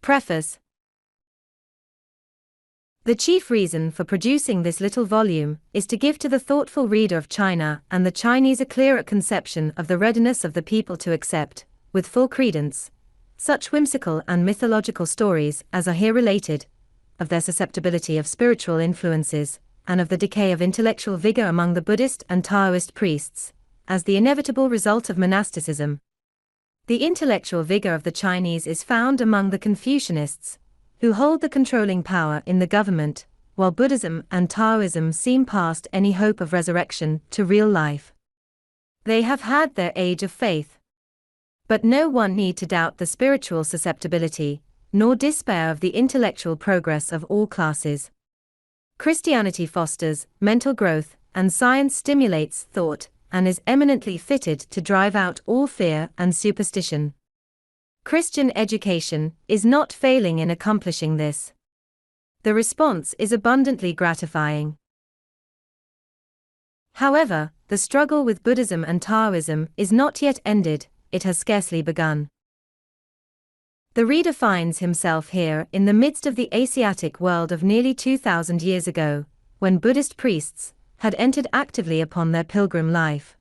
Preface. The chief reason for producing this little volume is to give to the thoughtful reader of China and the Chinese a clearer conception of the readiness of the people to accept, with full credence, such whimsical and mythological stories as are here related, of their susceptibility of spiritual influences, and of the decay of intellectual vigor among the Buddhist and Taoist priests, as the inevitable result of monasticism. The intellectual vigor of the Chinese is found among the Confucianists, who hold the controlling power in the government, while Buddhism and Taoism seem past any hope of resurrection to real life. They have had their age of faith. But no one need to doubt the spiritual susceptibility, nor despair of the intellectual progress of all classes. Christianity fosters mental growth, and science stimulates thought, and is eminently fitted to drive out all fear and superstition. Christian education is not failing in accomplishing this. The response is abundantly gratifying. However, the struggle with Buddhism and Taoism is not yet ended, it has scarcely begun. The reader finds himself here in the midst of the Asiatic world of nearly 2,000 years ago, when Buddhist priests had entered actively upon their pilgrim life.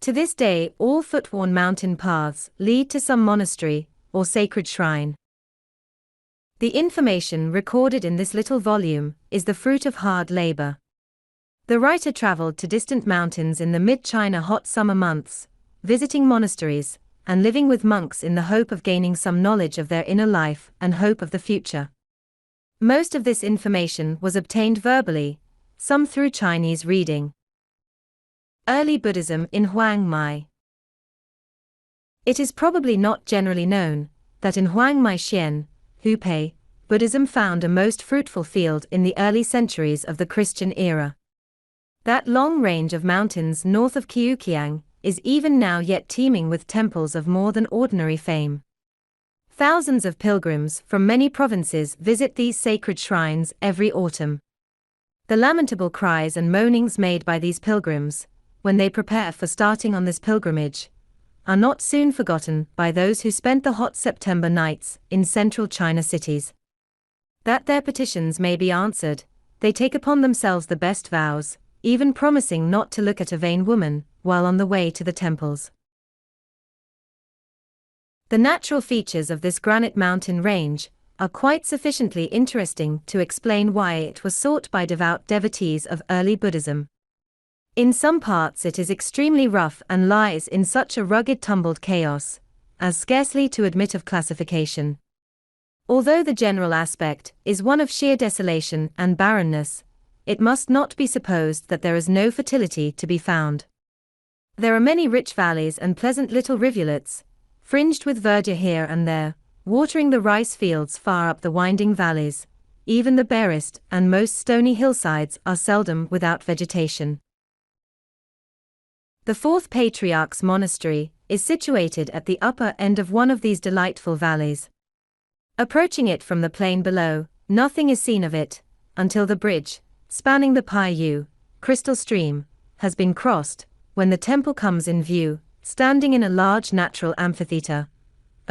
To this day, all foot-worn mountain paths lead to some monastery or sacred shrine. The information recorded in this little volume is the fruit of hard labor. The writer traveled to distant mountains in the mid-China hot summer months, visiting monasteries, and living with monks in the hope of gaining some knowledge of their inner life and hope of the future. Most of this information was obtained verbally, some through Chinese reading. Early Buddhism in Hwang Mei. It is probably not generally known that in Hwang Mei Xian, Hupeh, Buddhism found a most fruitful field in the early centuries of the Christian era. That long range of mountains north of Kiukiang is even now yet teeming with temples of more than ordinary fame. Thousands of pilgrims from many provinces visit these sacred shrines every autumn. The lamentable cries and moanings made by these pilgrims, when they prepare for starting on this pilgrimage, are not soon forgotten by those who spent the hot September nights in central China cities. That their petitions may be answered, they take upon themselves the best vows, even promising not to look at a vain woman while on the way to the temples. The natural features of this granite mountain range are quite sufficiently interesting to explain why it was sought by devout devotees of early Buddhism. In some parts it is extremely rough and lies in such a rugged tumbled chaos as scarcely to admit of classification. Although the general aspect is one of sheer desolation and barrenness, it must not be supposed that there is no fertility to be found. There are many rich valleys and pleasant little rivulets, fringed with verdure here and there, watering the rice fields far up the winding valleys. Even the barest and most stony hillsides are seldom without vegetation. The Fourth Patriarch's Monastery is situated at the upper end of one of these delightful valleys. Approaching it from the plain below, nothing is seen of it, until the bridge, spanning the Pai crystal stream, has been crossed, when the temple comes in view, standing in a large natural amphitheater,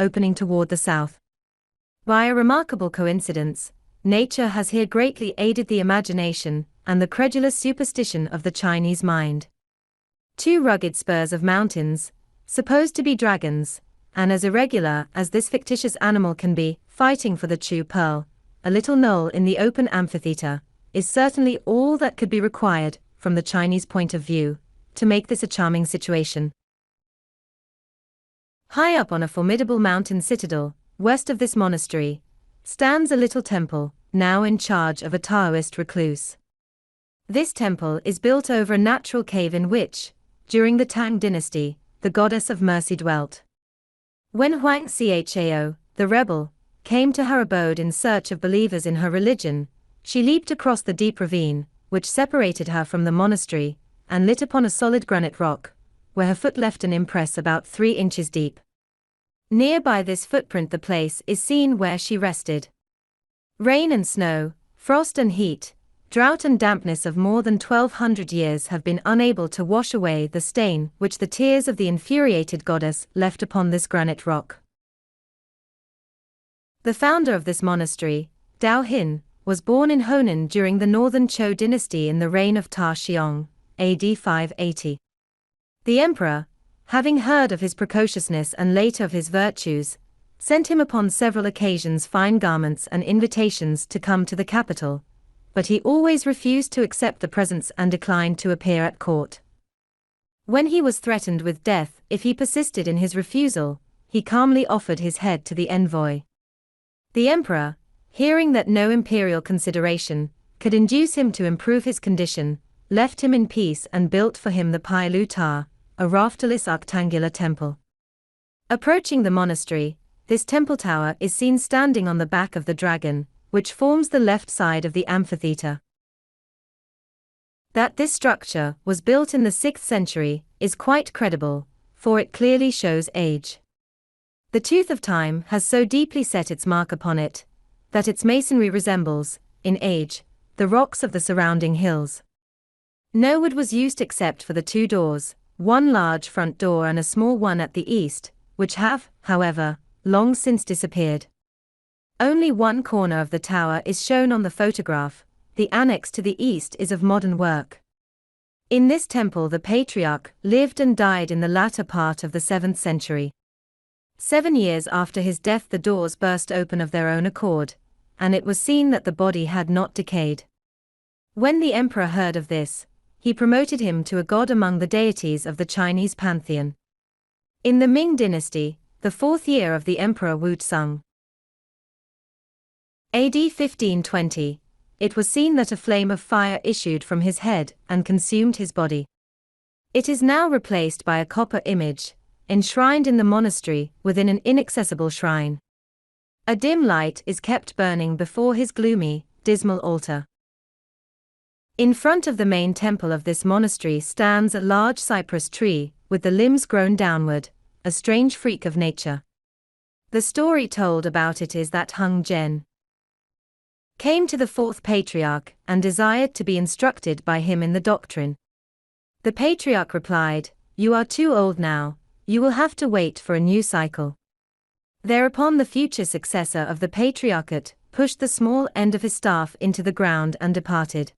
opening toward the south. By a remarkable coincidence, nature has here greatly aided the imagination and the credulous superstition of the Chinese mind. Two rugged spurs of mountains, supposed to be dragons, and as irregular as this fictitious animal can be, fighting for the true pearl, a little knoll in the open amphitheater, is certainly all that could be required, from the Chinese point of view, to make this a charming situation. High up on a formidable mountain citadel, west of this monastery, stands a little temple, now in charge of a Taoist recluse. This temple is built over a natural cave in which, during the Tang Dynasty, the goddess of mercy dwelt. When Hwang Cao, the rebel, came to her abode in search of believers in her religion, she leaped across the deep ravine, which separated her from the monastery, and lit upon a solid granite rock, where her foot left an impress about 3 inches deep. Near by this footprint the place is seen where she rested. Rain and snow, frost and heat, drought and dampness of more than 1,200 years have been unable to wash away the stain which the tears of the infuriated goddess left upon this granite rock. The founder of this monastery, Dao Hin, was born in Hunan during the northern Zhou dynasty in the reign of Ta Xiong, AD 580. The emperor, having heard of his precociousness and later of his virtues, sent him upon several occasions fine garments and invitations to come to the capital, but he always refused to accept the presents and declined to appear at court. When he was threatened with death if he persisted in his refusal, he calmly offered his head to the envoy. The emperor, hearing that no imperial consideration could induce him to improve his condition, left him in peace and built for him the Pai Lu Ta, a rafterless octangular temple. Approaching the monastery, this temple tower is seen standing on the back of the dragon, which forms the left side of the amphitheater. That this structure was built in the 6th century is quite credible, for it clearly shows age. The tooth of time has so deeply set its mark upon it, that its masonry resembles, in age, the rocks of the surrounding hills. No wood was used except for the 2 doors, one large front door and a small one at the east, which have, however, long since disappeared. Only one corner of the tower is shown on the photograph, the annex to the east is of modern work. In this temple the patriarch lived and died in the latter part of the 7th century. 7 years after his death the doors burst open of their own accord, and it was seen that the body had not decayed. When the emperor heard of this, he promoted him to a god among the deities of the Chinese pantheon. In the Ming dynasty, the 4th year of the Emperor Wu Tsung, AD 1520, it was seen that a flame of fire issued from his head and consumed his body. It is now replaced by a copper image, enshrined in the monastery within an inaccessible shrine. A dim light is kept burning before his gloomy, dismal altar. In front of the main temple of this monastery stands a large cypress tree, with the limbs grown downward, a strange freak of nature. The story told about it is that Hung Zhen came to the 4th patriarch and desired to be instructed by him in the doctrine. The patriarch replied, "You are too old now, you will have to wait for a new cycle." Thereupon the future successor of the patriarchate pushed the small end of his staff into the ground and departed.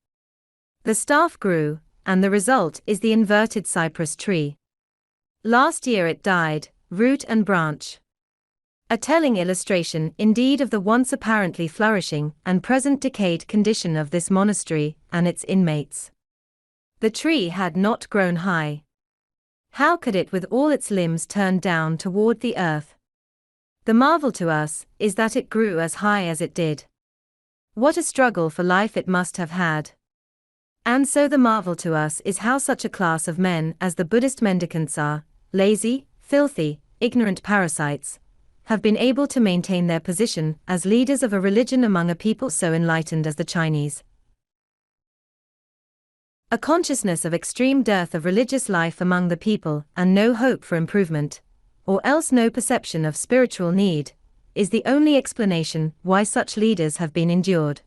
The staff grew, and the result is the inverted cypress tree. Last year it died, root and branch. A telling illustration indeed of the once apparently flourishing and present decayed condition of this monastery and its inmates. The tree had not grown high. How could it with all its limbs turned down toward the earth? The marvel to us is that it grew as high as it did. What a struggle for life it must have had. And so the marvel to us is how such a class of men as the Buddhist mendicants are, lazy, filthy, ignorant parasites, have been able to maintain their position as leaders of a religion among a people so enlightened as the Chinese. A consciousness of extreme dearth of religious life among the people and no hope for improvement, or else no perception of spiritual need, is the only explanation why such leaders have been endured.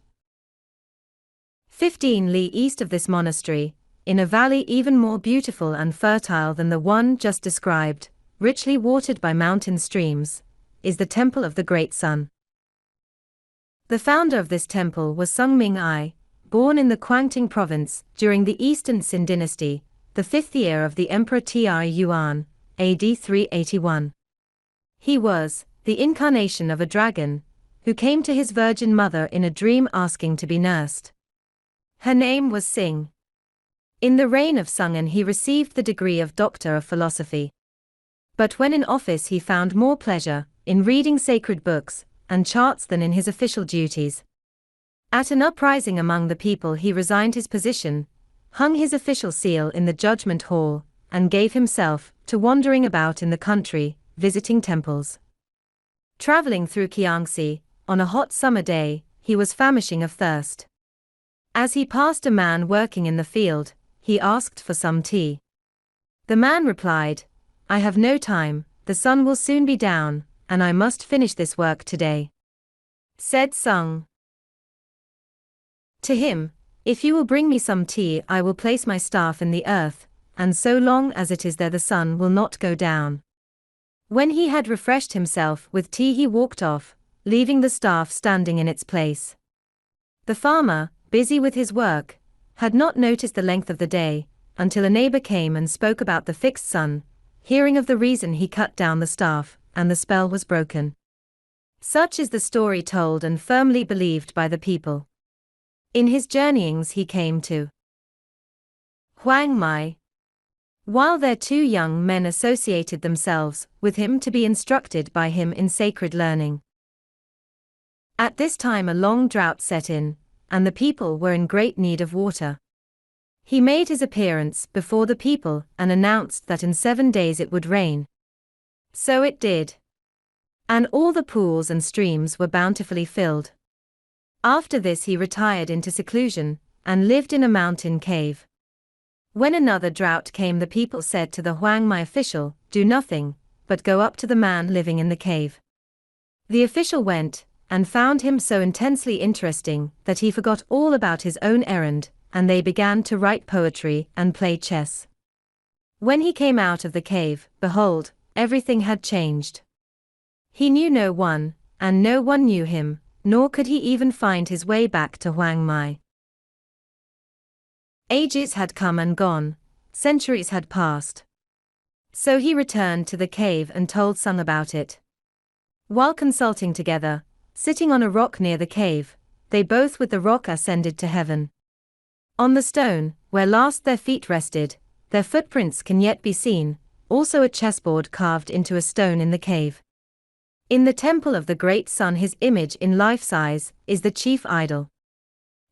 15 li east of this monastery, in a valley even more beautiful and fertile than the one just described, richly watered by mountain streams, is the Temple of the Great Sun. The founder of this temple was Sung Ming I, born in the Jiangxi Province during the Eastern Xin Dynasty, the 5th year of the Emperor Ti Yuan, AD 381. He was the incarnation of a dragon, who came to his virgin mother in a dream asking to be nursed. Her name was Xing. In the reign of Sungen he received the degree of Doctor of Philosophy. But when in office he found more pleasure in reading sacred books and charts than in his official duties. At an uprising among the people he resigned his position, hung his official seal in the judgment hall, and gave himself to wandering about in the country, visiting temples. Traveling through Kiangsu, on a hot summer day, he was famishing of thirst. As he passed a man working in the field, he asked for some tea. The man replied, "I have no time, the sun will soon be down, and I must finish this work today." Said Sung to him, "If you will bring me some tea I will place my staff in the earth, and so long as it is there the sun will not go down." When he had refreshed himself with tea he walked off, leaving the staff standing in its place. The farmer, busy with his work, had not noticed the length of the day, until a neighbor came and spoke about the fixed sun, hearing of the reason he cut down the staff, and the spell was broken. Such is the story told and firmly believed by the people. In his journeyings he came to Hwang Mei. While their 2 young men associated themselves with him to be instructed by him in sacred learning. At this time a long drought set in, and the people were in great need of water. He made his appearance before the people and announced that in 7 days it would rain. So it did. And all the pools and streams were bountifully filled. After this he retired into seclusion, and lived in a mountain cave. When another drought came, the people said to the Hwang Mei official, "Do nothing, but go up to the man living in the cave." The official went, and found him so intensely interesting that he forgot all about his own errand, and they began to write poetry and play chess. When he came out of the cave, behold, everything had changed. He knew no one, and no one knew him, nor could he even find his way back to Hwang Mei. Ages had come and gone, centuries had passed. So he returned to the cave and told Sung about it. While consulting together, sitting on a rock near the cave, they both with the rock ascended to heaven. On the stone, where last their feet rested, their footprints can yet be seen, also a chessboard carved into a stone in the cave. In the temple of the great sun his image in life-size is the chief idol.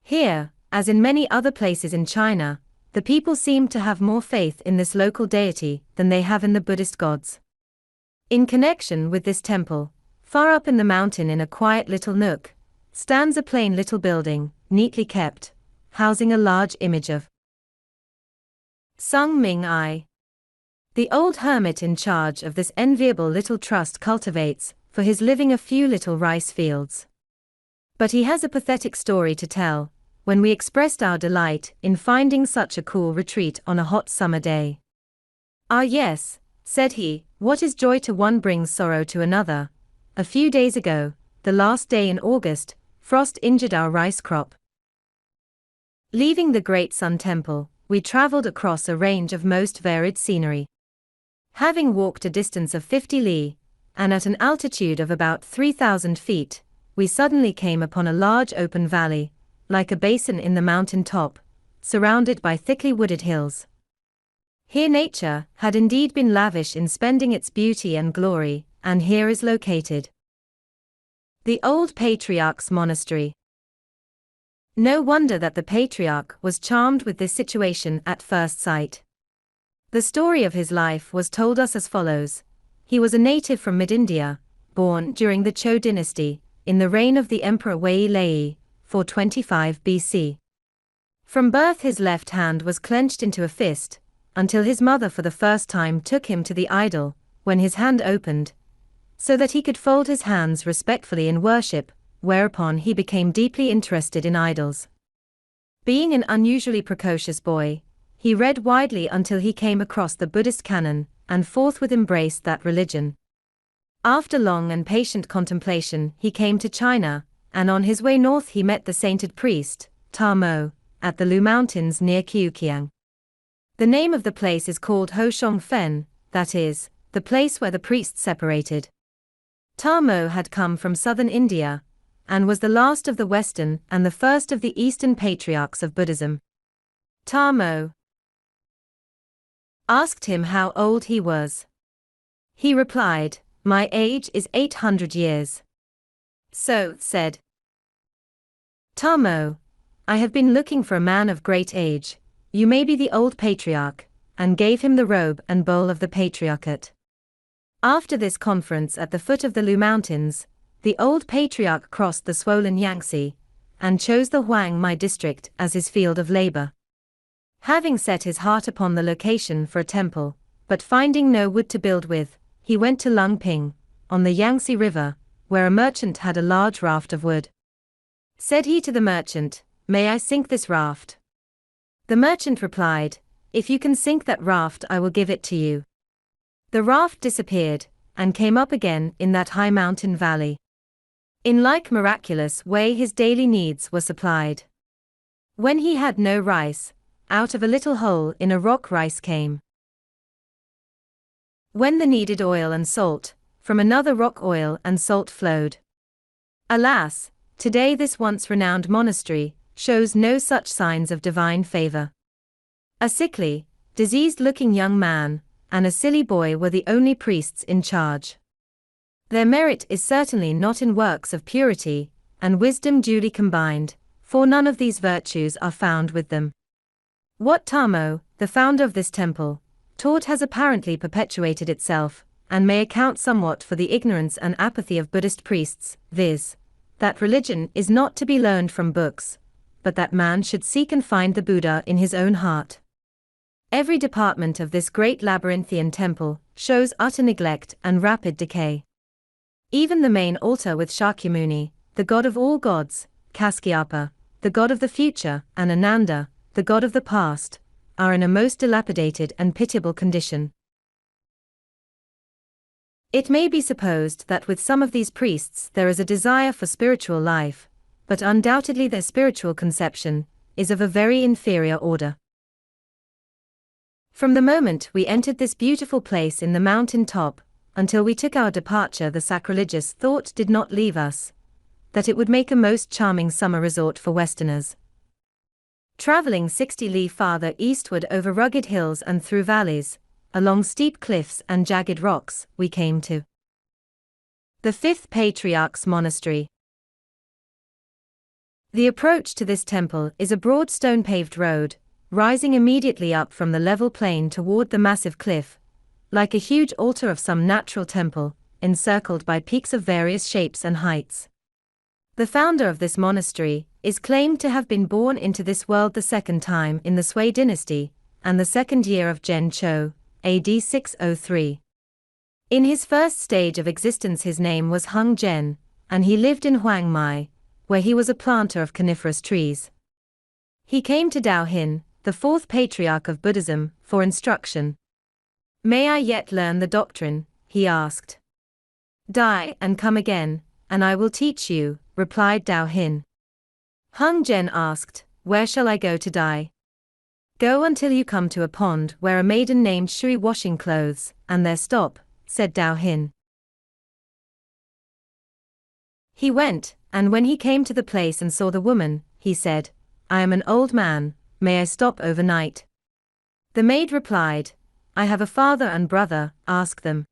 Here, as in many other places in China, the people seem to have more faith in this local deity than they have in the Buddhist gods. In connection with this temple, far up in the mountain in a quiet little nook, stands a plain little building, neatly kept, housing a large image of Sung Ming I. The old hermit in charge of this enviable little trust cultivates, for his living, a few little rice fields. But he has a pathetic story to tell, when we expressed our delight in finding such a cool retreat on a hot summer day. "Ah yes," said he, "what is joy to one brings sorrow to another. A few days ago, the last day in August, frost injured our rice crop." Leaving the Great Sun Temple, we traveled across a range of most varied scenery. Having walked a distance of 50 li, and at an altitude of about 3,000 feet, we suddenly came upon a large open valley, like a basin in the mountain top, surrounded by thickly wooded hills. Here nature had indeed been lavish in spending its beauty and glory, and here is located the old Patriarch's Monastery. No wonder that the Patriarch was charmed with this situation at first sight. The story of his life was told us as follows. He was a native from mid-India, born during the Zhou dynasty, in the reign of the Emperor Wei Lei, 425 BC. From birth his left hand was clenched into a fist, until his mother for the first time took him to the idol, when his hand opened, so that he could fold his hands respectfully in worship, whereupon he became deeply interested in idols. Being an unusually precocious boy, he read widely until he came across the Buddhist canon, and forthwith embraced that religion. After long and patient contemplation he came to China, and on his way north he met the sainted priest, Ta Mo, at the Lu Mountains near Kiukiang. The name of the place is called Ho Shong Fen, that is, the place where the priests separated. Ta Mo had come from southern India, and was the last of the Western and the first of the Eastern patriarchs of Buddhism. Ta Mo asked him how old he was. He replied, "My age is 800 years. So, said Ta Mo, "I have been looking for a man of great age. You may be the old patriarch," and gave him the robe and bowl of the patriarchate. After this conference at the foot of the Lu Mountains, the old patriarch crossed the swollen Yangtze, and chose the Hwang Mei district as his field of labor. Having set his heart upon the location for a temple, but finding no wood to build with, he went to Lung Ping, on the Yangtze River, where a merchant had a large raft of wood. Said he to the merchant, "May I sink this raft?" The merchant replied, "If you can sink that raft I will give it to you." The raft disappeared, and came up again in that high mountain valley. In like miraculous way his daily needs were supplied. When he had no rice, out of a little hole in a rock rice came. When the needed oil and salt, from another rock oil and salt flowed. Alas, today this once renowned monastery shows no such signs of divine favor. A sickly, diseased-looking young man and a silly boy were the only priests in charge. Their merit is certainly not in works of purity and wisdom duly combined, for none of these virtues are found with them. What Tamo, the founder of this temple, taught has apparently perpetuated itself, and may account somewhat for the ignorance and apathy of Buddhist priests, viz., that religion is not to be learned from books, but that man should seek and find the Buddha in his own heart. Every department of this great labyrinthian temple shows utter neglect and rapid decay. Even the main altar with Shakyamuni, the god of all gods, Kasyapa, the god of the future, and Ananda, the god of the past, are in a most dilapidated and pitiable condition. It may be supposed that with some of these priests there is a desire for spiritual life, but undoubtedly their spiritual conception is of a very inferior order. From the moment we entered this beautiful place in the mountain top, until we took our departure, the sacrilegious thought did not leave us that it would make a most charming summer resort for Westerners. Traveling 60 li farther eastward over rugged hills and through valleys, along steep cliffs and jagged rocks, we came to the Fifth Patriarch's Monastery. The approach to this temple is a broad stone-paved road, rising immediately up from the level plain toward the massive cliff, like a huge altar of some natural temple, encircled by peaks of various shapes and heights. The founder of this monastery is claimed to have been born into this world the second time in the Sui dynasty, and the second year of Zhen Chou, AD 603. In his first stage of existence his name was Hung Zhen, and he lived in Hwang Mei, where he was a planter of coniferous trees. He came to Dao Hin, the fourth patriarch of Buddhism, for instruction. "May I yet learn the doctrine?" he asked. "Die and come again, and I will teach you," replied Dao Hin. Hung Zhen asked, "Where shall I go to die?" "Go until you come to a pond where a maiden named Shui washing clothes, and there stop," said Dao Hin. He went, and when he came to the place and saw the woman, he said, "I am an old man, may I stop overnight?" The maid replied, "I have a father and brother, ask them."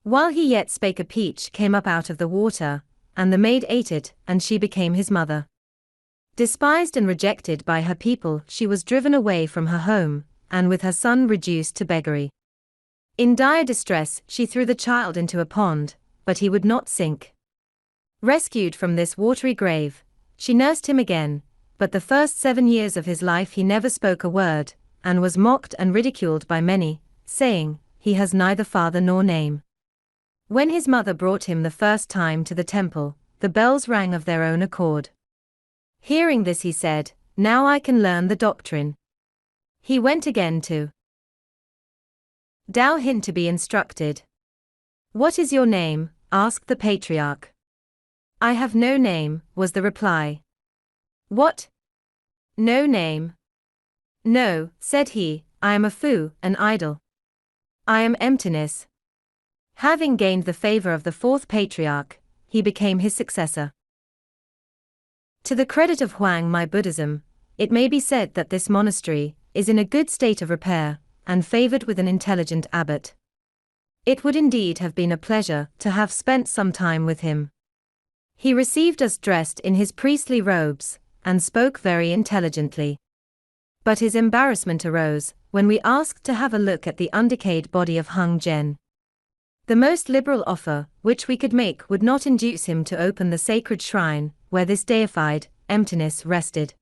While he yet spake a peach came up out of the water, and the maid ate it, and she became his mother. Despised and rejected by her people, she was driven away from her home, and with her son reduced to beggary. In dire distress she threw the child into a pond, but he would not sink. Rescued from this watery grave, she nursed him again, but the first 7 years of his life he never spoke a word, and was mocked and ridiculed by many, saying, "He has neither father nor name." When his mother brought him the first time to the temple, the bells rang of their own accord. Hearing this he said, "Now I can learn the doctrine." He went again to Dao Hin to be instructed. "What is your name?" asked the patriarch. "I have no name," was the reply. "What? No name?" "No," said he, "I am a foo, an idol. I am emptiness." Having gained the favor of the fourth patriarch, he became his successor. To the credit of Hwang Mei Buddhism, it may be said that this monastery is in a good state of repair, and favored with an intelligent abbot. It would indeed have been a pleasure to have spent some time with him. He received us dressed in his priestly robes, and spoke very intelligently. But his embarrassment arose when we asked to have a look at the undecayed body of Hung Zhen. The most liberal offer which we could make would not induce him to open the sacred shrine where this deified emptiness rested.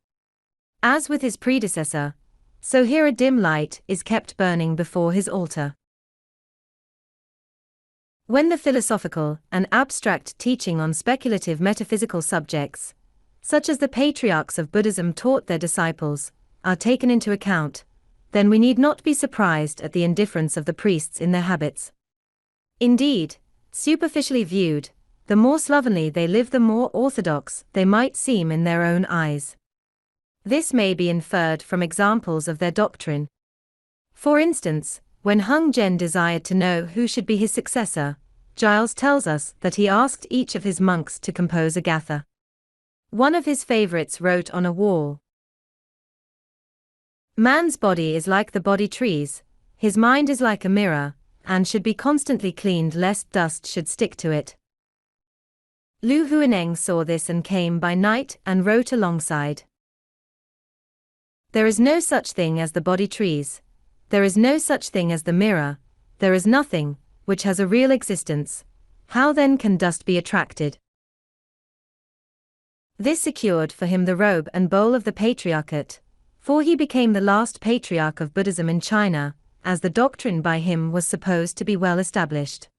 As with his predecessor, so here a dim light is kept burning before his altar. When the philosophical and abstract teaching on speculative metaphysical subjects, such as the patriarchs of Buddhism taught their disciples, are taken into account, then we need not be surprised at the indifference of the priests in their habits. Indeed, superficially viewed, the more slovenly they live, the more orthodox they might seem in their own eyes. This may be inferred from examples of their doctrine. For instance, when Hung Zhen desired to know who should be his successor, Giles tells us that he asked each of his monks to compose a gatha. One of his favorites wrote on a wall, "Man's body is like the body trees, his mind is like a mirror, and should be constantly cleaned lest dust should stick to it." Lu Huaneng saw this and came by night and wrote alongside, "There is no such thing as the body trees, there is no such thing as the mirror, there is nothing which has a real existence. How then can dust be attracted?" This secured for him the robe and bowl of the patriarchate, for he became the last patriarch of Buddhism in China, as the doctrine by him was supposed to be well established.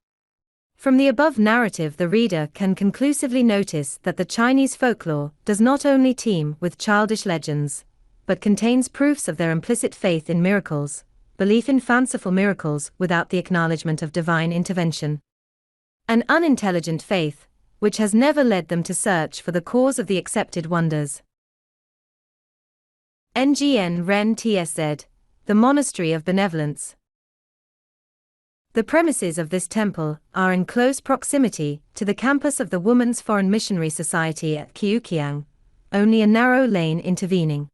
From the above narrative, the reader can conclusively notice that the Chinese folklore does not only teem with childish legends, but contains proofs of their implicit faith in miracles, belief in fanciful miracles without the acknowledgement of divine intervention. An unintelligent faith, which has never led them to search for the cause of the accepted wonders. Ngn Ren Tsz, the Monastery of Benevolence. The premises of this temple are in close proximity to the campus of the Women's Foreign Missionary Society at Kiukiang, only a narrow lane intervening.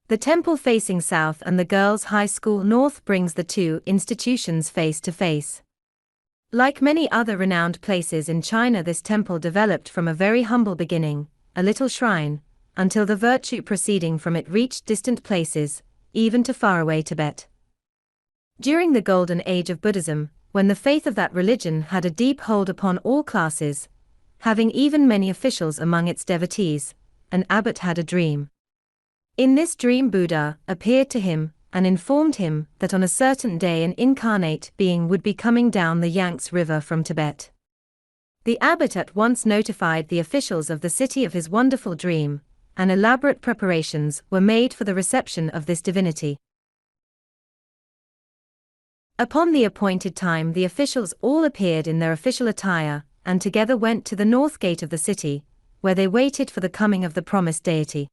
The temple facing south and the girls' high school north brings the two institutions face to face. Like many other renowned places in China, this temple developed from a very humble beginning, a little shrine, until the virtue proceeding from it reached distant places, even to faraway Tibet. During the golden age of Buddhism, when the faith of that religion had a deep hold upon all classes, having even many officials among its devotees, an abbot had a dream. In this dream Buddha appeared to him and informed him that on a certain day an incarnate being would be coming down the Yangtze River from Tibet. The abbot at once notified the officials of the city of his wonderful dream, and elaborate preparations were made for the reception of this divinity. Upon the appointed time the officials all appeared in their official attire, and together went to the north gate of the city, where they waited for the coming of the promised deity.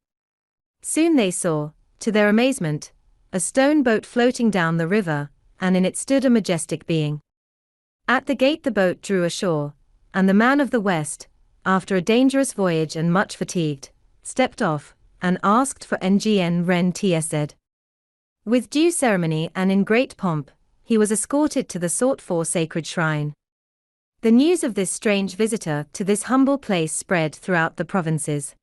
Soon they saw, to their amazement, a stone boat floating down the river, and in it stood a majestic being. At the gate the boat drew ashore, and the man of the West, after a dangerous voyage and much fatigued, stepped off, and asked for Ngn Ren Tsz. With due ceremony and in great pomp, he was escorted to the sought-for sacred shrine. The news of this strange visitor to this humble place spread throughout the provinces.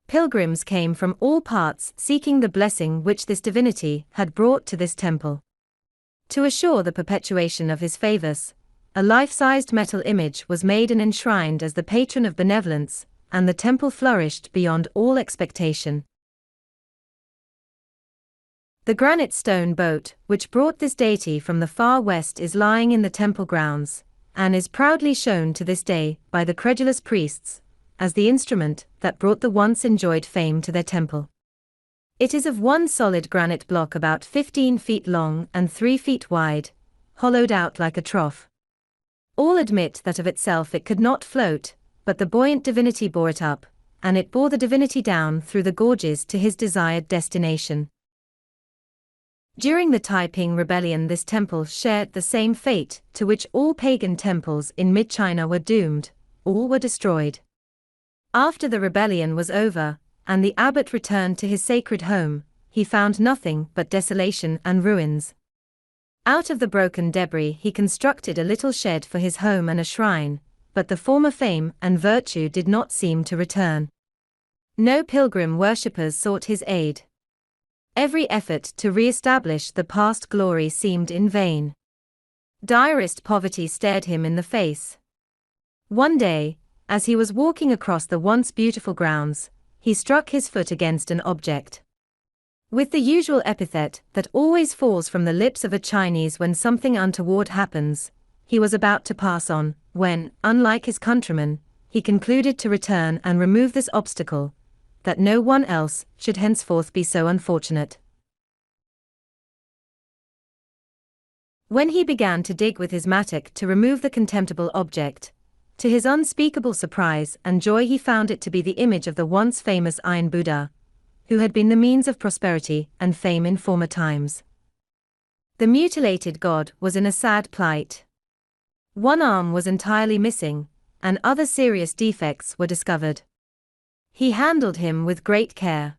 Pilgrims came from all parts seeking the blessing which this divinity had brought to this temple. To assure the perpetuation of his favors, a life-sized metal image was made and enshrined as the patron of benevolence, and the temple flourished beyond all expectation. The granite stone boat, which brought this deity from the far west, is lying in the temple grounds, and is proudly shown to this day by the credulous priests, as the instrument that brought the once enjoyed fame to their temple. It is of one solid granite block about 15 feet long and 3 feet wide, hollowed out like a trough. All admit that of itself it could not float, but the buoyant divinity bore it up, and it bore the divinity down through the gorges to his desired destination. During the Taiping Rebellion this temple shared the same fate to which all pagan temples in mid-China were doomed, all were destroyed. After the rebellion was over, and the abbot returned to his sacred home, he found nothing but desolation and ruins. Out of the broken debris he constructed a little shed for his home and a shrine, but the former fame and virtue did not seem to return. No pilgrim worshippers sought his aid. Every effort to re-establish the past glory seemed in vain. Direst poverty stared him in the face. One day, as he was walking across the once beautiful grounds, he struck his foot against an object. With the usual epithet that always falls from the lips of a Chinese when something untoward happens, he was about to pass on, when, unlike his countrymen, he concluded to return and remove this obstacle, that no one else should henceforth be so unfortunate. When he began to dig with his mattock to remove the contemptible object, To his unspeakable surprise and joy, he found it to be the image of the once famous Iron Buddha, who had been the means of prosperity and fame in former times. The mutilated god was in a sad plight. One arm was entirely missing, and other serious defects were discovered. He handled him with great care.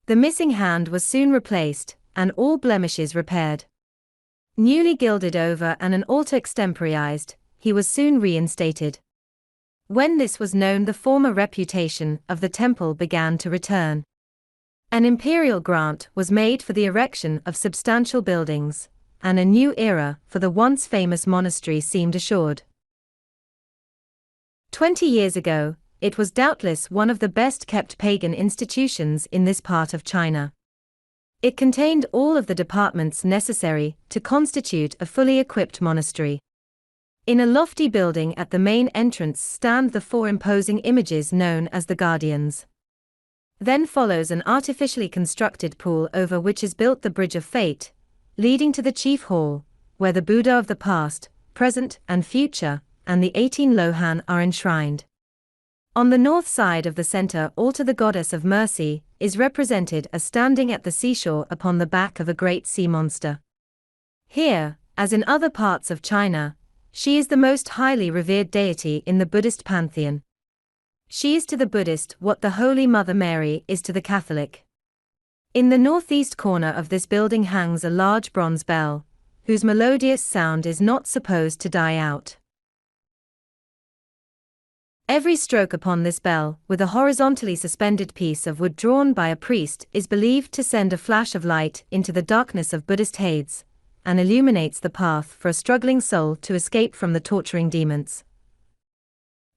The missing hand was soon replaced, and all blemishes repaired. Newly gilded over and an altar extemporized, he was soon reinstated. When this was known, the former reputation of the temple began to return. An imperial grant was made for the erection of substantial buildings, and a new era for the once famous monastery seemed assured. 20 years ago, it was doubtless one of the best-kept pagan institutions in this part of China. It contained all of the departments necessary to constitute a fully equipped monastery. In a lofty building at the main entrance stand the 4 imposing images known as the Guardians. Then follows an artificially constructed pool over which is built the Bridge of Fate, leading to the chief hall, where the Buddha of the past, present, and future, and the 18 Lohan are enshrined. On the north side of the center altar, the goddess of mercy is represented as standing at the seashore upon the back of a great sea monster. Here, as in other parts of China, she is the most highly revered deity in the Buddhist pantheon. She is to the Buddhist what the Holy Mother Mary is to the Catholic. In the northeast corner of this building hangs a large bronze bell, whose melodious sound is not supposed to die out. Every stroke upon this bell, with a horizontally suspended piece of wood drawn by a priest, is believed to send a flash of light into the darkness of Buddhist Hades, and illuminates the path for a struggling soul to escape from the torturing demons.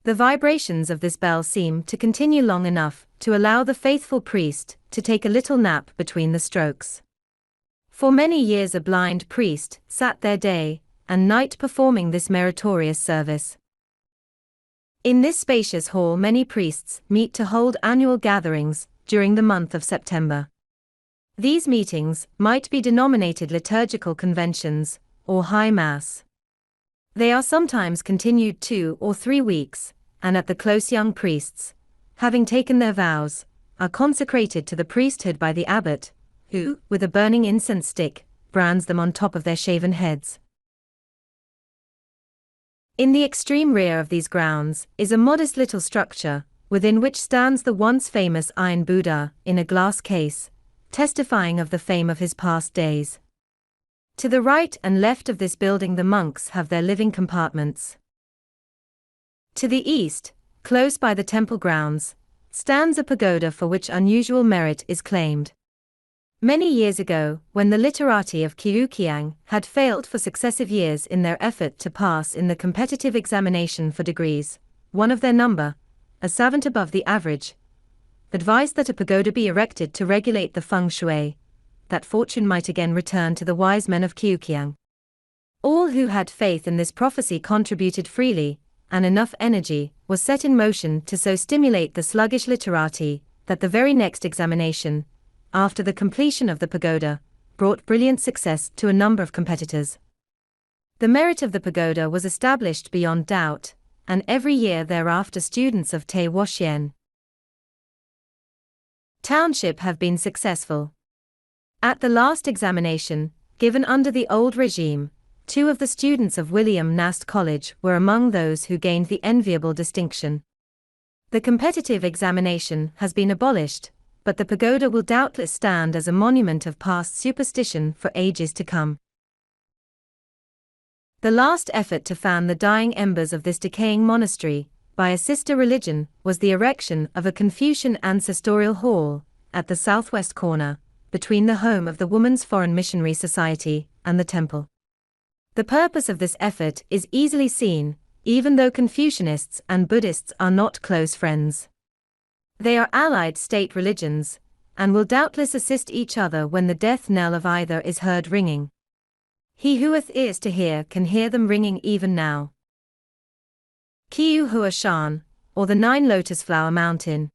The vibrations of this bell seem to continue long enough to allow the faithful priest to take a little nap between the strokes. For many years a blind priest sat there day and night performing this meritorious service. In this spacious hall many priests meet to hold annual gatherings during the month of September. These meetings might be denominated liturgical conventions or high mass. They are sometimes continued 2 or 3 weeks, and at the close young priests, having taken their vows, are consecrated to the priesthood by the abbot, who, with a burning incense stick, brands them on top of their shaven heads. In the extreme rear of these grounds is a modest little structure, within which stands the once famous Iron Buddha in a glass case, testifying of the fame of his past days. To the right and left of this building the monks have their living compartments. To the east, close by the temple grounds, stands a pagoda for which unusual merit is claimed. Many years ago, when the literati of Kiukiang had failed for successive years in their effort to pass in the competitive examination for degrees, one of their number, a savant above the average, advised that a pagoda be erected to regulate the feng shui, that fortune might again return to the wise men of Kiukiang. All who had faith in this prophecy contributed freely, and enough energy was set in motion to so stimulate the sluggish literati that the very next examination, after the completion of the pagoda, brought brilliant success to a number of competitors. The merit of the pagoda was established beyond doubt, and every year thereafter students of Te Woxian Township have been successful. At the last examination, given under the old regime, 2 of the students of William Nast College were among those who gained the enviable distinction. The competitive examination has been abolished, but the pagoda will doubtless stand as a monument of past superstition for ages to come. The last effort to fan the dying embers of this decaying monastery, by a sister religion, was the erection of a Confucian ancestorial hall, at the southwest corner, between the home of the Woman's Foreign Missionary Society and the temple. The purpose of this effort is easily seen, even though Confucianists and Buddhists are not close friends. They are allied state religions, and will doubtless assist each other when the death knell of either is heard ringing. He who hath ears to hear can hear them ringing even now. Kiukiang, or the 9 Lotus Flower Mountain.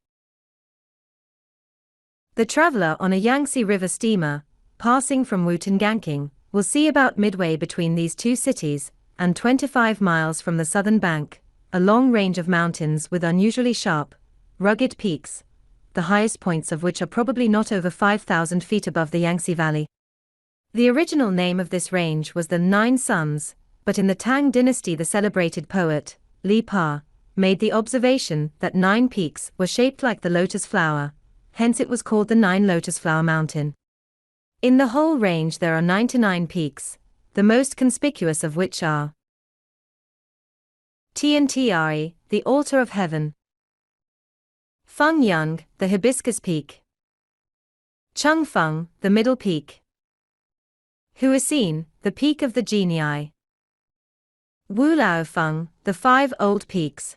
The traveler on a Yangtze River steamer, passing from Wutanganking, will see about midway between these 2 cities, and 25 miles from the southern bank, a long range of mountains with unusually sharp, rugged peaks, the highest points of which are probably not over 5,000 feet above the Yangtze Valley. The original name of this range was the Nine Suns, but in the Tang Dynasty the celebrated poet, Li Pa, made the observation that 9 peaks were shaped like the lotus flower, hence it was called the Nine Lotus Flower Mountain. In the whole range there are 99 peaks, the most conspicuous of which are Tiantiari, the Altar of Heaven; Feng Yang, the Hibiscus Peak; Chung Feng, the Middle Peak; Huasin, the Peak of the Genii; Wu Lao Feng, the 5 Old Peaks;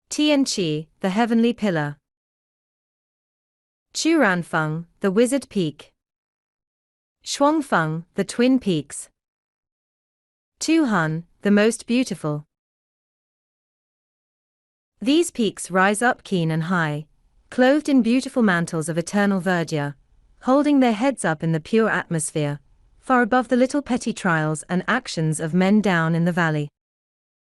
Tian Chi, the Heavenly Pillar; Churan Feng, the Wizard Peak; Shuang Feng, the Twin Peaks; Tu Han, the Most Beautiful. These peaks rise up keen and high, clothed in beautiful mantles of eternal verdure, holding their heads up in the pure atmosphere, far above the little petty trials and actions of men down in the valley.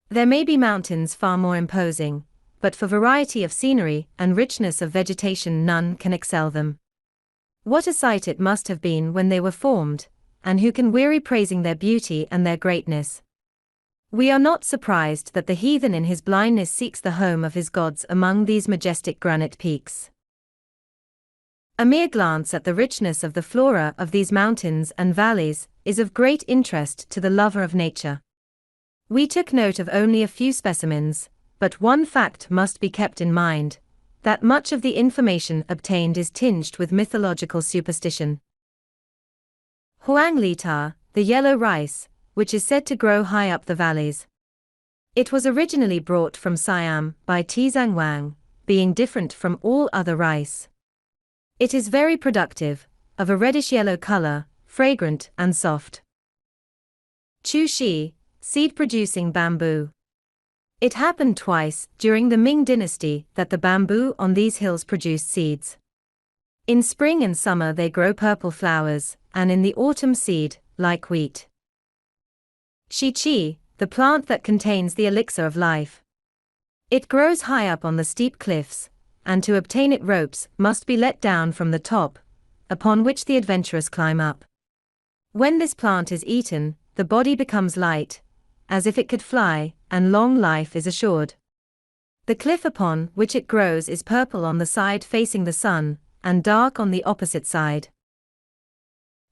There may be mountains far more imposing, but for variety of scenery and richness of vegetation none can excel them. What a sight it must have been when they were formed, and who can weary praising their beauty and their greatness? We are not surprised that the heathen in his blindness seeks the home of his gods among these majestic granite peaks. A mere glance at the richness of the flora of these mountains and valleys is of great interest to the lover of nature. We took note of only a few specimens, but one fact must be kept in mind, that much of the information obtained is tinged with mythological superstition. Huang Lita, the yellow rice, which is said to grow high up the valleys. It was originally brought from Siam by Tizang Wang, being different from all other rice. It is very productive, of a reddish-yellow color, fragrant and soft. Chu Shi, seed-producing bamboo. It happened twice during the Ming Dynasty that the bamboo on these hills produced seeds. In spring and summer they grow purple flowers, and in the autumn seed, like wheat. Shi Qi, the plant that contains the elixir of life. It grows high up on the steep cliffs, and to obtain it ropes must be let down from the top, upon which the adventurers climb up. When this plant is eaten, the body becomes light, as if it could fly, and long life is assured. The cliff upon which it grows is purple on the side facing the sun, and dark on the opposite side.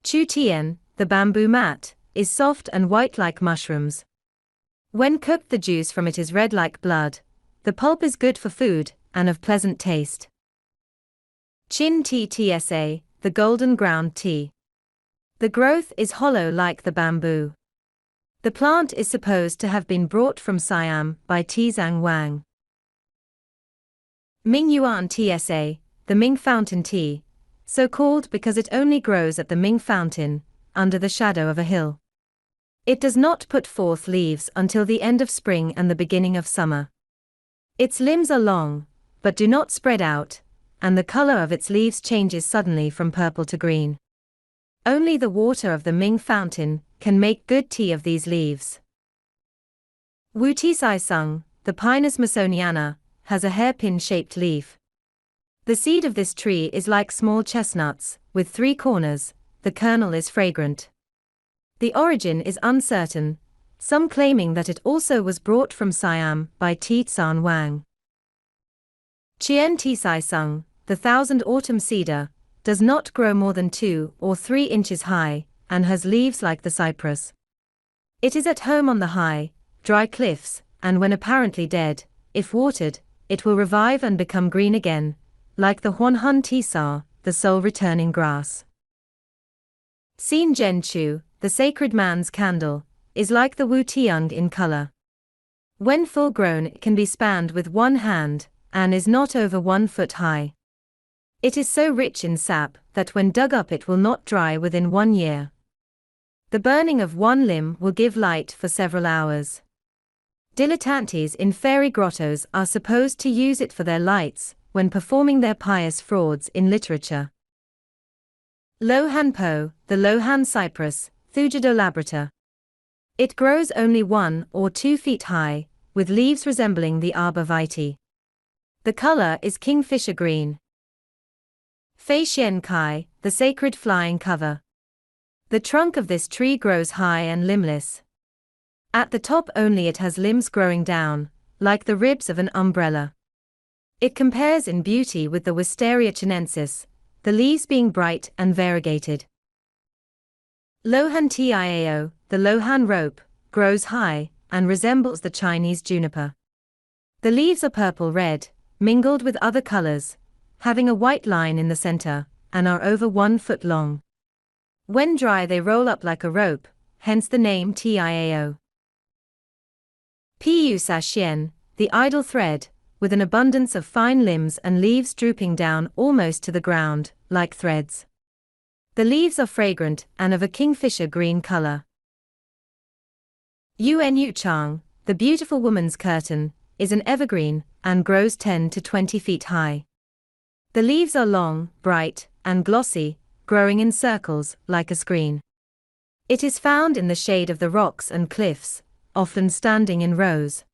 Chu Tien, the bamboo mat, is soft and white like mushrooms. When cooked the juice from it is red like blood. The pulp is good for food, and of pleasant taste. Chin Tea Tsa, the golden ground tea. The growth is hollow like the bamboo. The plant is supposed to have been brought from Siam by Tizang Wang. Ming Yuan Tsa, the Ming Fountain tea, so called because it only grows at the Ming Fountain, under the shadow of a hill. It does not put forth leaves until the end of spring and the beginning of summer. Its limbs are long, but do not spread out, and the color of its leaves changes suddenly from purple to green. Only the water of the Ming Fountain can make good tea of these leaves. Wu Tisai Sung, the Pinus masoniana, has a hairpin-shaped leaf. The seed of this tree is like small chestnuts, with 3 corners, the kernel is fragrant. The origin is uncertain, some claiming that it also was brought from Siam by Tizang Wang. Chien Tisai Sung, the Thousand Autumn Cedar, does not grow more than 2 or 3 inches high, and has leaves like the cypress. It is at home on the high, dry cliffs, and when apparently dead, if watered, it will revive and become green again, like the Huanhun Tisa, the soul-returning grass. Xin Zhen Chu, the sacred man's candle, is like the Wu Tiang in color. When full grown it can be spanned with one hand, and is not over 1 foot high. It is so rich in sap that when dug up it will not dry within 1 year. The burning of one limb will give light for several hours. Dilettantes in fairy grottos are supposed to use it for their lights, when performing their pious frauds in literature. Lohan Po, the Lohan cypress, Thujadola labrata. It grows only 1 or 2 feet high, with leaves resembling the arbor vitae. The color is kingfisher green. Fei Xian Kai, the sacred flying cover. The trunk of this tree grows high and limbless. At the top only it has limbs growing down, like the ribs of an umbrella. It compares in beauty with the Wisteria chinensis, the leaves being bright and variegated. Lohan Tiao, the Lohan rope, grows high, and resembles the Chinese juniper. The leaves are purple-red, mingled with other colors, having a white line in the center, and are over 1 foot long. When dry they roll up like a rope, hence the name Tiao. Pu Sa Xian, the idle thread, with an abundance of fine limbs and leaves drooping down almost to the ground, like threads. The leaves are fragrant and of a kingfisher green color. Yuan Yu Chang, the beautiful woman's curtain, is an evergreen, and grows 10 to 20 feet high. The leaves are long, bright, and glossy, growing in circles, like a screen. It is found in the shade of the rocks and cliffs, often standing in rows.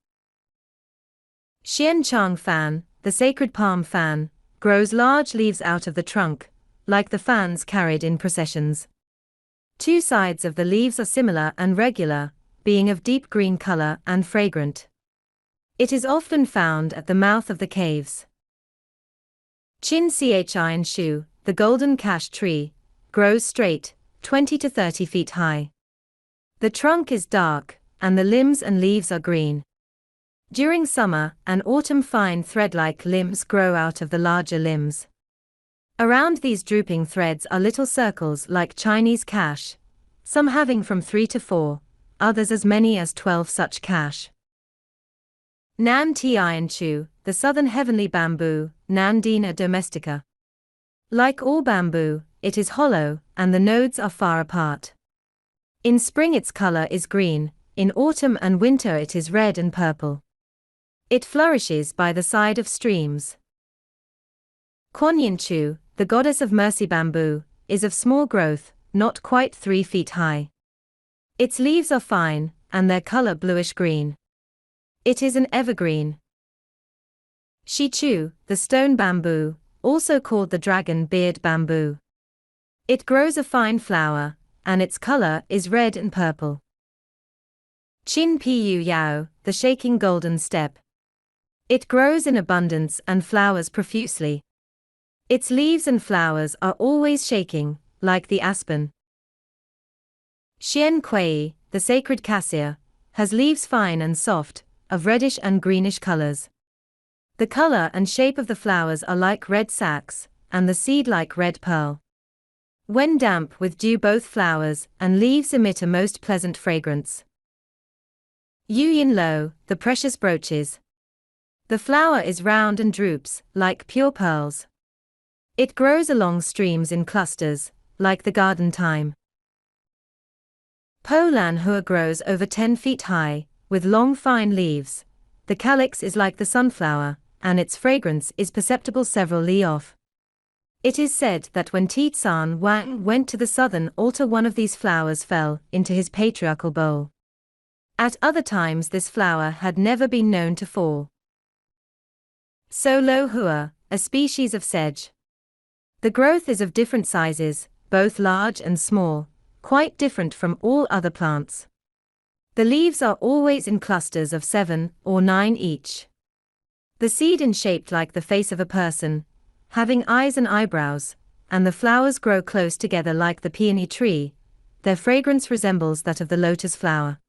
Xian Chang Fan, the sacred palm fan, grows large leaves out of the trunk, like the fans carried in processions. 2 sides of the leaves are similar and regular, being of deep green color and fragrant. It is often found at the mouth of the caves. Chin Chian Shu, the golden cash tree, grows straight, 20 to 30 feet high. The trunk is dark, and the limbs and leaves are green. During summer and autumn fine thread-like limbs grow out of the larger limbs. Around these drooping threads are little circles like Chinese cash, some having from 3 to 4, others as many as 12 such cash. Nan Tian Chu, the southern heavenly bamboo, Nandina domestica. Like all bamboo, it is hollow, and the nodes are far apart. In spring its color is green, in autumn and winter it is red and purple. It flourishes by the side of streams. Kuan Yin Chu, the goddess of mercy bamboo, is of small growth, not quite 3 feet high. Its leaves are fine, and their color bluish-green. It is an evergreen. Shi Chu, the stone bamboo, also called the dragon beard bamboo. It grows a fine flower, and its color is red and purple. Qin Pu Yao, the shaking golden steppe. It grows in abundance and flowers profusely. Its leaves and flowers are always shaking, like the aspen. Xian Kui, the sacred cassia, has leaves fine and soft, of reddish and greenish colors. The color and shape of the flowers are like red sacs, and the seed like red pearl. When damp with dew both flowers and leaves emit a most pleasant fragrance. Yu Yin Lo, the precious brooches. The flower is round and droops, like pure pearls. It grows along streams in clusters, like the garden thyme. Po Lan Hua grows over 10 feet high, with long fine leaves. The calyx is like the sunflower, and its fragrance is perceptible several li off. It is said that when Tizan Wang went to the southern altar one of these flowers fell into his patriarchal bowl. At other times this flower had never been known to fall. So Lo Hua, a species of sedge. The growth is of different sizes, both large and small, quite different from all other plants. The leaves are always in clusters of 7 or 9 each. The seed is shaped like the face of a person, having eyes and eyebrows, and the flowers grow close together like the peony tree. Their fragrance resembles that of the lotus flower.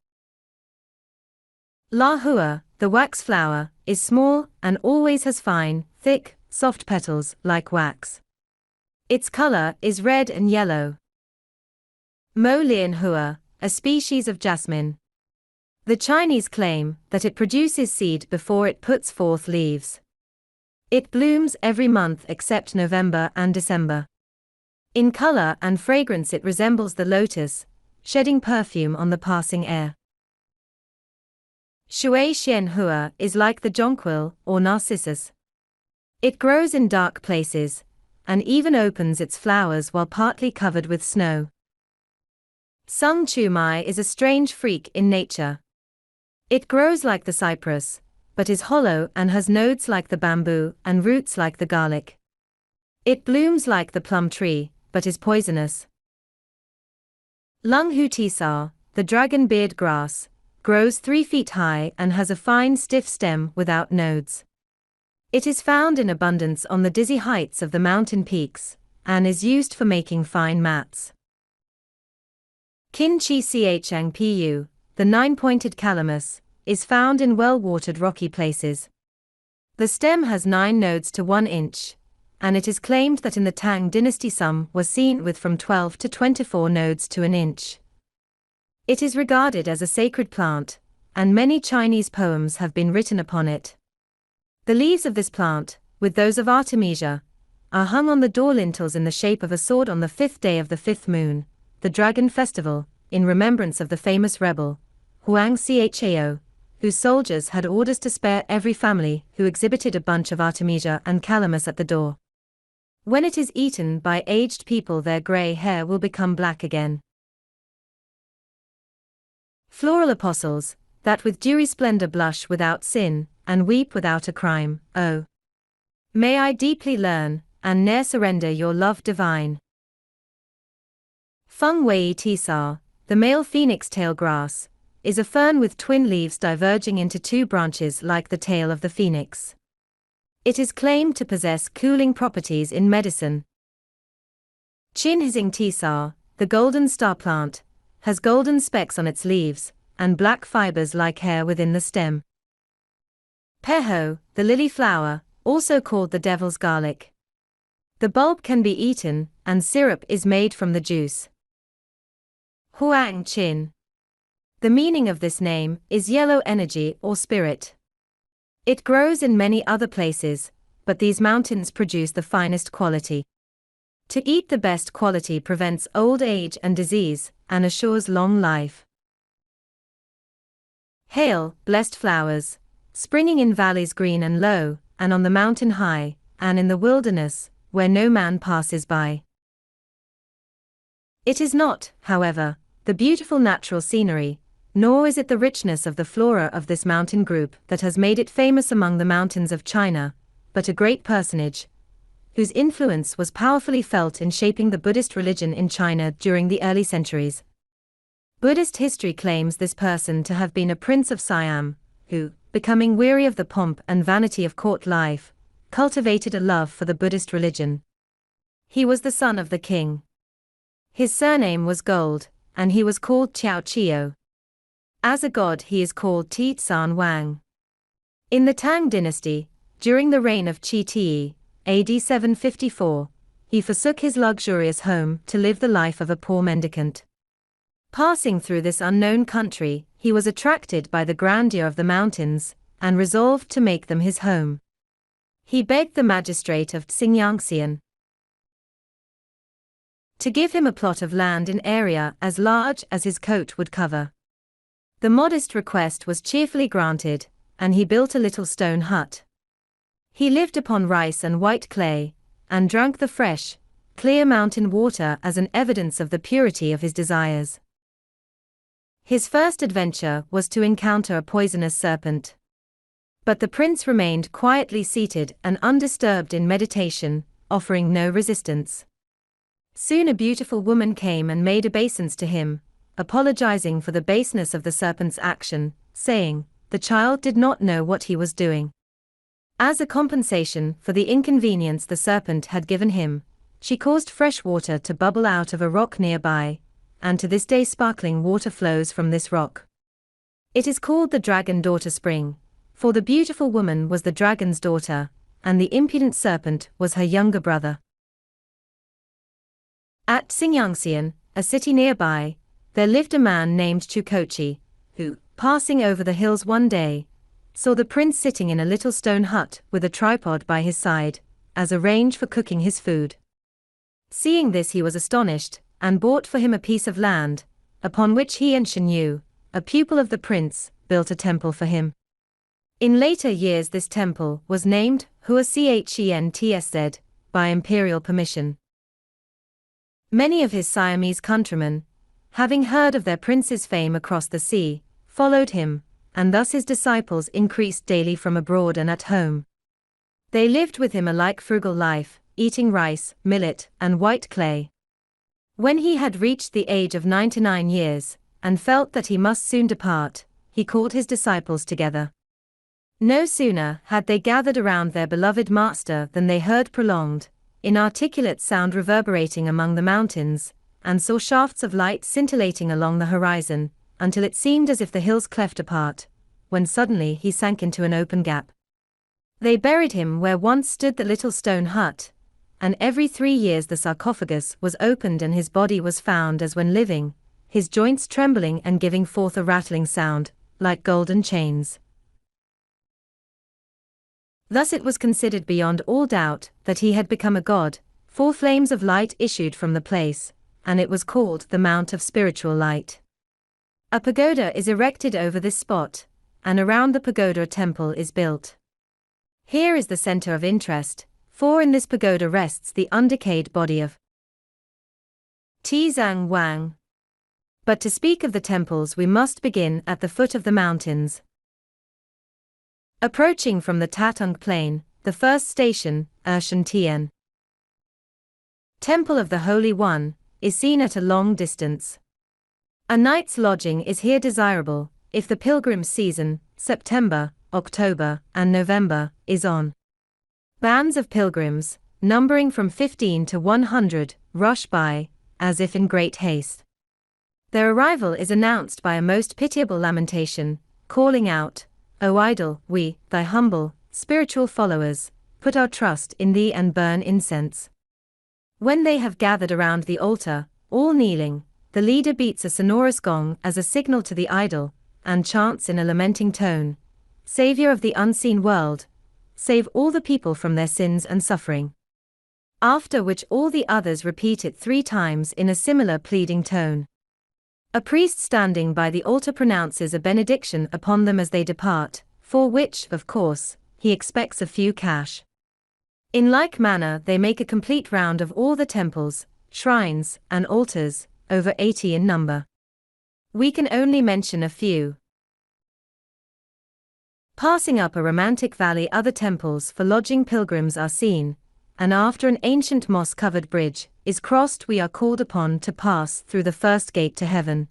La Hua, the wax flower, is small and always has fine, thick, soft petals like wax. Its color is red and yellow. Mo Lian Hua, a species of jasmine. The Chinese claim that it produces seed before it puts forth leaves. It blooms every month except November and December. In color and fragrance it resembles the lotus, shedding perfume on the passing air. Shui Xian Hua is like the jonquil or narcissus. It grows in dark places, and even opens its flowers while partly covered with snow. Sung Chu Mai is a strange freak in nature. It grows like the cypress, but is hollow and has nodes like the bamboo and roots like the garlic. It blooms like the plum tree, but is poisonous. Lung Hu Tisar, the dragon beard grass, grows 3 feet high and has a fine stiff stem without nodes. It is found in abundance on the dizzy heights of the mountain peaks, and is used for making fine mats. Kin Chi Chiang Pu, the 9-pointed calamus, is found in well-watered rocky places. The stem has 9 nodes to 1 inch, and it is claimed that in the Tang Dynasty some were seen with from 12 to 24 nodes to an inch. It is regarded as a sacred plant, and many Chinese poems have been written upon it. The leaves of this plant, with those of Artemisia, are hung on the door lintels in the shape of a sword on the 5th day of the 5th moon, the Dragon Festival, in remembrance of the famous rebel, Hwang Chao, whose soldiers had orders to spare every family who exhibited a bunch of Artemisia and calamus at the door. When it is eaten by aged people, their grey hair will become black again. Floral apostles, that with dewy splendor blush without sin, and weep without a crime, oh! May I deeply learn, and ne'er surrender your love divine. Feng Wei Tisar, the male phoenix tail grass, is a fern with twin leaves diverging into 2 branches like the tail of the phoenix. It is claimed to possess cooling properties in medicine. Chin Hsing Tisar, the golden star plant, has golden specks on its leaves, and black fibers like hair within the stem. Peho, the lily flower, also called the devil's garlic. The bulb can be eaten, and syrup is made from the juice. Huang Chin. The meaning of this name is yellow energy or spirit. It grows in many other places, but these mountains produce the finest quality. To eat the best quality prevents old age and disease, and assures long life. Hail, blessed flowers, springing in valleys green and low, and on the mountain high, and in the wilderness, where no man passes by. It is not, however, the beautiful natural scenery, nor is it the richness of the flora of this mountain group that has made it famous among the mountains of China, but a great personage, whose influence was powerfully felt in shaping the Buddhist religion in China during the early centuries. Buddhist history claims this person to have been a prince of Siam, who, becoming weary of the pomp and vanity of court life, cultivated a love for the Buddhist religion. He was the son of the king. His surname was Gold, and he was called Qiao Chio. As a god he is called Ti San Wang. In the Tang Dynasty, during the reign of Qi Ti, AD 754, he forsook his luxurious home to live the life of a poor mendicant. Passing through this unknown country, he was attracted by the grandeur of the mountains, and resolved to make them his home. He begged the magistrate of Xinjiang to give him a plot of land in area as large as his coat would cover. The modest request was cheerfully granted, and he built a little stone hut. He lived upon rice and white clay, and drank the fresh, clear mountain water as an evidence of the purity of his desires. His first adventure was to encounter a poisonous serpent. But the prince remained quietly seated and undisturbed in meditation, offering no resistance. Soon a beautiful woman came and made obeisance to him, apologizing for the baseness of the serpent's action, saying, the child did not know what he was doing. As a compensation for the inconvenience the serpent had given him, she caused fresh water to bubble out of a rock nearby, and to this day sparkling water flows from this rock. It is called the Dragon Daughter Spring, for the beautiful woman was the dragon's daughter, and the impudent serpent was her younger brother. At Xinjiang, a city nearby, there lived a man named Chukochi, who, passing over the hills one day, saw the prince sitting in a little stone hut with a tripod by his side, as a range for cooking his food. Seeing this he was astonished, and bought for him a piece of land, upon which he and Shanyu, a pupil of the prince, built a temple for him. In later years this temple was named Huachentzed, by imperial permission. Many of his Siamese countrymen, having heard of their prince's fame across the sea, followed him, and thus his disciples increased daily from abroad and at home. They lived with him a like frugal life, eating rice, millet, and white clay. When he had reached the age of 99 years, and felt that he must soon depart, he called his disciples together. No sooner had they gathered around their beloved master than they heard prolonged, inarticulate sound reverberating among the mountains, and saw shafts of light scintillating along the horizon, until it seemed as if the hills cleft apart, when suddenly he sank into an open gap. They buried him where once stood the little stone hut, and every 3 years the sarcophagus was opened and his body was found as when living, his joints trembling and giving forth a rattling sound, like golden chains. Thus it was considered beyond all doubt that he had become a god, 4 flames of light issued from the place, and it was called the Mount of Spiritual Light. A pagoda is erected over this spot, and around the pagoda a temple is built. Here is the center of interest, for in this pagoda rests the undecayed body of Tizang Wang. But to speak of the temples we must begin at the foot of the mountains. Approaching from the Tatung Plain, the first station, Shantian Temple of the Holy One, is seen at a long distance. A night's lodging is here desirable, if the pilgrim's season, September, October, and November, is on. Bands of pilgrims, numbering from 15 to 100, rush by, as if in great haste. Their arrival is announced by a most pitiable lamentation, calling out, "O idol, we, thy humble, spiritual followers, put our trust in thee and burn incense." When they have gathered around the altar, all kneeling, the leader beats a sonorous gong as a signal to the idol, and chants in a lamenting tone, "Savior of the unseen world, save all the people from their sins and suffering." After which all the others repeat it 3 times in a similar pleading tone. A priest standing by the altar pronounces a benediction upon them as they depart, for which, of course, he expects a few cash. In like manner they make a complete round of all the temples, shrines, and altars, over 80 in number. We can only mention a few. Passing up a romantic valley, other temples for lodging pilgrims are seen, and after an ancient moss-covered bridge is crossed we are called upon to pass through the first gate to heaven.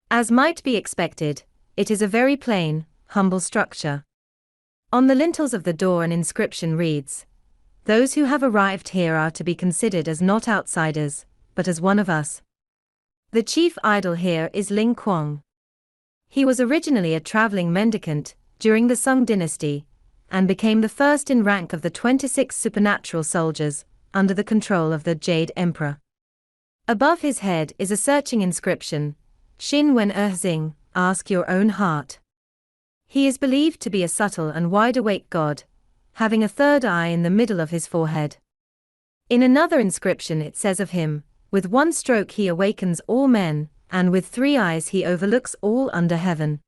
As might be expected, it is a very plain, humble structure. On the lintels of the door an inscription reads, "Those who have arrived here are to be considered as not outsiders, but as one of us." The chief idol here is Ling Kuang. He was originally a traveling mendicant during the Sung Dynasty, and became the first in rank of the 26 supernatural soldiers, under the control of the Jade Emperor. Above his head is a searching inscription, "Xin Wen Xing, ask your own heart." He is believed to be a subtle and wide-awake god, having a third eye in the middle of his forehead. In another inscription it says of him, "With one stroke he awakens all men, and with 3 eyes he overlooks all under heaven."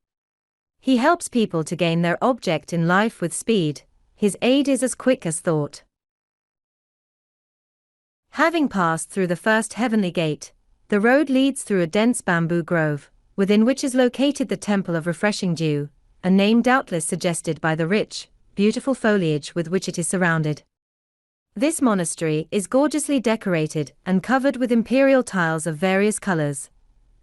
He helps people to gain their object in life with speed, his aid is as quick as thought. Having passed through the first heavenly gate, the road leads through a dense bamboo grove, within which is located the Temple of Refreshing Dew, a name doubtless suggested by the rich, beautiful foliage with which it is surrounded. This monastery is gorgeously decorated and covered with imperial tiles of various colors.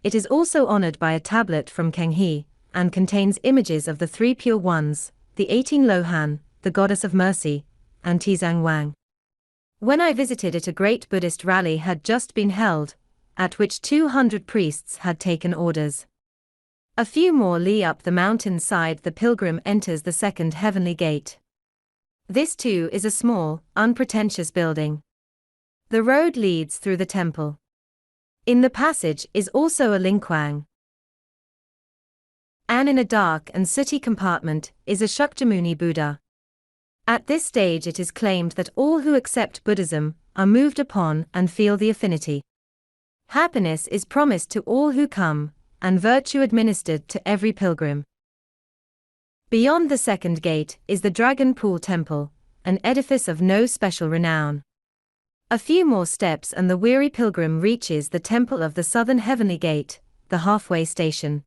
It is also honored by a tablet from Kanghe, and contains images of the 3 pure ones, the 18 Lohan, the goddess of mercy, and Tizang Wang. When I visited it, a great Buddhist rally had just been held, at which 200 priests had taken orders. A few more li up the mountain side the pilgrim enters the second heavenly gate. This too is a small, unpretentious building. The road leads through the temple. In the passage is also a lingkuang. And in a dark and sooty compartment is a Shakyamuni Buddha. At this stage it is claimed that all who accept Buddhism are moved upon and feel the affinity. Happiness is promised to all who come, and virtue administered to every pilgrim. Beyond the second gate is the Dragon Pool Temple, an edifice of no special renown. A few more steps and the weary pilgrim reaches the temple of the southern heavenly gate, the halfway station.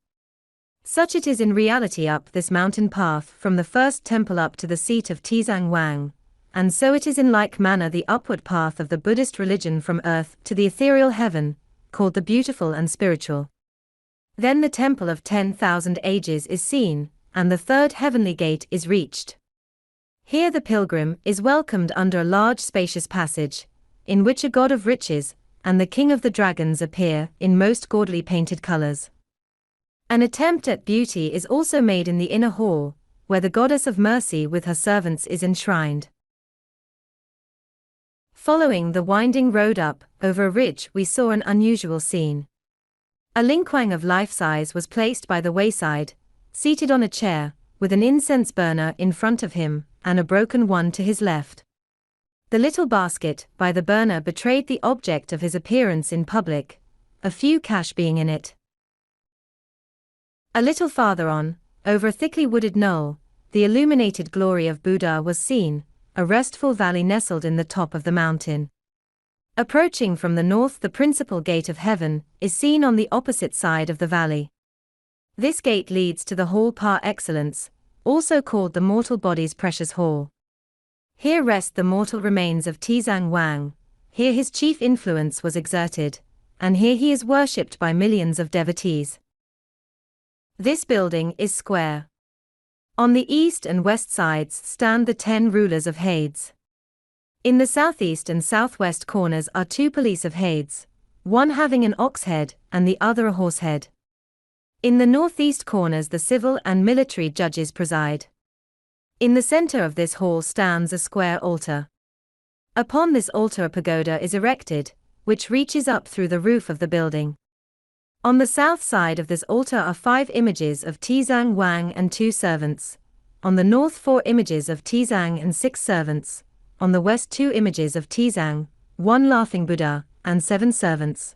Such it is in reality up this mountain path from the first temple up to the seat of Tizang Wang, and so it is in like manner the upward path of the Buddhist religion from earth to the ethereal heaven, called the beautiful and spiritual. Then the temple of 10,000 ages is seen, and the third heavenly gate is reached. Here the pilgrim is welcomed under a large spacious passage, in which a god of riches and the king of the dragons appear in most gaudily painted colors. An attempt at beauty is also made in the inner hall, where the goddess of mercy with her servants is enshrined. Following the winding road up over a ridge, we saw an unusual scene. A lingquang of life size was placed by the wayside, seated on a chair, with an incense burner in front of him, and a broken one to his left. The little basket by the burner betrayed the object of his appearance in public, a few cash being in it. A little farther on, over a thickly wooded knoll, the illuminated glory of Buddha was seen, a restful valley nestled in the top of the mountain. Approaching from the north, the principal gate of heaven is seen on the opposite side of the valley. This gate leads to the hall par excellence, also called the mortal body's precious hall. Here rest the mortal remains of Tizang Wang, here his chief influence was exerted, and here he is worshipped by millions of devotees. This building is square. On the east and west sides stand the 10 rulers of Hades. In the southeast and southwest corners are 2 police of Hades, one having an ox head and the other a horse head. In the northeast corners the civil and military judges preside. In the center of this hall stands a square altar. Upon this altar a pagoda is erected, which reaches up through the roof of the building. On the south side of this altar are 5 images of Tizang Wang and 2 servants. On the north 4 images of Tizang and 6 servants. On the west 2 images of Tizang, 1 laughing Buddha, and 7 servants.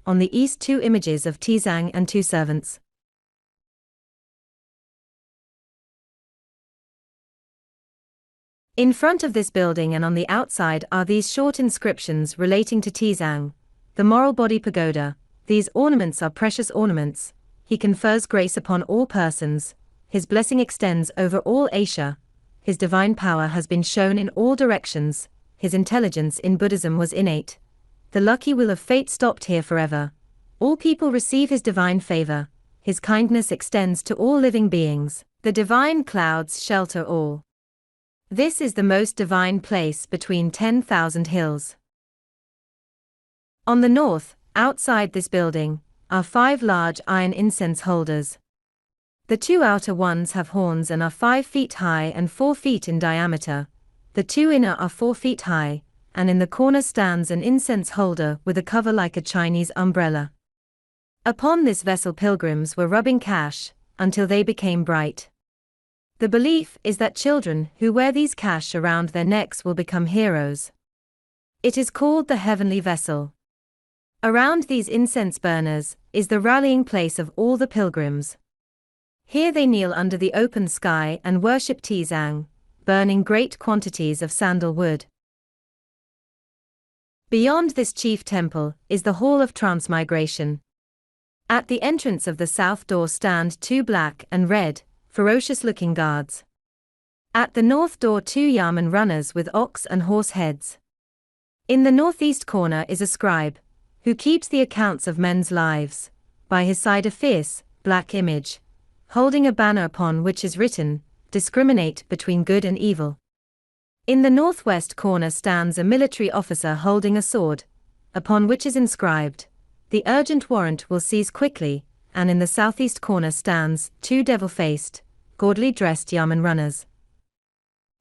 On the east 2 images of Tizang and 2 servants. In front of this building and on the outside are these short inscriptions relating to Tizang, the moral body pagoda. These ornaments are precious ornaments. He confers grace upon all persons. His blessing extends over all Asia. His divine power has been shown in all directions. His intelligence in Buddhism was innate. The lucky wheel of fate stopped here forever. All people receive his divine favor. His kindness extends to all living beings. The divine clouds shelter all. This is the most divine place between 10,000 hills. On the north, outside this building, are 5 large iron incense holders. The 2 outer ones have horns and are 5 feet high and 4 feet in diameter. The 2 inner are 4 feet high, and in the corner stands an incense holder with a cover like a Chinese umbrella. Upon this vessel pilgrims were rubbing cash, until they became bright. The belief is that children who wear these cash around their necks will become heroes. It is called the heavenly vessel. Around these incense burners is the rallying place of all the pilgrims. Here they kneel under the open sky and worship Tizang, burning great quantities of sandalwood. Beyond this chief temple is the Hall of Transmigration. At the entrance of the south door stand 2 black and red, ferocious-looking guards. At the north door 2 yamen runners with ox and horse heads. In the northeast corner is a scribe, who keeps the accounts of men's lives. By his side a fierce, black image, holding a banner upon which is written, "Discriminate between good and evil." In the northwest corner stands a military officer holding a sword, upon which is inscribed, "The urgent warrant will seize quickly," and in the southeast corner stands 2 devil-faced, gaudily dressed yamen runners.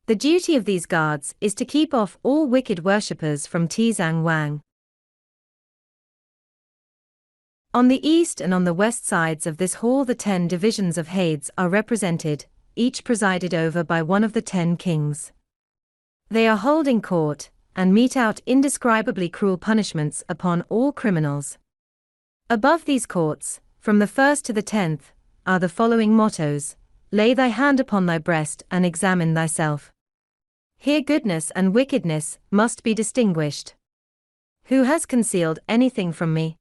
The duty of these guards is to keep off all wicked worshippers from Tizang Wang. On the east and on the west sides of this hall the 10 divisions of Hades are represented, each presided over by one of the 10 kings. They are holding court, and mete out indescribably cruel punishments upon all criminals. Above these courts, from the 1st to the 10th, are the following mottos: "Lay thy hand upon thy breast and examine thyself." Here goodness and wickedness must be distinguished. Who has concealed anything from me?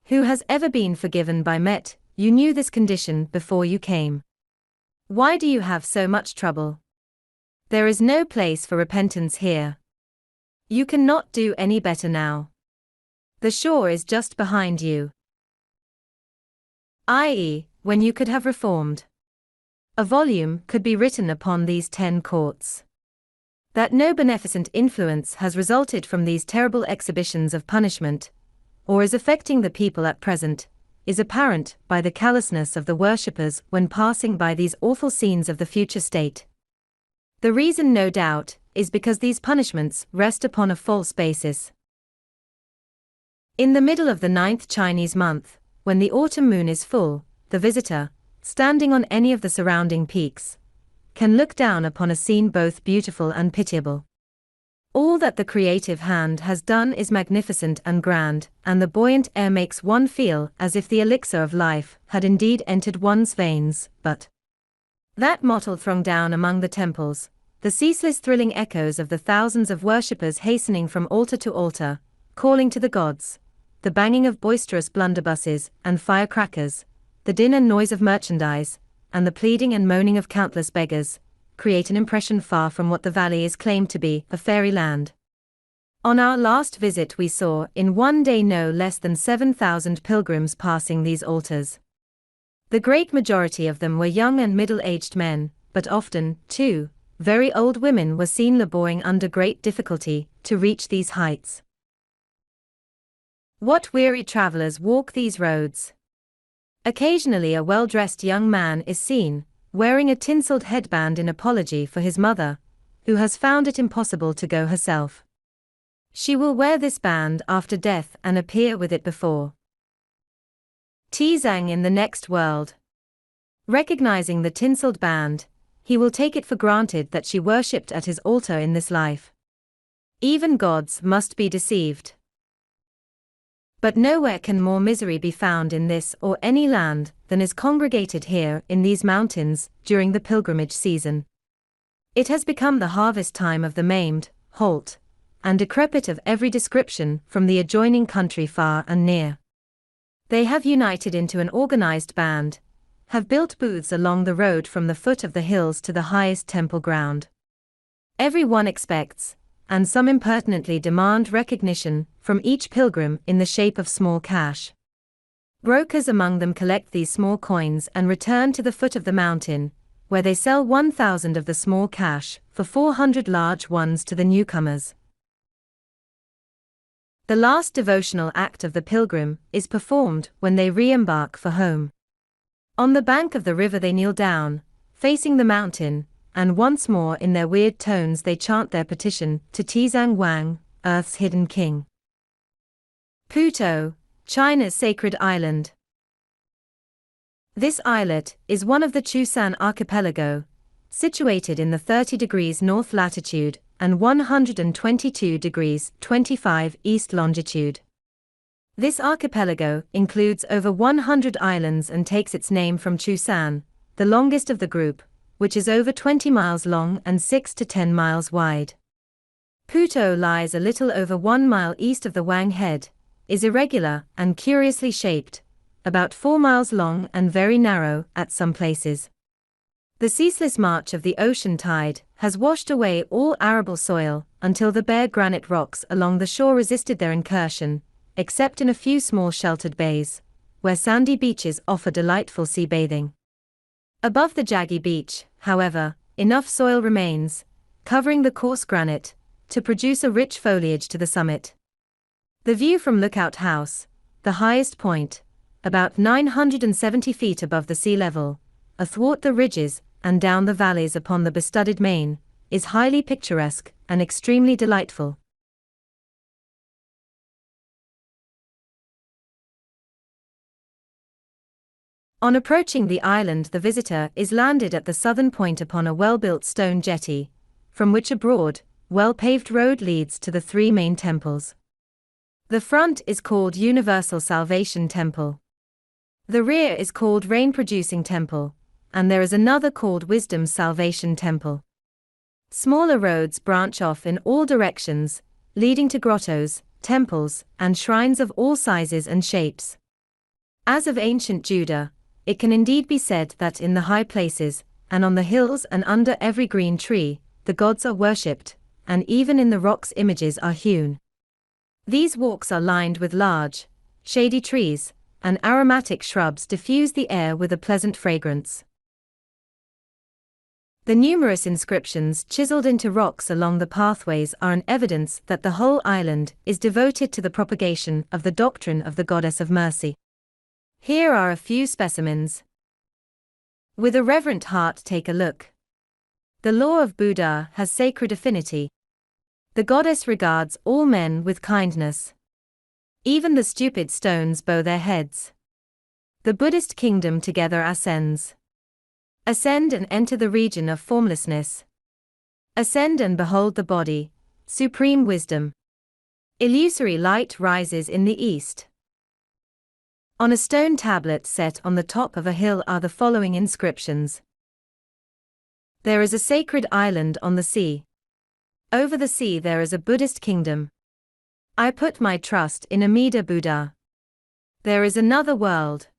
Who has ever been forgiven by Met, you knew this condition before you came. Why do you have so much trouble? There is no place for repentance here. You cannot do any better now. The shore is just behind you. I.e., when you could have reformed. A volume could be written upon these 10 courts. That no beneficent influence has resulted from these terrible exhibitions of punishment, or is affecting the people at present, is apparent by the callousness of the worshippers when passing by these awful scenes of the future state. The reason, no doubt, is because these punishments rest upon a false basis. In the middle of the 9th Chinese month, when the autumn moon is full, the visitor, standing on any of the surrounding peaks, can look down upon a scene both beautiful and pitiable. All that the creative hand has done is magnificent and grand, and the buoyant air makes one feel as if the elixir of life had indeed entered one's veins, but that mottled throng down among the temples, the ceaseless thrilling echoes of the thousands of worshippers hastening from altar to altar, calling to the gods, the banging of boisterous blunderbusses and firecrackers, the din and noise of merchandise, and the pleading and moaning of countless beggars, create an impression far from what the valley is claimed to be, a fairyland. On our last visit we saw in one day no less than 7,000 pilgrims passing these altars. The great majority of them were young and middle-aged men, but often, too, very old women were seen laboring under great difficulty to reach these heights. What weary travelers walk these roads! Occasionally a well-dressed young man is seen, wearing a tinselled headband in apology for his mother, who has found it impossible to go herself. She will wear this band after death and appear with it before Tizang in the next world. Recognizing the tinselled band, he will take it for granted that she worshipped at his altar in this life. Even gods must be deceived. But nowhere can more misery be found in this or any land than is congregated here in these mountains during the pilgrimage season. It has become the harvest time of the maimed, halt, and decrepit of every description from the adjoining country far and near. They have united into an organized band, have built booths along the road from the foot of the hills to the highest temple ground. Every one expects, and some impertinently demand, recognition from each pilgrim in the shape of small cash. Brokers among them collect these small coins and return to the foot of the mountain, where they sell 1,000 of the small cash for 400 large ones to the newcomers. The last devotional act of the pilgrim is performed when they re-embark for home. On the bank of the river they kneel down, facing the mountain, and once more in their weird tones they chant their petition to Tizang Wang, Earth's hidden king. Pootoo, China's sacred island. This islet is one of the Chusan Archipelago, situated in the 30 degrees north latitude and 122 degrees 25 east longitude. This archipelago includes over 100 islands and takes its name from Chusan, the longest of the group, which is over 20 miles long and 6 to 10 miles wide. Pootoo lies a little over 1 mile east of the Wang Head, is irregular and curiously shaped, about 4 miles long and very narrow at some places. The ceaseless march of the ocean tide has washed away all arable soil until the bare granite rocks along the shore resisted their incursion, except in a few small sheltered bays, where sandy beaches offer delightful sea bathing. Above the jaggy beach, however, enough soil remains, covering the coarse granite, to produce a rich foliage to the summit. The view from Lookout House, the highest point, about 970 feet above the sea level, athwart the ridges and down the valleys upon the bestudded main, is highly picturesque and extremely delightful. On approaching the island, the visitor is landed at the southern point upon a well-built stone jetty, from which a broad, well-paved road leads to the three main temples. The front is called Universal Salvation Temple. The rear is called Rain-Producing Temple, and there is another called Wisdom Salvation Temple. Smaller roads branch off in all directions, leading to grottos, temples, and shrines of all sizes and shapes. As of ancient Judah, it can indeed be said that in the high places, and on the hills and under every green tree, the gods are worshipped, and even in the rocks images are hewn. These walks are lined with large, shady trees, and aromatic shrubs diffuse the air with a pleasant fragrance. The numerous inscriptions chiseled into rocks along the pathways are an evidence that the whole island is devoted to the propagation of the doctrine of the Goddess of Mercy. Here are a few specimens. With a reverent heart take a look. The law of Buddha has sacred affinity. The goddess regards all men with kindness. Even the stupid stones bow their heads. The Buddhist kingdom together ascends. Ascend and enter the region of formlessness. Ascend and behold the body, supreme wisdom. Illusory light rises in the east. On a stone tablet set on the top of a hill are the following inscriptions. There is a sacred island on the sea. Over the sea there is a Buddhist kingdom. I put my trust in Amida Buddha. There is another world.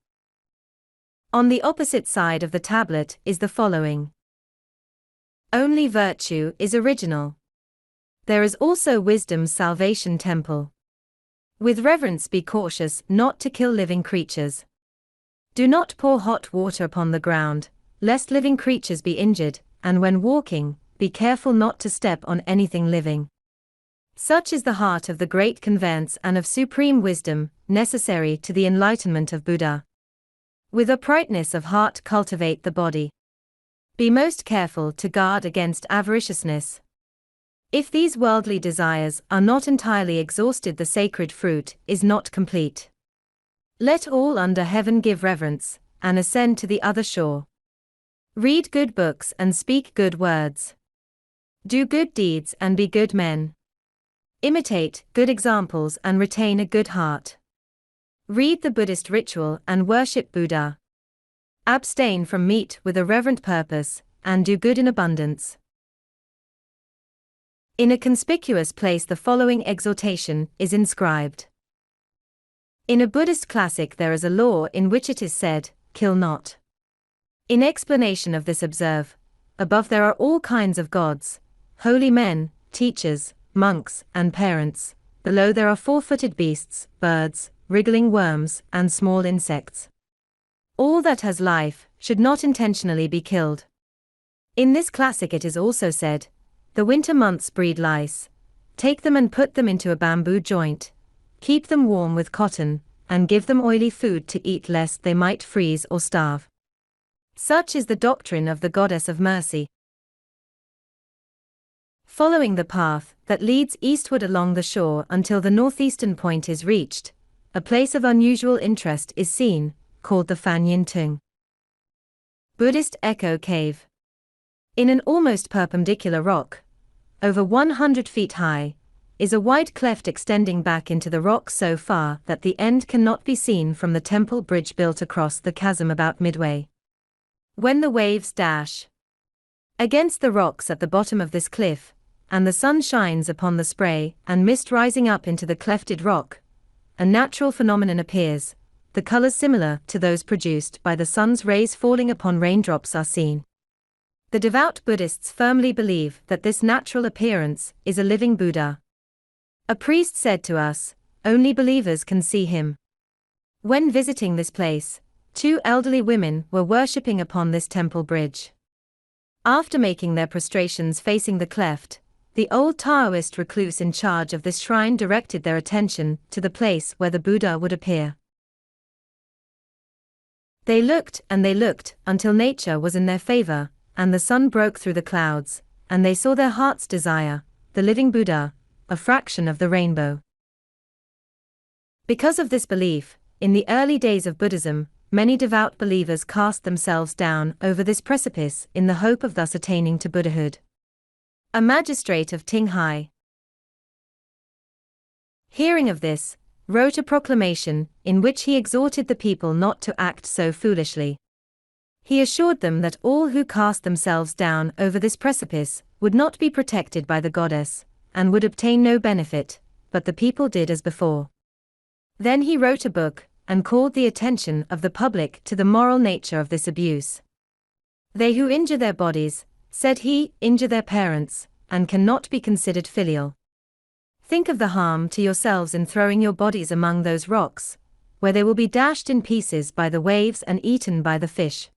On the opposite side of the tablet is the following. Only virtue is original. There is also wisdom's salvation temple. With reverence be cautious not to kill living creatures. Do not pour hot water upon the ground, lest living creatures be injured, and when walking, be careful not to step on anything living. Such is the heart of the great conveyance and of supreme wisdom, necessary to the enlightenment of Buddha. With uprightness of heart cultivate the body. Be most careful to guard against avariciousness. If these worldly desires are not entirely exhausted, the sacred fruit is not complete. Let all under heaven give reverence, and ascend to the other shore. Read good books and speak good words. Do good deeds and be good men. Imitate good examples and retain a good heart. Read the Buddhist ritual and worship Buddha. Abstain from meat with a reverent purpose, and do good in abundance. In a conspicuous place the following exhortation is inscribed. In a Buddhist classic there is a law in which it is said, kill not. In explanation of this observe, above there are all kinds of gods, holy men, teachers, monks, and parents, below there are four-footed beasts, birds, wriggling worms, and small insects. All that has life should not intentionally be killed. In this classic it is also said, the winter months breed lice. Take them and put them into a bamboo joint. Keep them warm with cotton, and give them oily food to eat lest they might freeze or starve. Such is the doctrine of the Goddess of Mercy. Following the path that leads eastward along the shore until the northeastern point is reached, a place of unusual interest is seen, called the Shantung Buddhist Echo Cave. In an almost perpendicular rock, over 100 feet high, is a wide cleft extending back into the rock so far that the end cannot be seen from the temple bridge built across the chasm about midway. When the waves dash against the rocks at the bottom of this cliff, and the sun shines upon the spray and mist rising up into the clefted rock, a natural phenomenon appears. The colors similar to those produced by the sun's rays falling upon raindrops are seen. The devout Buddhists firmly believe that this natural appearance is a living Buddha. A priest said to us, only believers can see him. When visiting this place, two elderly women were worshipping upon this temple bridge. After making their prostrations facing the cleft, the old Taoist recluse in charge of this shrine directed their attention to the place where the Buddha would appear. They looked and they looked until nature was in their favor, and the sun broke through the clouds, and they saw their heart's desire, the living Buddha, a fraction of the rainbow. Because of this belief, in the early days of Buddhism, many devout believers cast themselves down over this precipice in the hope of thus attaining to Buddhahood. A magistrate of Qinghai, hearing of this, wrote a proclamation in which he exhorted the people not to act so foolishly. He assured them that all who cast themselves down over this precipice would not be protected by the goddess, and would obtain no benefit, but the people did as before. Then he wrote a book, and called the attention of the public to the moral nature of this abuse. They who injure their bodies, said he, injure their parents, and cannot be considered filial. Think of the harm to yourselves in throwing your bodies among those rocks, where they will be dashed in pieces by the waves and eaten by the fish.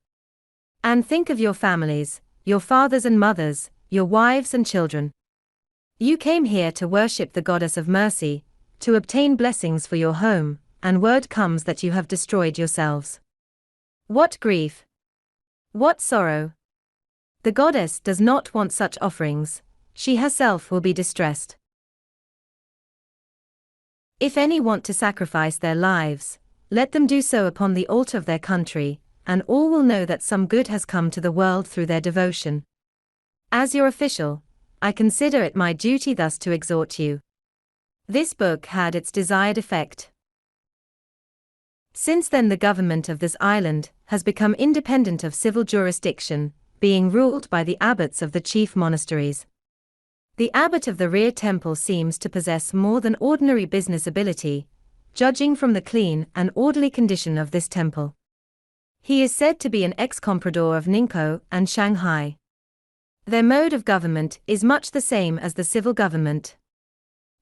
And think of your families, your fathers and mothers, your wives and children. You came here to worship the goddess of mercy, to obtain blessings for your home, and word comes that you have destroyed yourselves. What grief! What sorrow! The goddess does not want such offerings, she herself will be distressed. If any want to sacrifice their lives, let them do so upon the altar of their country, and all will know that some good has come to the world through their devotion. As your official, I consider it my duty thus to exhort you. This book had its desired effect. Since then the government of this island has become independent of civil jurisdiction, being ruled by the abbots of the chief monasteries. The abbot of the rear temple seems to possess more than ordinary business ability, judging from the clean and orderly condition of this temple. He is said to be an ex-comprador of Ningpo and Shanghai. Their mode of government is much the same as the civil government.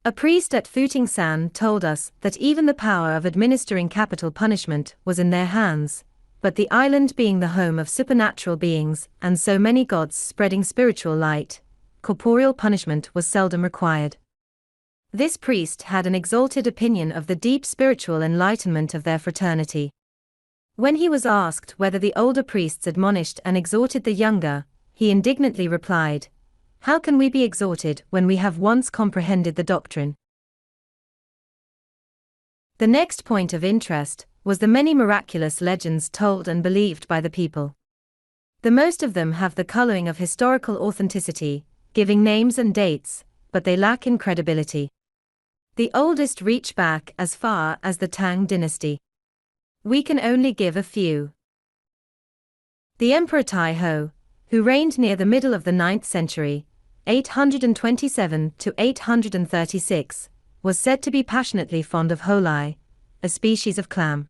A priest at Futingsan told us that even the power of administering capital punishment was in their hands, but the island being the home of supernatural beings and so many gods spreading spiritual light, corporeal punishment was seldom required. This priest had an exalted opinion of the deep spiritual enlightenment of their fraternity. When he was asked whether the older priests admonished and exhorted the younger, he indignantly replied, "How can we be exhorted when we have once comprehended the doctrine?" The next point of interest was the many miraculous legends told and believed by the people. The most of them have the coloring of historical authenticity, giving names and dates, but they lack in credibility. The oldest reach back as far as the Tang Dynasty. We can only give a few. The Emperor Tai Ho, who reigned near the middle of the 9th century, 827 to 836, was said to be passionately fond of holai, a species of clam.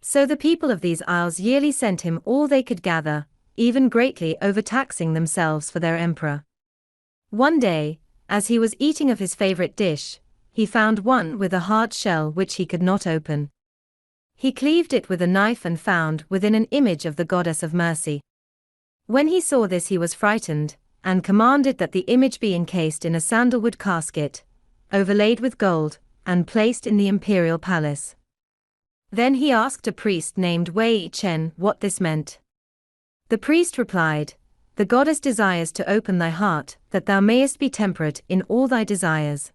So the people of these isles yearly sent him all they could gather, even greatly overtaxing themselves for their emperor. One day, as he was eating of his favorite dish, he found one with a hard shell which he could not open. He cleaved it with a knife and found within an image of the goddess of mercy. When he saw this he was frightened, and commanded that the image be encased in a sandalwood casket, overlaid with gold, and placed in the imperial palace. Then he asked a priest named Wei Chen what this meant. The priest replied, "The goddess desires to open thy heart, that thou mayest be temperate in all thy desires."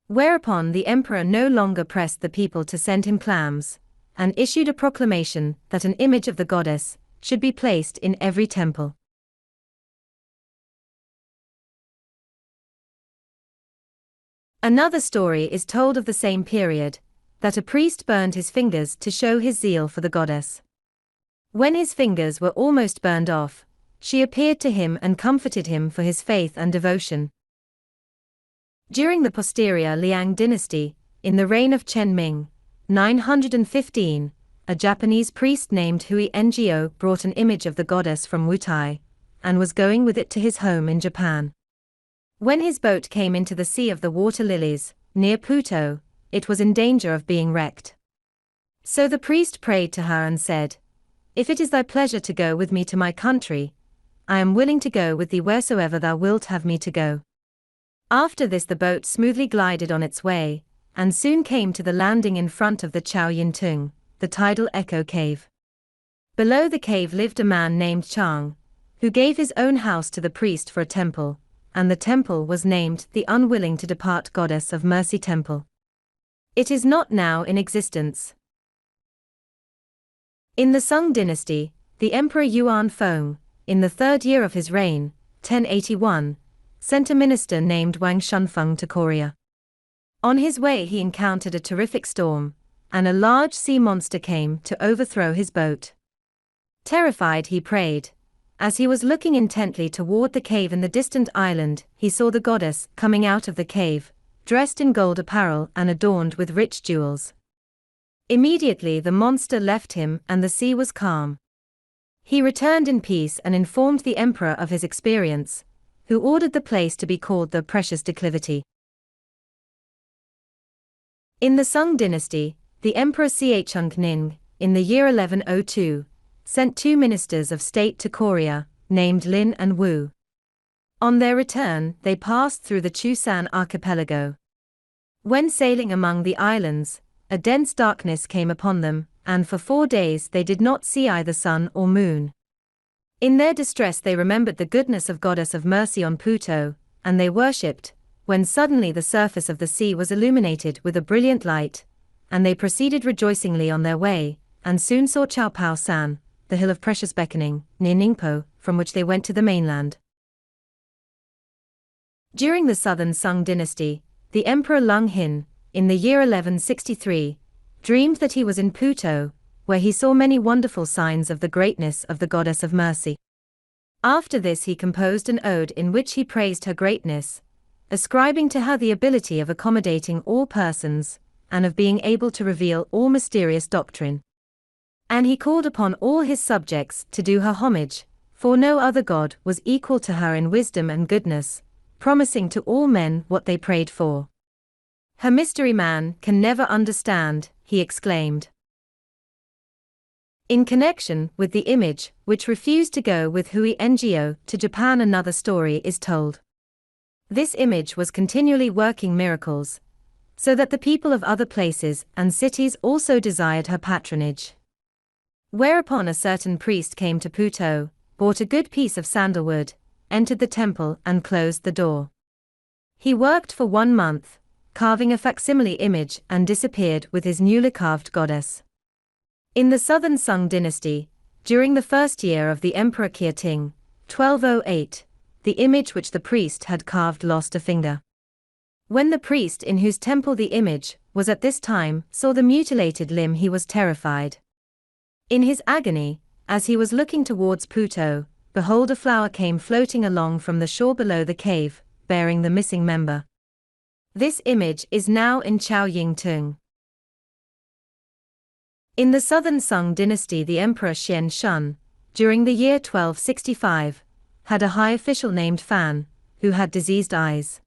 Whereupon the emperor no longer pressed the people to send him clams, and issued a proclamation that an image of the goddess should be placed in every temple. Another story is told of the same period, that a priest burned his fingers to show his zeal for the goddess. When his fingers were almost burned off, she appeared to him and comforted him for his faith and devotion. During the posterior Liang dynasty, in the reign of Chen Ming, 915, a Japanese priest named Hui Ngo brought an image of the goddess from Wutai, and was going with it to his home in Japan. When his boat came into the Sea of the Water Lilies, near Pootoo, it was in danger of being wrecked. So the priest prayed to her and said, "If it is thy pleasure to go with me to my country, I am willing to go with thee wheresoever thou wilt have me to go." After this the boat smoothly glided on its way, and soon came to the landing in front of the Chao Yin Tung, the tidal echo cave. Below the cave lived a man named Chang, who gave his own house to the priest for a temple, and the temple was named the Unwilling to Depart Goddess of Mercy Temple. It is not now in existence. In the Sung dynasty, the Emperor Yuan Feng, in the 3rd year of his reign, 1081, sent a minister named Wang Shunfeng to Korea. On his way he encountered a terrific storm, and a large sea monster came to overthrow his boat. Terrified he prayed. As he was looking intently toward the cave in the distant island, he saw the goddess coming out of the cave, dressed in gold apparel and adorned with rich jewels. Immediately the monster left him and the sea was calm. He returned in peace and informed the emperor of his experience, who ordered the place to be called the Precious Declivity. In the Sung dynasty, the Emperor Cheng, in the year 1102, sent 2 ministers of state to Korea, named Lin and Wu. On their return, they passed through the Chusan Archipelago. When sailing among the islands, a dense darkness came upon them, and for 4 days they did not see either sun or moon. In their distress they remembered the goodness of Goddess of Mercy on Pootoo, and they worshipped, when suddenly the surface of the sea was illuminated with a brilliant light, and they proceeded rejoicingly on their way, and soon saw Chao Pao San, the hill of precious beckoning, near Ningpo, from which they went to the mainland. During the southern Sung dynasty, the Emperor Lung Hin, in the year 1163, dreamed that he was in Pootoo, where he saw many wonderful signs of the greatness of the Goddess of Mercy. After this he composed an ode in which he praised her greatness, ascribing to her the ability of accommodating all persons, and of being able to reveal all mysterious doctrine. And he called upon all his subjects to do her homage, for no other god was equal to her in wisdom and goodness, promising to all men what they prayed for. Her mystery man can never understand, he exclaimed. In connection with the image, which refused to go with Hui Ngo to Japan, another story is told. This image was continually working miracles, so that the people of other places and cities also desired her patronage. Whereupon a certain priest came to Pootoo, bought a good piece of sandalwood, entered the temple and closed the door. He worked for 1 month, carving a facsimile image and disappeared with his newly carved goddess. In the southern Sung dynasty, during the first year of the Emperor Kiukiang, 1208, the image which the priest had carved lost a finger. When the priest in whose temple the image was at this time saw the mutilated limb, he was terrified. In his agony, as he was looking towards Pootoo, behold, a flower came floating along from the shore below the cave, bearing the missing member. This image is now in Chaoyingtung. In the southern Sung dynasty, the Emperor Xian Shun, during the year 1265, had a high official named Fan, who had diseased eyes.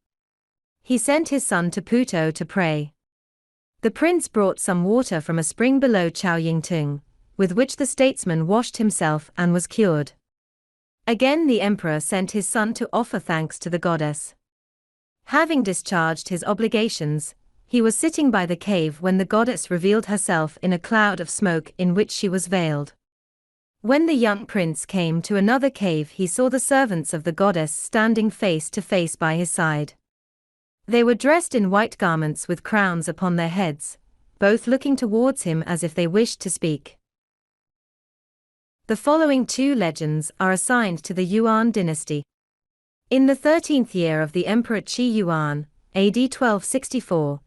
He sent his son to Pootoo to pray. The prince brought some water from a spring below Chaoyingtung, with which the statesman washed himself and was cured. Again the emperor sent his son to offer thanks to the goddess. Having discharged his obligations, he was sitting by the cave when the goddess revealed herself in a cloud of smoke in which she was veiled. When the young prince came to another cave, he saw the servants of the goddess standing face to face by his side. They were dressed in white garments with crowns upon their heads, both looking towards him as if they wished to speak. The following 2 legends are assigned to the Yuan dynasty. In the 13th year of the Emperor Qi Yuan, AD 1264,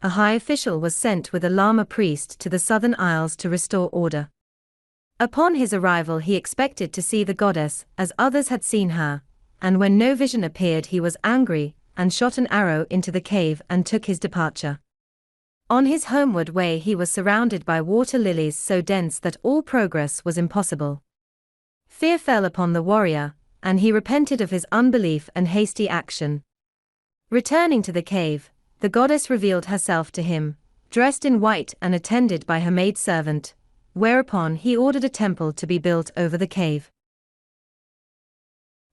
a high official was sent with a Lama priest to the southern isles to restore order. Upon his arrival he expected to see the goddess as others had seen her, and when no vision appeared he was angry, and shot an arrow into the cave and took his departure. On his homeward way he was surrounded by water lilies so dense that all progress was impossible. Fear fell upon the warrior, and he repented of his unbelief and hasty action. Returning to the cave, the goddess revealed herself to him, dressed in white and attended by her maidservant, whereupon he ordered a temple to be built over the cave.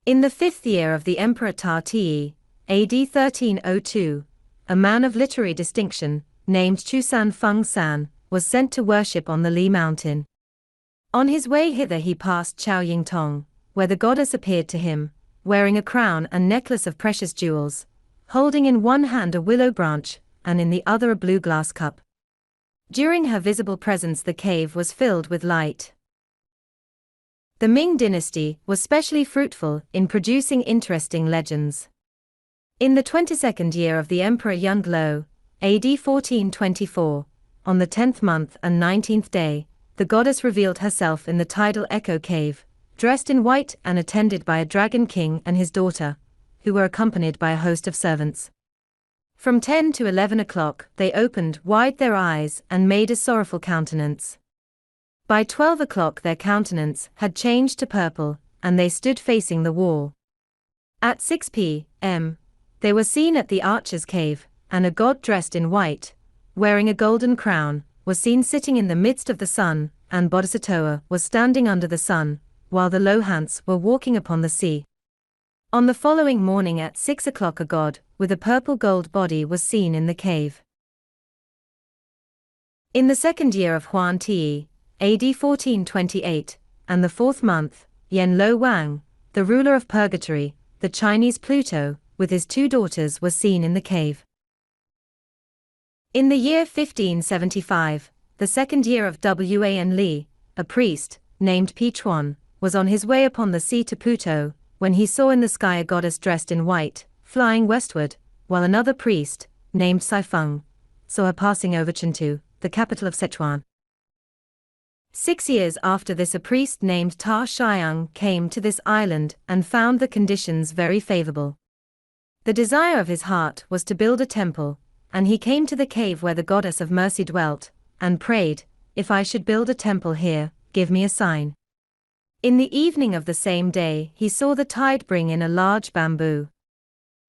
In the 5th year of the Emperor Ta Ti, AD 1302, a man of literary distinction, named Chusan Feng San, was sent to worship on the Li mountain. On his way hither he passed Chaoyingtong, where the goddess appeared to him, wearing a crown and necklace of precious jewels, holding in one hand a willow branch, and in the other a blue glass cup. During her visible presence the cave was filled with light. The Ming dynasty was specially fruitful in producing interesting legends. In the 22nd year of the Emperor Yunglou, AD 1424, on the 10th month and 19th day, the goddess revealed herself in the tidal Echo Cave, dressed in white and attended by a dragon king and his daughter, who were accompanied by a host of servants. From 10 to 11 o'clock they opened wide their eyes and made a sorrowful countenance. By 12 o'clock their countenance had changed to purple, and they stood facing the wall. At 6 p.m. they were seen at the Archer's Cave, and a god dressed in white, wearing a golden crown, was seen sitting in the midst of the sun, and Bodhisattva was standing under the sun, while the Lohants were walking upon the sea. On the following morning at 6 o'clock a god, with a purple gold body was seen in the cave. In the second year of Huan Ti, AD 1428, and the fourth month, Yen Lo Wang, the ruler of Purgatory, the Chinese Pootoo, with his two daughters was seen in the cave. In the year 1575, the second year of Wan Li, a priest, named Pi Chuan, was on his way upon the sea to Pootoo, when he saw in the sky a goddess dressed in white, flying westward, while another priest, named Sai Feng, saw her passing over Shantung, the capital of Sichuan. 6 years after this a priest named Ta Xiang came to this island and found the conditions very favorable. The desire of his heart was to build a temple, and he came to the cave where the goddess of mercy dwelt, and prayed, "If I should build a temple here, give me a sign." In the evening of the same day he saw the tide bring in a large bamboo.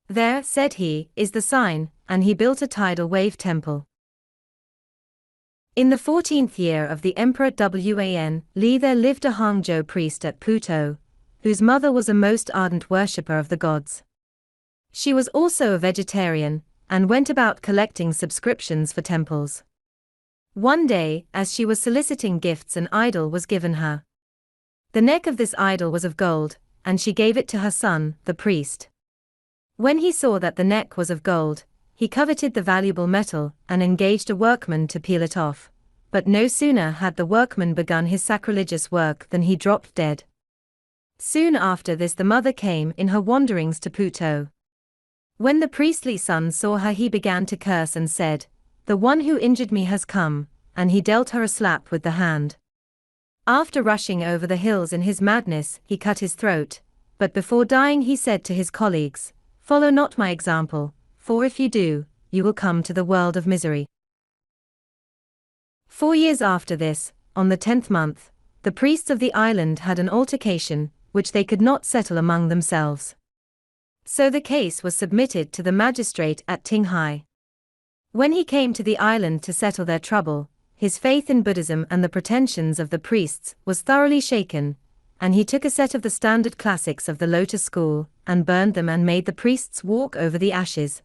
"There," said he, "is the sign," and he built a tidal wave temple. In the 14th year of the Emperor Wan Li there lived a Hangzhou priest at Pootoo, whose mother was a most ardent worshipper of the gods. She was also a vegetarian, and went about collecting subscriptions for temples. One day, as she was soliciting gifts, an idol was given her. The neck of this idol was of gold, and she gave it to her son, the priest. When he saw that the neck was of gold, he coveted the valuable metal, and engaged a workman to peel it off. But no sooner had the workman begun his sacrilegious work than he dropped dead. Soon after this the mother came in her wanderings to Pootoo. When the priestly son saw her he began to curse and said, "The one who injured me has come," and he dealt her a slap with the hand. After rushing over the hills in his madness he cut his throat, but before dying he said to his colleagues, "Follow not my example, for if you do, you will come to the world of misery." 4 years after this, on the 10th month, the priests of the island had an altercation, which they could not settle among themselves. So the case was submitted to the magistrate at Tinghai. When he came to the island to settle their trouble, his faith in Buddhism and the pretensions of the priests was thoroughly shaken, and he took a set of the standard classics of the Lotus School, and burned them and made the priests walk over the ashes.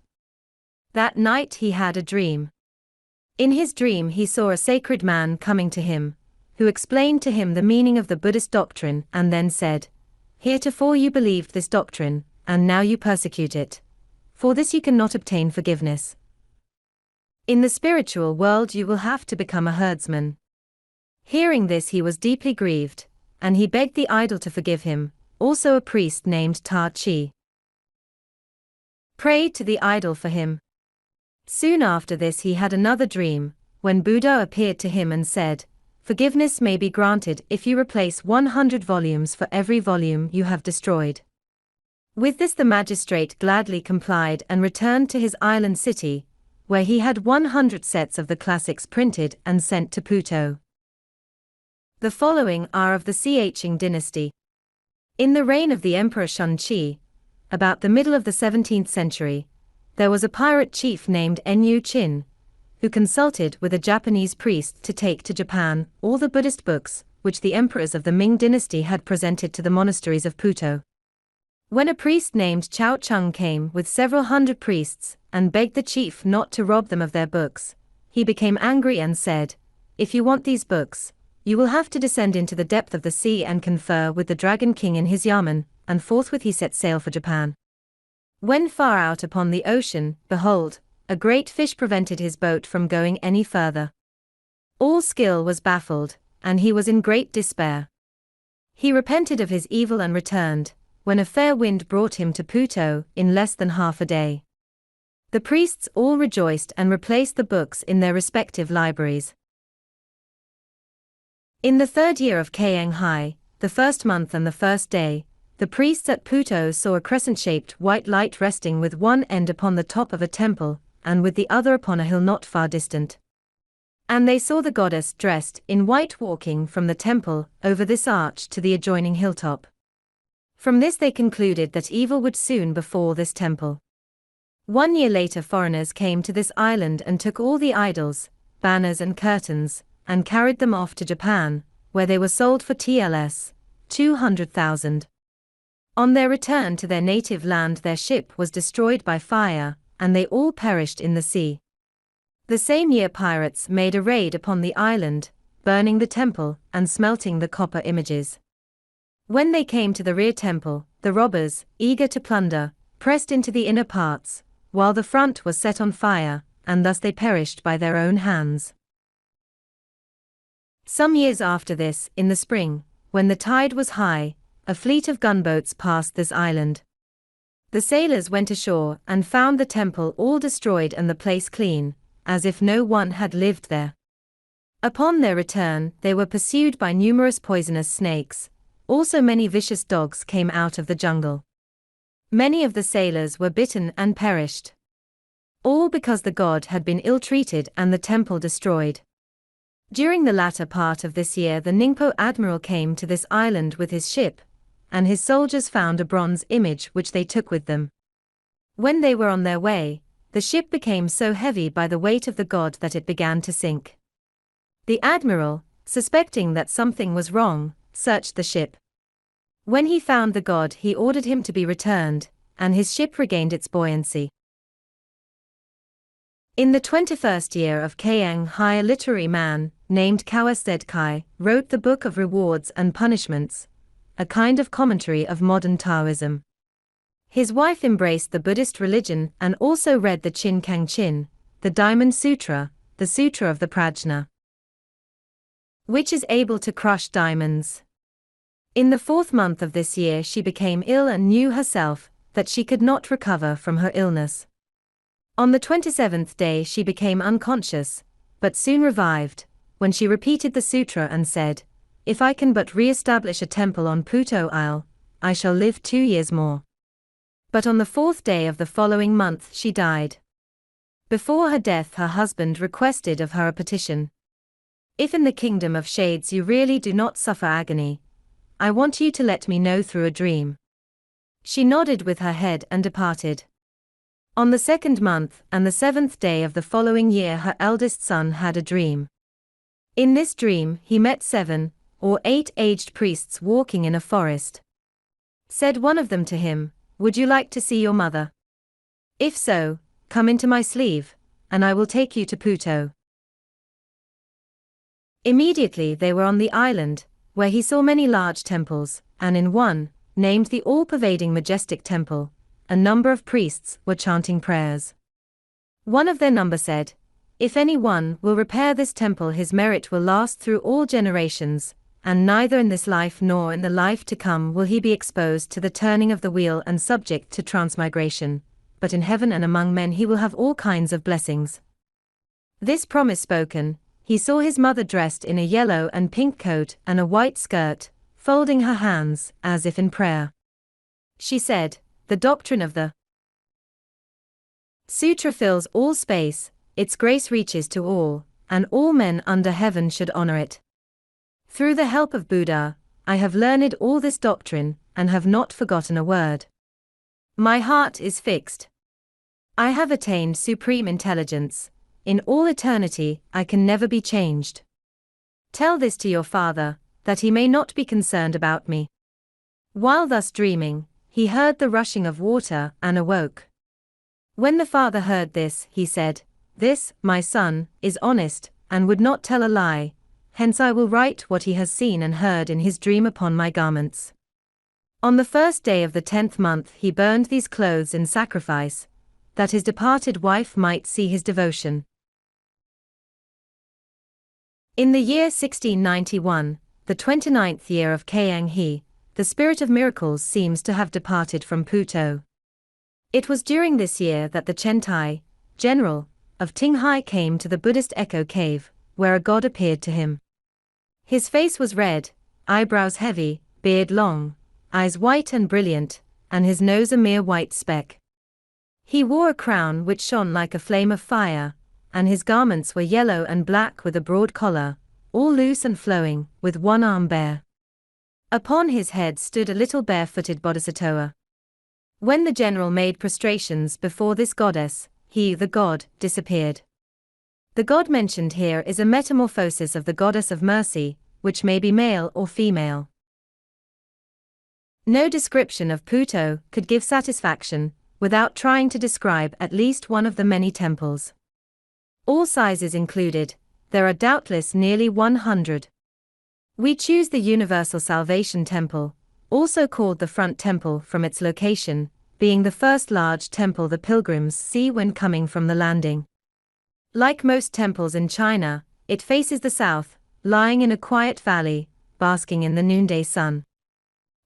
That night he had a dream. In his dream he saw a sacred man coming to him, who explained to him the meaning of the Buddhist doctrine and then said, "Heretofore you believed this doctrine, and now you persecute it. For this you cannot obtain forgiveness. In the spiritual world you will have to become a herdsman." Hearing this he was deeply grieved, and he begged the idol to forgive him. Also a priest named Ta Chi prayed to the idol for him. Soon after this he had another dream, when Buddha appeared to him and said, "Forgiveness may be granted if you replace 100 volumes for every volume you have destroyed." With this the magistrate gladly complied and returned to his island city, where he had 100 sets of the classics printed and sent to Pootoo. The following are of the Qiang dynasty. In the reign of the Emperor Shansi, about the middle of the 17th century, there was a pirate chief named Enyu Chin, who consulted with a Japanese priest to take to Japan all the Buddhist books which the emperors of the Ming dynasty had presented to the monasteries of Pootoo. When a priest named Chao Chung came with several hundred priests and begged the chief not to rob them of their books, he became angry and said, "If you want these books, you will have to descend into the depth of the sea and confer with the Dragon King in his yamen," and forthwith he set sail for Japan. When far out upon the ocean, behold, a great fish prevented his boat from going any further. All skill was baffled, and he was in great despair. He repented of his evil and returned, when a fair wind brought him to Pootoo in less than half a day. The priests all rejoiced and replaced the books in their respective libraries. In the third year of Kiangsu, the first month and the first day, the priests at Pootoo saw a crescent-shaped white light resting with one end upon the top of a temple, and with the other upon a hill not far distant. And they saw the goddess dressed in white walking from the temple over this arch to the adjoining hilltop. From this they concluded that evil would soon befall this temple. 1 year later foreigners came to this island and took all the idols, banners and curtains, and carried them off to Japan, where they were sold for TLS 200,000. On their return to their native land their ship was destroyed by fire, and they all perished in the sea. The same year pirates made a raid upon the island, burning the temple and smelting the copper images. When they came to the rear temple, the robbers, eager to plunder, pressed into the inner parts, while the front was set on fire, and thus they perished by their own hands. Some years after this, in the spring, when the tide was high, a fleet of gunboats passed this island. The sailors went ashore and found the temple all destroyed and the place clean, as if no one had lived there. Upon their return, they were pursued by numerous poisonous snakes. Also many vicious dogs came out of the jungle. Many of the sailors were bitten and perished. All because the god had been ill-treated and the temple destroyed. During the latter part of this year the Ningpo admiral came to this island with his ship, and his soldiers found a bronze image which they took with them. When they were on their way, the ship became so heavy by the weight of the god that it began to sink. The admiral, suspecting that something was wrong, searched the ship. When he found the god he ordered him to be returned, and his ship regained its buoyancy. In the 21st year of Kiangsu, a literary man, named Kawased wrote the Book of Rewards and Punishments, a kind of commentary of modern Taoism. His wife embraced the Buddhist religion and also read the Chin, the Diamond Sutra, the Sutra of the Prajna, which is able to crush diamonds. In the 4th month of this year she became ill and knew herself that she could not recover from her illness. On the 27th day she became unconscious, but soon revived, when she repeated the sutra and said, "If I can but re-establish a temple on Pootoo Isle, I shall live 2 years more." But on the 4th day of the following month she died. Before her death her husband requested of her a petition. "If in the kingdom of shades you really do not suffer agony, I want you to let me know through a dream." She nodded with her head and departed. On the 2nd month and the 7th day of the following year her eldest son had a dream. In this dream he met 7 or 8 aged priests walking in a forest. Said one of them to him, "Would you like to see your mother? If so, come into my sleeve, and I will take you to Pootoo." Immediately they were on the island, where he saw many large temples, and in one, named the all-pervading majestic temple, a number of priests were chanting prayers. One of their number said, "If any one will repair this temple his merit will last through all generations, and neither in this life nor in the life to come will he be exposed to the turning of the wheel and subject to transmigration, but in heaven and among men he will have all kinds of blessings." This promise spoken, he saw his mother dressed in a yellow and pink coat and a white skirt, folding her hands as if in prayer. She said, "The doctrine of the Sutra fills all space, its grace reaches to all, and all men under heaven should honor it. Through the help of Buddha, I have learned all this doctrine, and have not forgotten a word. My heart is fixed. I have attained supreme intelligence. In all eternity, I can never be changed. Tell this to your father, that he may not be concerned about me." While thus dreaming, he heard the rushing of water and awoke. When the father heard this, he said, "This, my son, is honest, and would not tell a lie, hence I will write what he has seen and heard in his dream upon my garments." On the 1st day of the 10th month he burned these clothes in sacrifice, that his departed wife might see his devotion. In the year 1691, the 29th year of Kiangsu, the spirit of miracles seems to have departed from Pootoo. It was during this year that the Chentai, general, of Tinghai came to the Buddhist Echo Cave, where a god appeared to him. His face was red, eyebrows heavy, beard long, eyes white and brilliant, and his nose a mere white speck. He wore a crown which shone like a flame of fire, and his garments were yellow and black with a broad collar, all loose and flowing, with one arm bare. Upon his head stood a little bare-footed bodhisattva. When the general made prostrations before this goddess, he, the god, disappeared. The god mentioned here is a metamorphosis of the goddess of mercy, which may be male or female. No description of Pootoo could give satisfaction, without trying to describe at least one of the many temples. All sizes included, there are doubtless nearly 100. We choose the Universal Salvation Temple, also called the Front Temple from its location, being the first large temple the pilgrims see when coming from the landing. Like most temples in China, it faces the south, lying in a quiet valley, basking in the noonday sun.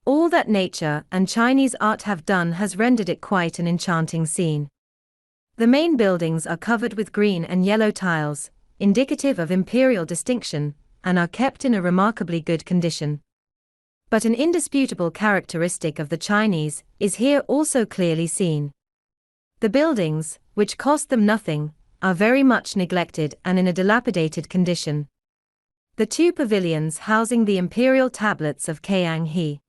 All that nature and Chinese art have done has rendered it quite an enchanting scene. The main buildings are covered with green and yellow tiles, indicative of imperial distinction, and are kept in a remarkably good condition. But an indisputable characteristic of the Chinese is here also clearly seen. The buildings, which cost them nothing, are very much neglected and in a dilapidated condition. The two pavilions housing the imperial tablets of Kiangsu,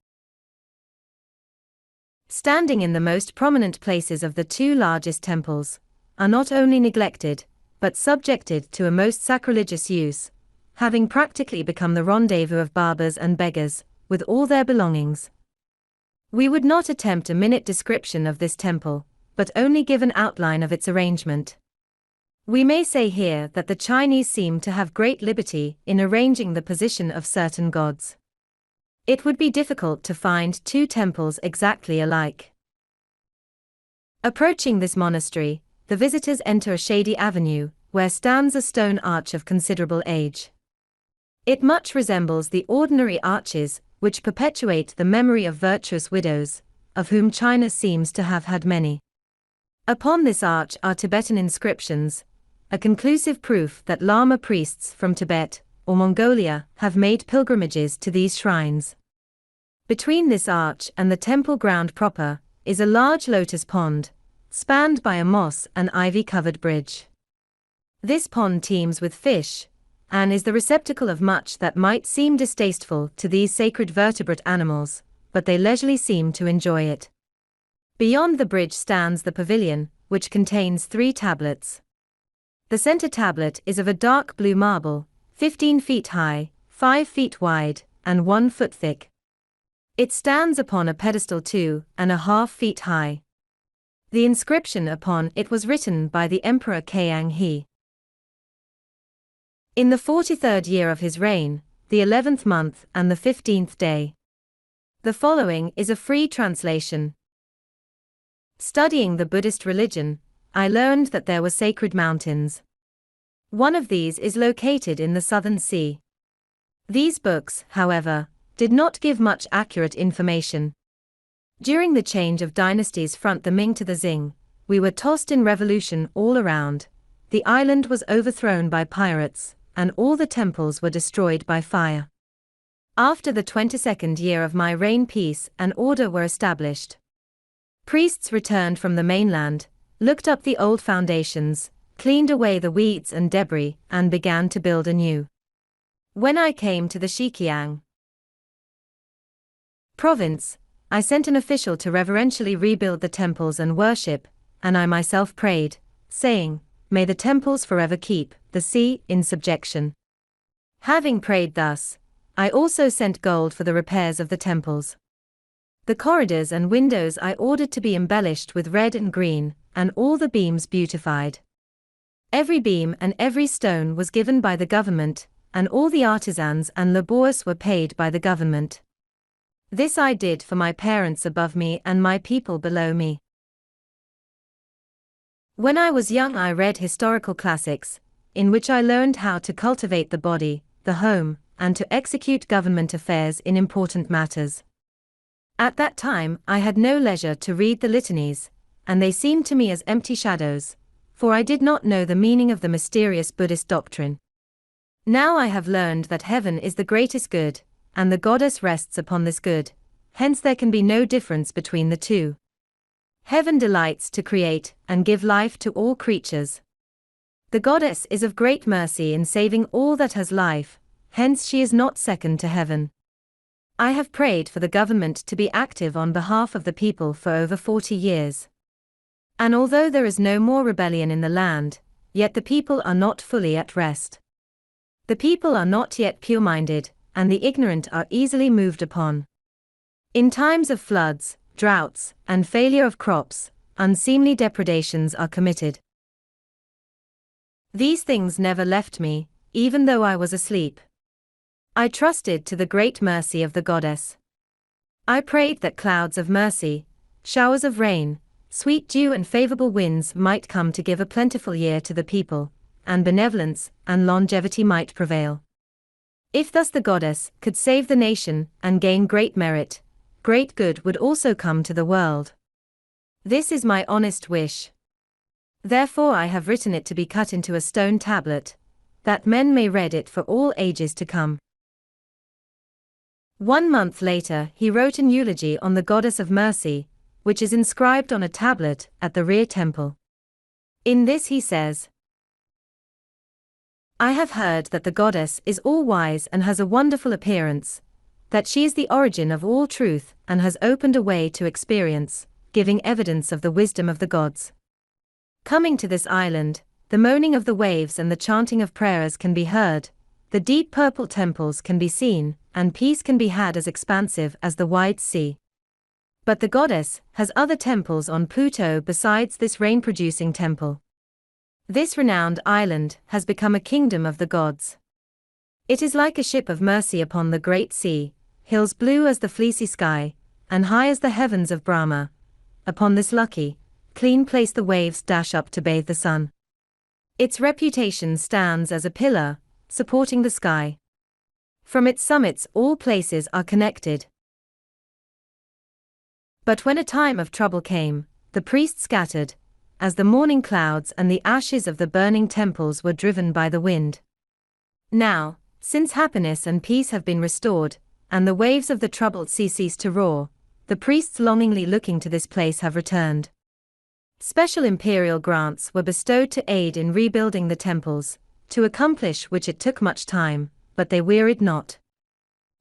standing in the most prominent places of the two largest temples, are not only neglected, but subjected to a most sacrilegious use, having practically become the rendezvous of barbers and beggars, with all their belongings. We would not attempt a minute description of this temple, but only give an outline of its arrangement. We may say here that the Chinese seem to have great liberty in arranging the position of certain gods. It would be difficult to find two temples exactly alike. Approaching this monastery, the visitors enter a shady avenue, where stands a stone arch of considerable age. It much resembles the ordinary arches, which perpetuate the memory of virtuous widows, of whom China seems to have had many. Upon this arch are Tibetan inscriptions, a conclusive proof that Lama priests from Tibet or Mongolia have made pilgrimages to these shrines. Between this arch and the temple ground proper is a large lotus pond, spanned by a moss and ivy-covered bridge. This pond teems with fish, and is the receptacle of much that might seem distasteful to these sacred vertebrate animals, but they leisurely seem to enjoy it. Beyond the bridge stands the pavilion, which contains 3 tablets. The center tablet is of a dark blue marble, 15 feet high, 5 feet wide, and 1 foot thick. It stands upon a pedestal 2.5 feet high. The inscription upon it was written by the Emperor Kiangsu. In the 43rd year of his reign, the 11th month and the 15th day. The following is a free translation. Studying the Buddhist religion, I learned that there were sacred mountains. One of these is located in the Southern Sea. These books, however, did not give much accurate information. During the change of dynasties from the Ming to the Qing, we were tossed in revolution all around, the island was overthrown by pirates, and all the temples were destroyed by fire. After the 22nd year of my reign, peace and order were established. Priests returned from the mainland, looked up the old foundations, cleaned away the weeds and debris, and began to build anew. When I came to the Kiukiang province, I sent an official to reverentially rebuild the temples and worship, and I myself prayed, saying, "May the temples forever keep the sea in subjection." Having prayed thus, I also sent gold for the repairs of the temples. The corridors and windows I ordered to be embellished with red and green, and all the beams beautified. Every beam and every stone was given by the government, and all the artisans and labourers were paid by the government. This I did for my parents above me and my people below me. When I was young, I read historical classics, in which I learned how to cultivate the body, the home, and to execute government affairs in important matters. At that time, I had no leisure to read the litanies, and they seemed to me as empty shadows, for I did not know the meaning of the mysterious Buddhist doctrine. Now I have learned that heaven is the greatest good, and the goddess rests upon this good, hence there can be no difference between the two. Heaven delights to create and give life to all creatures. The goddess is of great mercy in saving all that has life, hence she is not second to heaven. I have prayed for the government to be active on behalf of the people for over 40 years. And although there is no more rebellion in the land, yet the people are not fully at rest. The people are not yet pure-minded, and the ignorant are easily moved upon. In times of floods, droughts, and failure of crops, unseemly depredations are committed. These things never left me, even though I was asleep. I trusted to the great mercy of the goddess. I prayed that clouds of mercy, showers of rain, sweet dew and favorable winds might come to give a plentiful year to the people, and benevolence and longevity might prevail. If thus the goddess could save the nation and gain great merit, great good would also come to the world. This is my honest wish. Therefore I have written it to be cut into a stone tablet, that men may read it for all ages to come. 1 month later he wrote an eulogy on the goddess of mercy, which is inscribed on a tablet at the rear temple. In this he says, I have heard that the goddess is all-wise and has a wonderful appearance, that she is the origin of all truth and has opened a way to experience, giving evidence of the wisdom of the gods. Coming to this island, the moaning of the waves and the chanting of prayers can be heard, the deep purple temples can be seen, and peace can be had as expansive as the wide sea. But the goddess has other temples on Pootoo besides this rain-producing temple. This renowned island has become a kingdom of the gods. It is like a ship of mercy upon the great sea, hills blue as the fleecy sky, and high as the heavens of Brahma. Upon this lucky, clean place the waves dash up to bathe the sun. Its reputation stands as a pillar, supporting the sky. From its summits all places are connected. But when a time of trouble came, the priests scattered, as the morning clouds and the ashes of the burning temples were driven by the wind. Now, since happiness and peace have been restored, and the waves of the troubled sea cease to roar, the priests longingly looking to this place have returned. Special imperial grants were bestowed to aid in rebuilding the temples, to accomplish which it took much time, but they wearied not.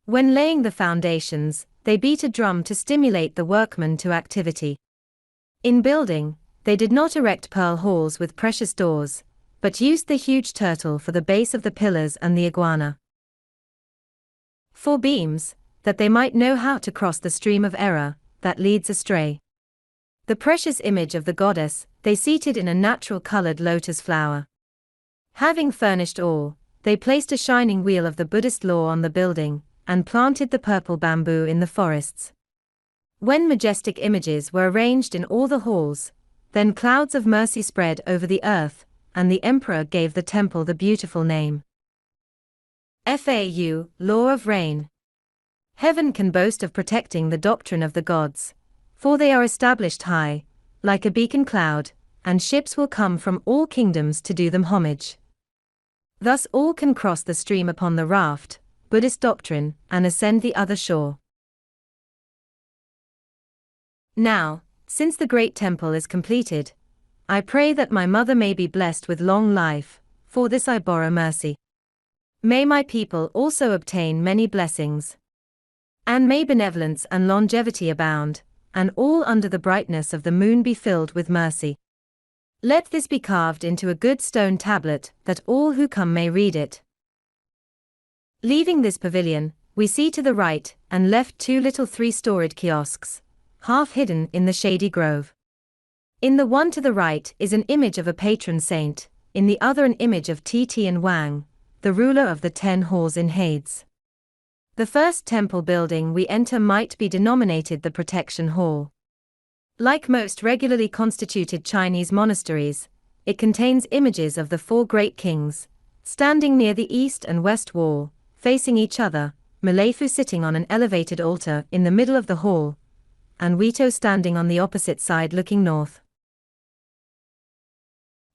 When laying the foundations, they beat a drum to stimulate the workmen to activity. In building, they did not erect pearl halls with precious doors, but used the huge turtle for the base of the pillars and the iguana for beams, that they might know how to cross the stream of error that leads astray. The precious image of the goddess they seated in a natural-colored lotus flower. Having furnished all, they placed a shining wheel of the Buddhist law on the building, and planted the purple bamboo in the forests. When majestic images were arranged in all the halls, then clouds of mercy spread over the earth, and the emperor gave the temple the beautiful name. FAU, Law of Rain. Heaven can boast of protecting the doctrine of the gods, for they are established high, like a beacon cloud, and ships will come from all kingdoms to do them homage. Thus all can cross the stream upon the raft, Buddhist doctrine, and ascend the other shore. Now, since the great temple is completed, I pray that my mother may be blessed with long life, for this I borrow mercy. May my people also obtain many blessings. And may benevolence and longevity abound, and all under the brightness of the moon be filled with mercy. Let this be carved into a good stone tablet, that all who come may read it. Leaving this pavilion, we see to the right and left 2 little 3-storied kiosks, half hidden in the shady grove. In the one to the right is an image of a patron saint, in the other an image of and Hwang, the ruler of the 10 halls in Hades. The first temple building we enter might be denominated the Protection Hall. Like most regularly constituted Chinese monasteries, it contains images of the 4 great kings, standing near the east and west wall, facing each other, Malefu sitting on an elevated altar in the middle of the hall, and Wito standing on the opposite side looking north.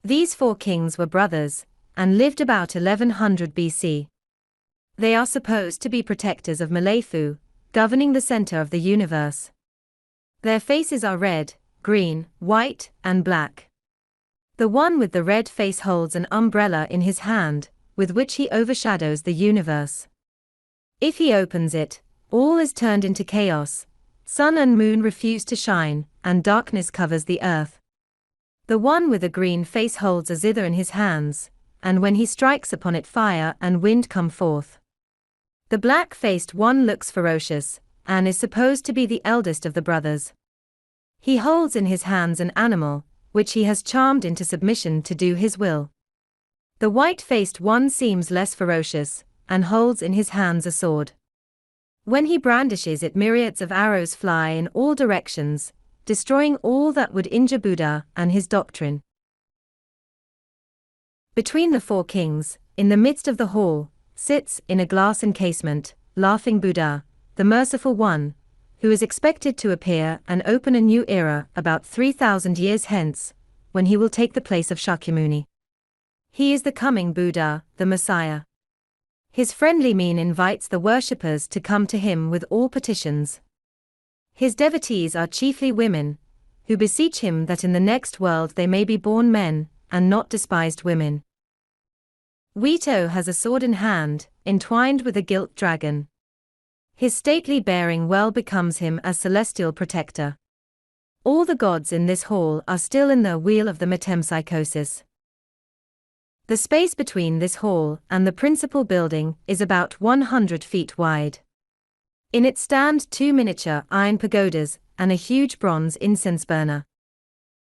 These 4 kings were brothers, and lived about 1100 BC. They are supposed to be protectors of Malefu, governing the center of the universe. Their faces are red, green, white, and black. The one with the red face holds an umbrella in his hand, with which he overshadows the universe. If he opens it, all is turned into chaos. Sun and moon refuse to shine, and darkness covers the earth. The one with a green face holds a zither in his hands, and when he strikes upon it fire and wind come forth. The black-faced one looks ferocious, and is supposed to be the eldest of the brothers. He holds in his hands an animal, which he has charmed into submission to do his will. The white-faced one seems less ferocious, and holds in his hands a sword. When he brandishes it, myriads of arrows fly in all directions, destroying all that would injure Buddha and his doctrine. Between the four kings, in the midst of the hall, sits, in a glass encasement, laughing Buddha, the merciful one, who is expected to appear and open a new era about 3,000 years hence, when he will take the place of Shakyamuni. He is the coming Buddha, the Messiah. His friendly mien invites the worshippers to come to him with all petitions. His devotees are chiefly women, who beseech him that in the next world they may be born men, and not despised women. Huito has a sword in hand, entwined with a gilt dragon. His stately bearing well becomes him as celestial protector. All the gods in this hall are still in the wheel of the metempsychosis. The space between this hall and the principal building is about 100 feet wide. In it stand two miniature iron pagodas and a huge bronze incense burner.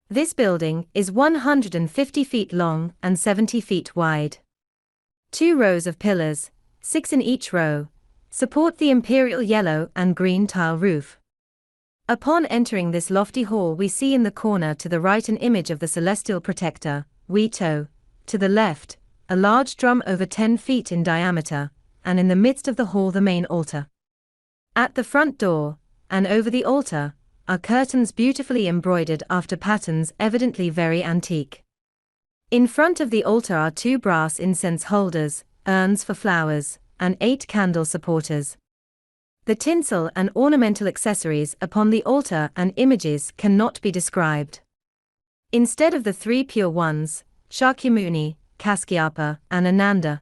This building is 150 feet long and 70 feet wide. 2 rows of pillars, 6 in each row, support the imperial yellow and green tile roof. Upon entering this lofty hall, we see in the corner to the right an image of the celestial protector, Huito, to the left, a large drum over 10 feet in diameter, and in the midst of the hall the main altar. At the front door, and over the altar, are curtains beautifully embroidered after patterns evidently very antique. In front of the altar are 2 brass incense holders, urns for flowers, and 8 candle supporters. The tinsel and ornamental accessories upon the altar and images cannot be described. Instead of the 3 pure ones, Shakyamuni, Kasyapa, and Ananda.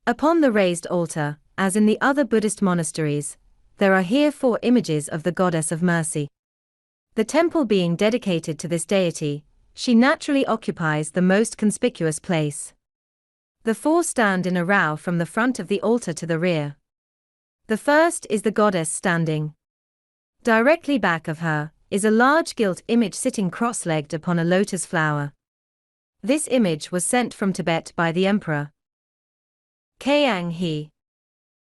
Upon the raised altar, as in the other Buddhist monasteries, there are here 4 images of the Goddess of Mercy. The temple being dedicated to this deity, she naturally occupies the most conspicuous place. The 4 stand in a row from the front of the altar to the rear. The first is the goddess standing. Directly back of her is a large gilt image sitting cross-legged upon a lotus flower. This image was sent from Tibet by the emperor Kiukiang.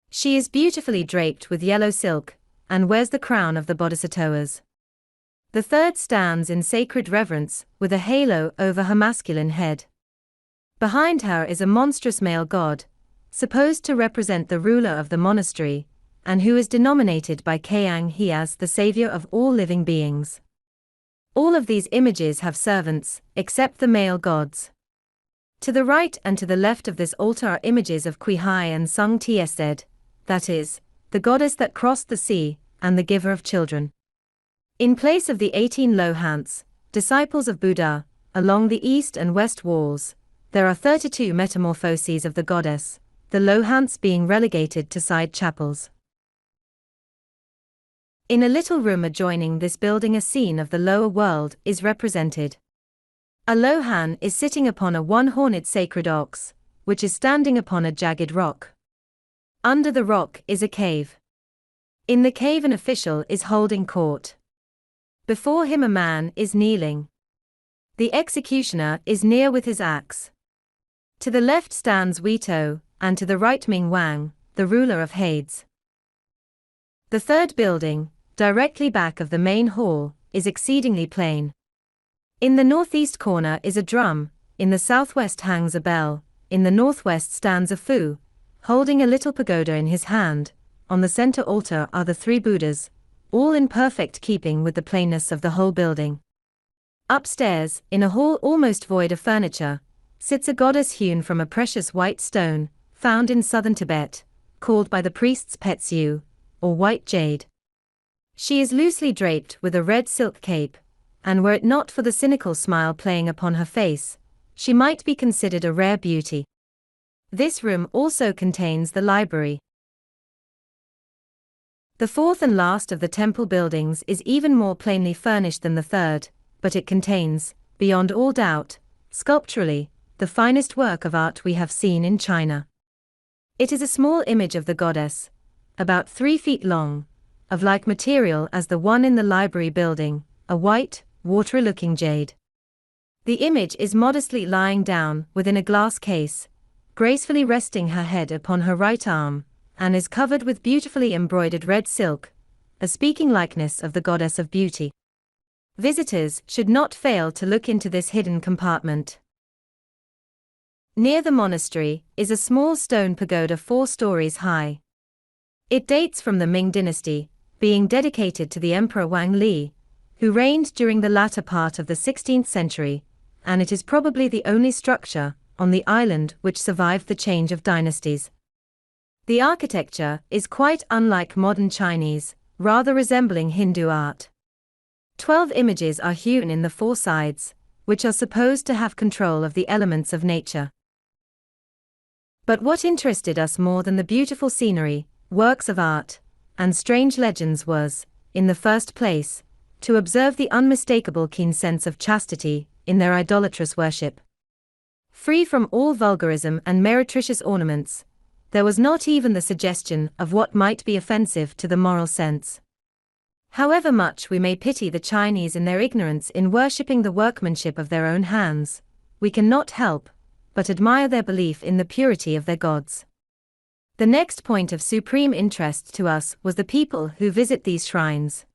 She is beautifully draped with yellow silk, and wears the crown of the bodhisattvas. The third stands in sacred reverence, with a halo over her masculine head. Behind her is a monstrous male god, supposed to represent the ruler of the monastery, and who is denominated by Kiukiang as the savior of all living beings. All of these images have servants, except the male gods. To the right and to the left of this altar are images of Kwihai and Sung Tiesed, that is, the goddess that crossed the sea, and the giver of children. In place of the 18 Lohants, disciples of Buddha, along the east and west walls, there are 32 metamorphoses of the goddess, the Lohants being relegated to side chapels. In a little room adjoining this building a scene of the lower world is represented. A Lohan is sitting upon a one-horned sacred ox, which is standing upon a jagged rock. Under the rock is a cave. In the cave an official is holding court. Before him a man is kneeling. The executioner is near with his axe. To the left stands Huito, and to the right Ming Wang, the ruler of Hades. The third building, directly back of the main hall, is exceedingly plain. In the northeast corner is a drum, in the southwest hangs a bell, in the northwest stands a Fu, holding a little pagoda in his hand. On the center altar are the 3 Buddhas, all in perfect keeping with the plainness of the whole building. Upstairs, in a hall almost void of furniture, sits a goddess hewn from a precious white stone, found in southern Tibet, called by the priests Petsu, or white jade. She is loosely draped with a red silk cape, and were it not for the cynical smile playing upon her face, she might be considered a rare beauty. This room also contains the library. The fourth and last of the temple buildings is even more plainly furnished than the third, but it contains, beyond all doubt, sculpturally, the finest work of art we have seen in China. It is a small image of the goddess, about 3 feet long, of like material as the one in the library building, a white, watery-looking jade. The image is modestly lying down within a glass case, gracefully resting her head upon her right arm, and is covered with beautifully embroidered red silk, a speaking likeness of the goddess of beauty. Visitors should not fail to look into this hidden compartment. Near the monastery is a small stone pagoda 4 stories high. It dates from the Ming Dynasty, being dedicated to the Emperor Wang Li, who reigned during the latter part of the 16th century, and it is probably the only structure on the island which survived the change of dynasties. The architecture is quite unlike modern Chinese, rather resembling Hindu art. 12 images are hewn in the 4 sides, which are supposed to have control of the elements of nature. But what interested us more than the beautiful scenery, works of art, and strange legends was, in the first place, to observe the unmistakable keen sense of chastity in their idolatrous worship. Free from all vulgarism and meretricious ornaments, there was not even the suggestion of what might be offensive to the moral sense. However much we may pity the Chinese in their ignorance in worshipping the workmanship of their own hands, we cannot help but admire their belief in the purity of their gods. The next point of supreme interest to us was the people who visit these shrines.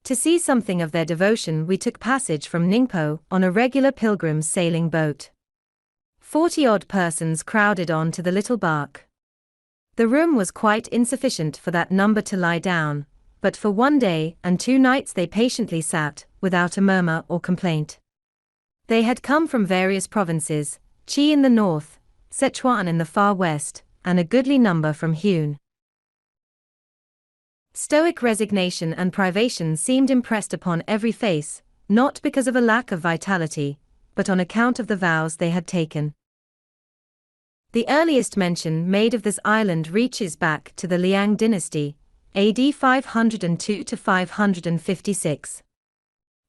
To see something of their devotion, we took passage from Ningpo on a regular pilgrim's sailing boat. 40-odd persons crowded on to the little bark. The room was quite insufficient for that number to lie down, but for 1 day and 2 nights they patiently sat, without a murmur or complaint. They had come from various provinces, Qi in the north, Sichuan in the far west, and a goodly number from Hunan. Stoic resignation and privation seemed impressed upon every face, not because of a lack of vitality, but on account of the vows they had taken. The earliest mention made of this island reaches back to the Liang Dynasty, AD 502 to 556.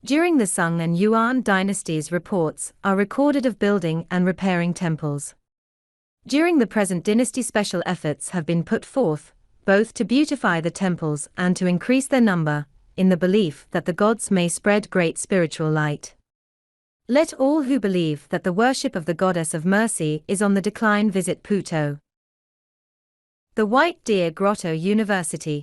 During the Sung and Yuan dynasties, reports are recorded of building and repairing temples. During the present dynasty, special efforts have been put forth, both to beautify the temples and to increase their number, in the belief that the gods may spread great spiritual light. Let all who believe that the worship of the goddess of mercy is on the decline visit Pootoo. The White Deer Grotto University.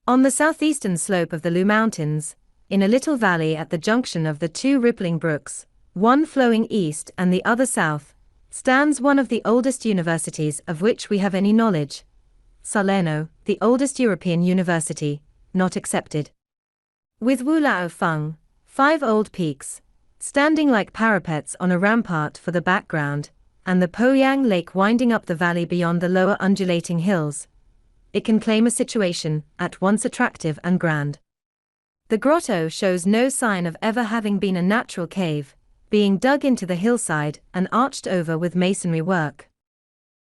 On the southeastern slope of the Lu Mountains, in a little valley at the junction of the 2 rippling brooks, one flowing east and the other south, stands one of the oldest universities of which we have any knowledge, Salerno, the oldest European university, not excepted. With Wulao Feng, 5 old peaks, standing like parapets on a rampart for the background, and the Poyang Lake winding up the valley beyond the lower undulating hills, it can claim a situation at once attractive and grand. The grotto shows no sign of ever having been a natural cave, being dug into the hillside and arched over with masonry work.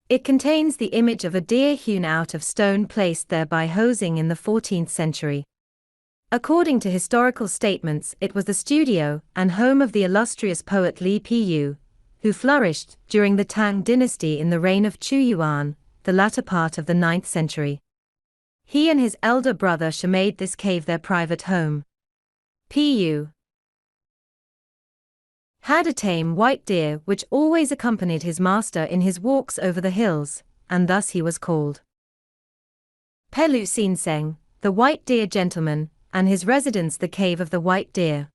It contains the image of a deer hewn out of stone placed there by Hosing in the 14th century. According to historical statements, it was the studio and home of the illustrious poet Li Pu, who flourished during the Tang Dynasty in the reign of Chu Yuan, the latter part of the 9th century. He and his elder brother made this cave their private home. Pu had a tame white deer which always accompanied his master in his walks over the hills, and thus he was called. Pelu Sinseng, the white deer gentleman, and his residence the cave of the white deer.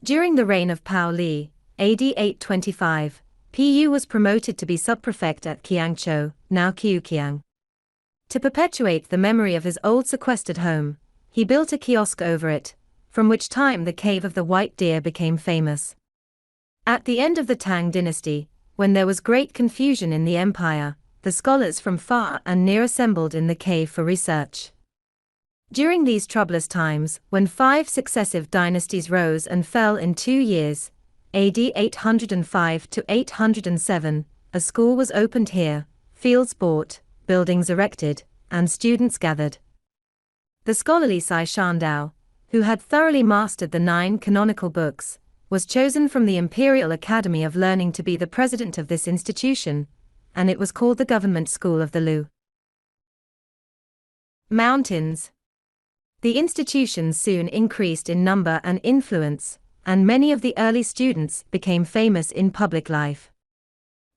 During the reign of Pao Li, AD 825, Pu was promoted to be subprefect at Kiangsu, now Kiukiang. To perpetuate the memory of his old sequestered home, he built a kiosk over it, from which time the cave of the white deer became famous. At the end of the Tang Dynasty, when there was great confusion in the empire, the scholars from far and near assembled in the cave for research. During these troublous times, when 5 successive dynasties rose and fell in 2 years, AD 805 to 807, a school was opened here, fields bought, buildings erected, and students gathered. The scholarly Sai Shandao, who had thoroughly mastered the 9 canonical books, was chosen from the Imperial Academy of Learning to be the president of this institution, and it was called the Government School of the Lu. Mountains. The institution soon increased in number and influence, and many of the early students became famous in public life.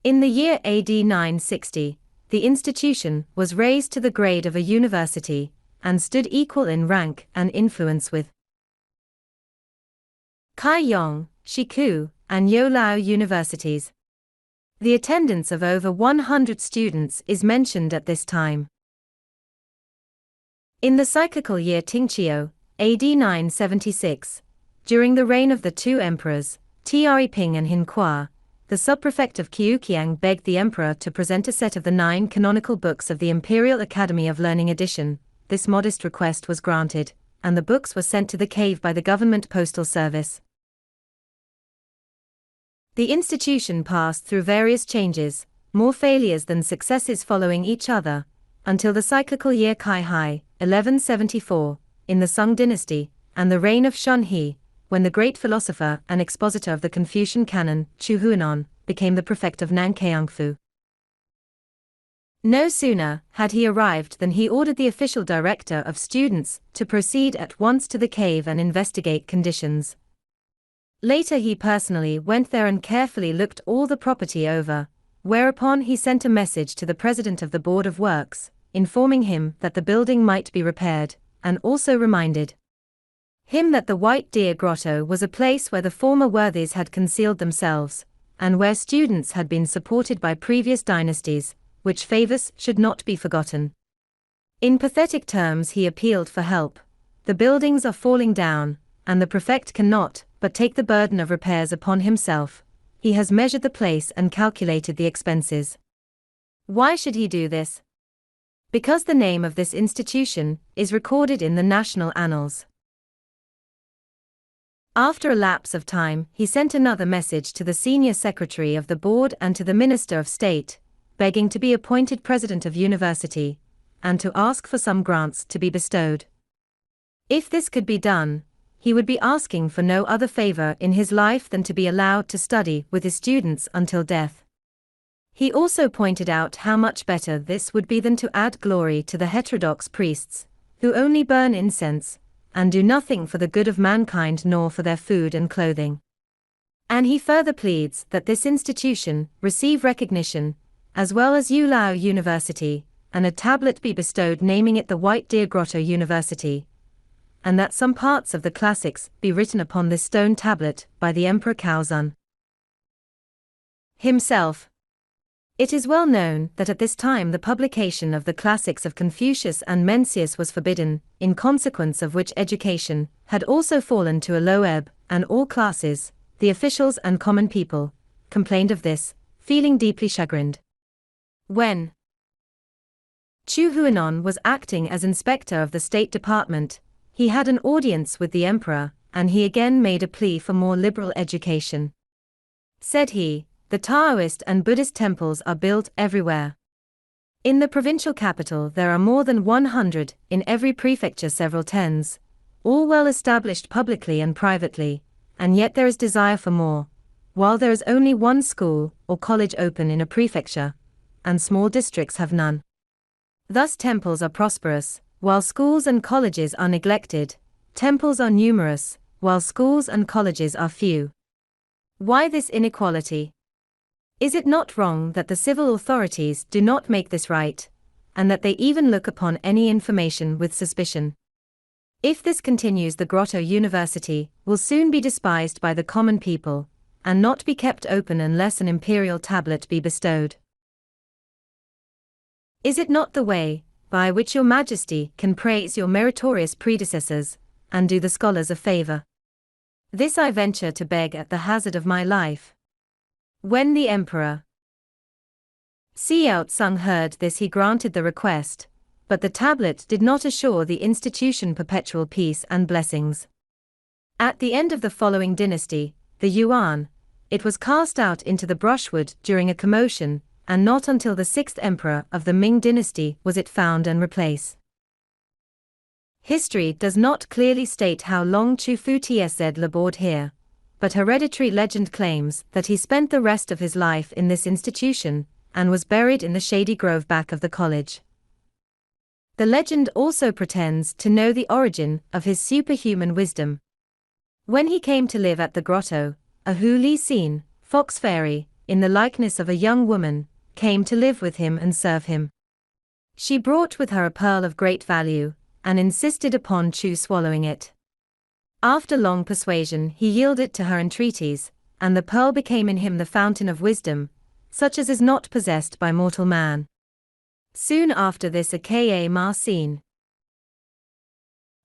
In the year AD 960, the institution was raised to the grade of a university, and stood equal in rank and influence with Kiukiang, Shiku, and Youlao universities. The attendance of over 100 students is mentioned at this time. In the cyclical year Tingqiu, AD 976, during the reign of the 2 emperors, Triping and Hinkua, the subprefect of Kiukiang begged the emperor to present a set of the 9 canonical books of the Imperial Academy of Learning edition. This modest request was granted, and the books were sent to the cave by the government postal service. The institution passed through various changes, more failures than successes following each other, until the cyclical year Kaihai, 1174, in the Song Dynasty, and the reign of Shunhe, when the great philosopher and expositor of the Confucian canon, Chu Hunan, became the prefect of Nankiangfu. No sooner had he arrived than he ordered the official director of students to proceed at once to the cave and investigate conditions. Later he personally went there and carefully looked all the property over, whereupon he sent a message to the president of the Board of Works, informing him that the building might be repaired, and also reminded him that the White Deer Grotto was a place where the former worthies had concealed themselves, and where students had been supported by previous dynasties, which favors should not be forgotten. In pathetic terms he appealed for help. The buildings are falling down, and the prefect cannot but take the burden of repairs upon himself. He has measured the place and calculated the expenses. Why should he do this? Because the name of this institution is recorded in the national annals. After a lapse of time, he sent another message to the senior secretary of the board and to the Minister of State, begging to be appointed president of university, and to ask for some grants to be bestowed. If this could be done, he would be asking for no other favor in his life than to be allowed to study with his students until death. He also pointed out how much better this would be than to add glory to the heterodox priests, who only burn incense, and do nothing for the good of mankind nor for their food and clothing. And he further pleads that this institution receive recognition, as well as Youlao University, and a tablet be bestowed naming it the White Deer Grotto University, and that some parts of the classics be written upon this stone tablet by the Emperor Kaozun himself. It is well known that at this time the publication of the classics of Confucius and Mencius was forbidden, in consequence of which education had also fallen to a low ebb, and all classes, the officials and common people, complained of this, feeling deeply chagrined. When Chu Hunan was acting as inspector of the State Department, he had an audience with the emperor, and he again made a plea for more liberal education. Said he, "The Taoist and Buddhist temples are built everywhere. In the provincial capital there are more than 100, in every prefecture several tens, all well established publicly and privately, and yet there is desire for more, while there is only one school or college open in a prefecture, and small districts have none. Thus temples are prosperous, while schools and colleges are neglected. Temples are numerous, while schools and colleges are few. Why this inequality? Is it not wrong that the civil authorities do not make this right, and that they even look upon any information with suspicion? If this continues, the Grotto University will soon be despised by the common people, and not be kept open unless an imperial tablet be bestowed. Is it not the way by which your Majesty can praise your meritorious predecessors, and do the scholars a favor? This I venture to beg at the hazard of my life." When the emperor Xiao Tsung heard this. He granted the request, but the tablet did not assure the institution perpetual peace and blessings. At the end of the following dynasty, the Yuan, it was cast out into the brushwood during a commotion, and not until the 6th emperor of the Ming dynasty was it found and replaced. History does not clearly state how long Chu Fu Tsz labored here, but hereditary legend claims that he spent the rest of his life in this institution, and was buried in the shady grove back of the college. The legend also pretends to know the origin of his superhuman wisdom. When he came to live at the grotto, a Hu Li Xin, fox fairy, in the likeness of a young woman, came to live with him and serve him. She brought with her a pearl of great value, and insisted upon Chu swallowing it. After long persuasion he yielded to her entreaties, and the pearl became in him the fountain of wisdom, such as is not possessed by mortal man. Soon after this a Ka Ma Xin,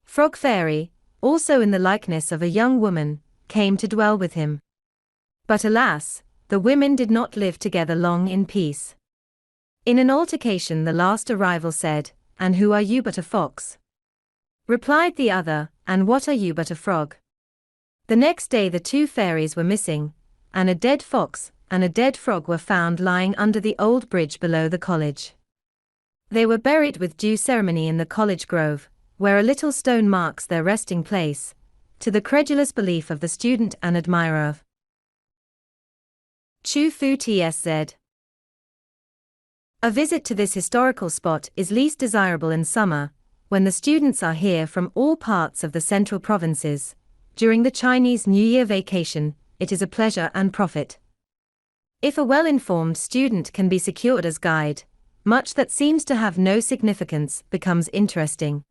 frog fairy, also in the likeness of a young woman, came to dwell with him. But alas, the women did not live together long in peace. In an altercation the last arrival said, "And who are you but a fox?" Replied the other, "And what are you but a frog?" The next day the two fairies were missing, and a dead fox and a dead frog were found lying under the old bridge below the college. They were buried with due ceremony in the college grove, where a little stone marks their resting place, to the credulous belief of the student and admirer of Chu Fu Tsz. A visit to this historical spot is least desirable in summer, when the students are here from all parts of the central provinces. During the Chinese New Year vacation, it is a pleasure and profit. If a well-informed student can be secured as guide, much that seems to have no significance becomes interesting.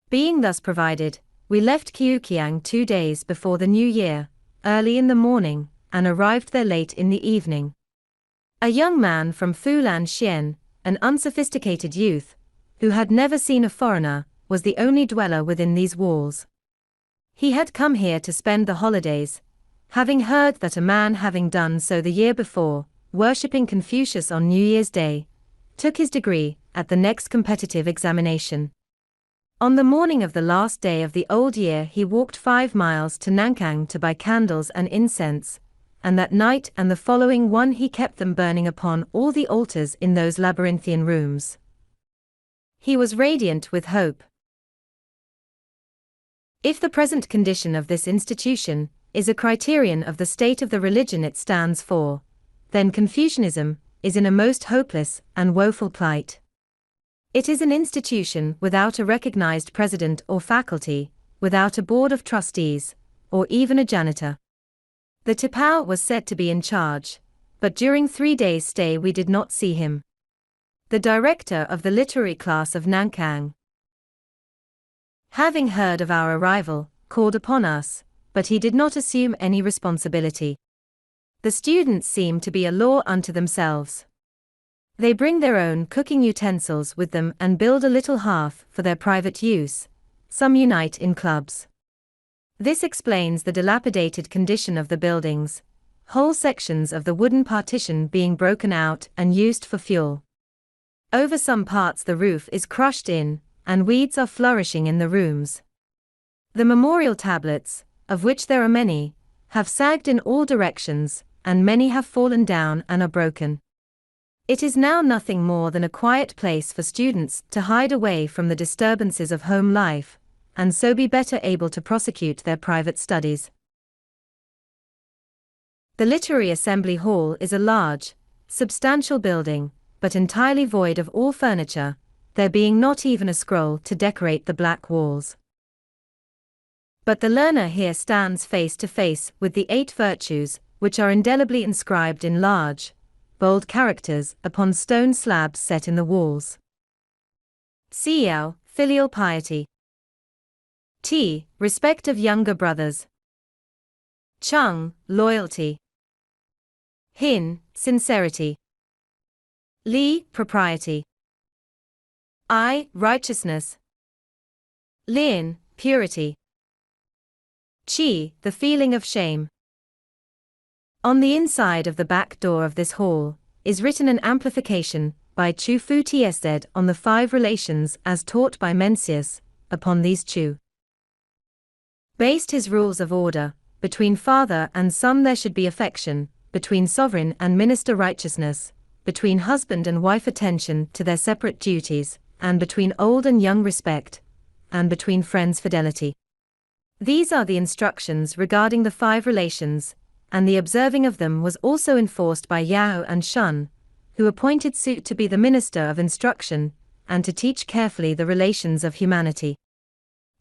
Being thus provided, we left Kiukiang 2 days before the New Year, early in the morning, and arrived there late in the evening. A young man from Fulan Xian, an unsophisticated youth, who had never seen a foreigner, was the only dweller within these walls. He had come here to spend the holidays, having heard that a man having done so the year before, worshipping Confucius on New Year's Day, took his degree at the next competitive examination. On the morning of the last day of the old year he walked 5 miles to Nankang to buy candles and incense, and that night and the following one he kept them burning upon all the altars in those labyrinthian rooms. He was radiant with hope. If the present condition of this institution is a criterion of the state of the religion it stands for, then Confucianism is in a most hopeless and woeful plight. It is an institution without a recognized president or faculty, without a board of trustees, or even a janitor. The Tipao was said to be in charge, but during 3 days' stay we did not see him. The director of the literary class of Nankang, having heard of our arrival, called upon us, but he did not assume any responsibility. The students seem to be a law unto themselves. They bring their own cooking utensils with them and build a little hearth for their private use. Some unite in clubs. This explains the dilapidated condition of the buildings, whole sections of the wooden partition being broken out and used for fuel. Over some parts the roof is crushed in, and weeds are flourishing in the rooms. The memorial tablets, of which there are many, have sagged in all directions, and many have fallen down and are broken. It is now nothing more than a quiet place for students to hide away from the disturbances of home life, and so be better able to prosecute their private studies. The Literary Assembly Hall is a large, substantial building, but entirely void of all furniture, there being not even a scroll to decorate the black walls. But the learner here stands face to face with the 8 virtues, which are indelibly inscribed in large, bold characters upon stone slabs set in the walls. Xiao, filial piety. T, respect of younger brothers. Chung, loyalty. Hin, sincerity. Li, propriety. I, righteousness. Lin, purity. Qi, the feeling of shame. On the inside of the back door of this hall is written an amplification by Chu Fu Tsz on the 5 relations as taught by Mencius. Upon these Chu based his rules of order. Between father and son there should be affection, between sovereign and minister righteousness, between husband and wife attention to their separate duties, and between old and young respect, and between friends fidelity. These are the instructions regarding the 5 relations, and the observing of them was also enforced by Yao and Shun, who appointed Su to be the minister of instruction, and to teach carefully the relations of humanity.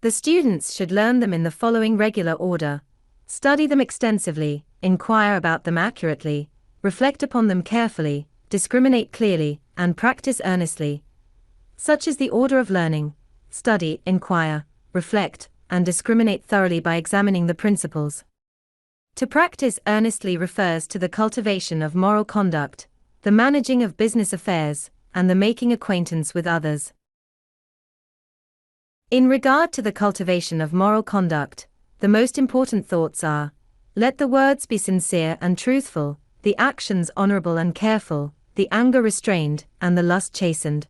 The students should learn them in the following regular order: study them extensively, inquire about them accurately, reflect upon them carefully, discriminate clearly, and practice earnestly. Such is the order of learning: study, inquire, reflect, and discriminate thoroughly by examining the principles. To practice earnestly refers to the cultivation of moral conduct, the managing of business affairs, and the making acquaintance with others. In regard to the cultivation of moral conduct, the most important thoughts are: let the words be sincere and truthful, the actions honorable and careful, the anger restrained, and the lust chastened.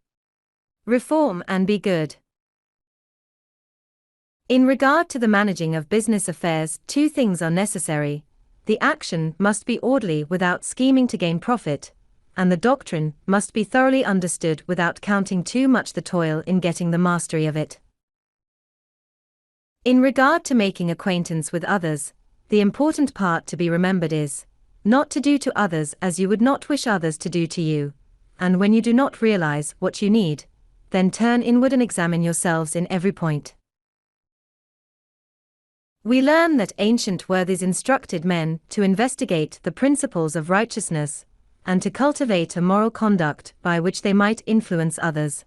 Reform and be good. In regard to the managing of business affairs, 2 things are necessary: the action must be orderly without scheming to gain profit, and the doctrine must be thoroughly understood without counting too much the toil in getting the mastery of it. In regard to making acquaintance with others, the important part to be remembered is not to do to others as you would not wish others to do to you, and when you do not realize what you need, then turn inward and examine yourselves in every point. We learn that ancient worthies instructed men to investigate the principles of righteousness, and to cultivate a moral conduct by which they might influence others.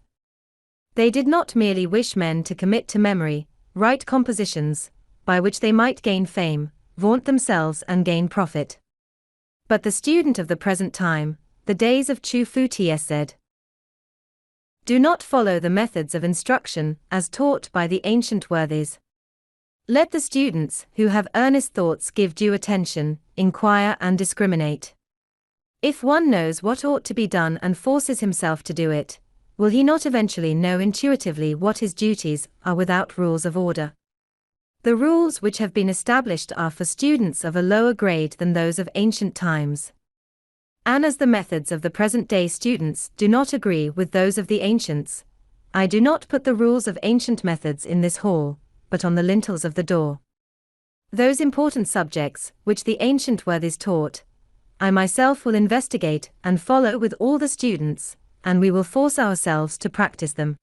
They did not merely wish men to commit to memory, write compositions, by which they might gain fame, vaunt themselves and gain profit. But the student of the present time, the days of Chu Fu Tsz, do not follow the methods of instruction as taught by the ancient worthies. Let the students who have earnest thoughts give due attention, inquire and discriminate. If one knows what ought to be done and forces himself to do it, will he not eventually know intuitively what his duties are without rules of order? The rules which have been established are for students of a lower grade than those of ancient times. And as the methods of the present-day students do not agree with those of the ancients, I do not put the rules of ancient methods in this hall, but on the lintels of the door. Those important subjects which the ancient worthies taught, I myself will investigate and follow with all the students, and we will force ourselves to practice them.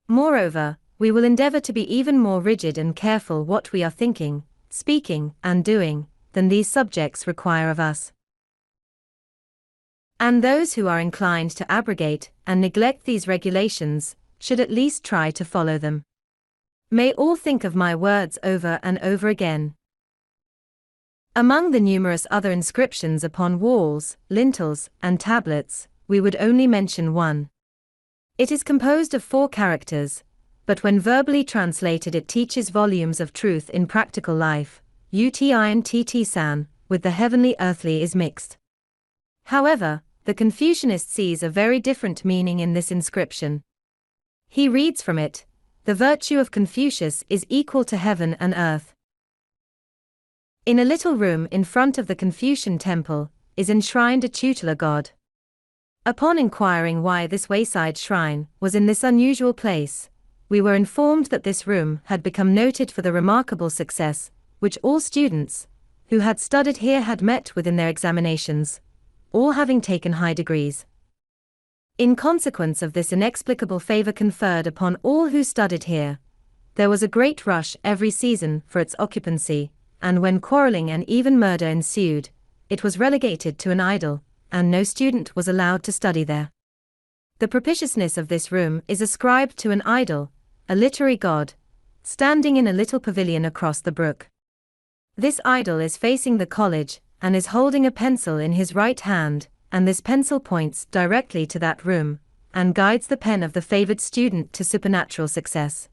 Moreover, we will endeavor to be even more rigid and careful what we are thinking, speaking, and doing, than these subjects require of us. And those who are inclined to abrogate and neglect these regulations should at least try to follow them. May all think of my words over and over again. Among the numerous other inscriptions upon walls, lintels, and tablets, we would only mention one. It is composed of 4 characters, but when verbally translated it teaches volumes of truth in practical life. Utin with the heavenly earthly is mixed. However, the Confucianist sees a very different meaning in this inscription. He reads from it, "The virtue of Confucius is equal to heaven and earth." In a little room in front of the Confucian temple is enshrined a tutelar god. Upon inquiring why this wayside shrine was in this unusual place, we were informed that this room had become noted for the remarkable success which all students who had studied here had met with in their examinations, all having taken high degrees. In consequence of this inexplicable favor conferred upon all who studied here, there was a great rush every season for its occupancy, and when quarreling and even murder ensued, it was relegated to an idol, and no student was allowed to study there. The propitiousness of this room is ascribed to an idol, a literary god, standing in a little pavilion across the brook. This idol is facing the college, and is holding a pencil in his right hand, and this pencil points directly to that room, and guides the pen of the favored student to supernatural success.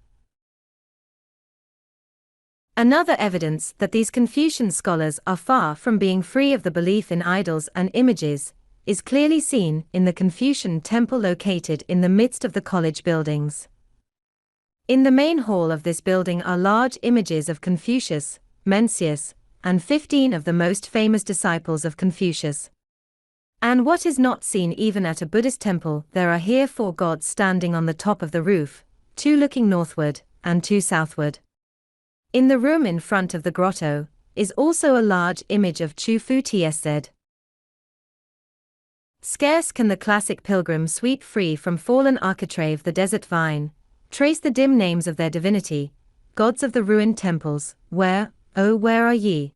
Another evidence that these Confucian scholars are far from being free of the belief in idols and images is clearly seen in the Confucian temple located in the midst of the college buildings. In the main hall of this building are large images of Confucius, Mencius, and 15 of the most famous disciples of Confucius. And what is not seen even at a Buddhist temple, there are here 4 gods standing on the top of the roof, 2 looking northward, and 2 southward. In the room in front of the grotto is also a large image of Chufu Tsz. Scarce can the classic pilgrim sweep free from fallen architrave the desert vine, trace the dim names of their divinity, gods of the ruined temples, where, oh where are ye?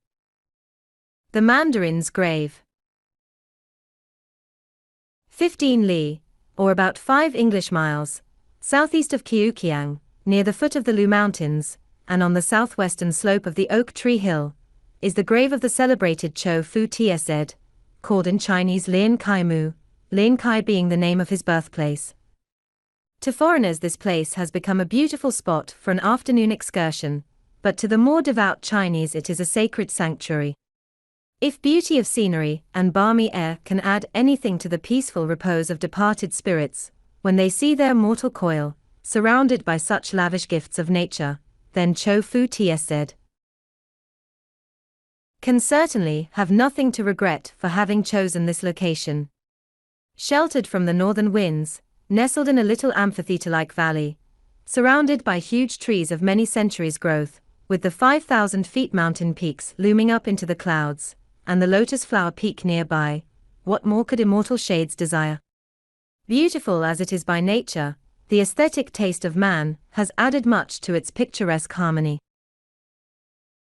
The Mandarins Grave. 15 li, or about 5 English miles, southeast of Kiukiang, near the foot of the Lu Mountains, and on the southwestern slope of the Oak Tree Hill, is the grave of the celebrated Cho Fu Tsz, called in Chinese Lin Kai Mu, Lin Kai being the name of his birthplace. To foreigners this place has become a beautiful spot for an afternoon excursion, but to the more devout Chinese it is a sacred sanctuary. If beauty of scenery and balmy air can add anything to the peaceful repose of departed spirits, when they see their mortal coil, surrounded by such lavish gifts of nature, then Cho Fu Tsz can certainly have nothing to regret for having chosen this location. Sheltered from the northern winds, nestled in a little amphitheater-like valley, surrounded by huge trees of many centuries' growth, with the 5,000 feet mountain peaks looming up into the clouds, and the lotus flower peak nearby, what more could immortal shades desire? Beautiful as it is by nature, the aesthetic taste of man has added much to its picturesque harmony.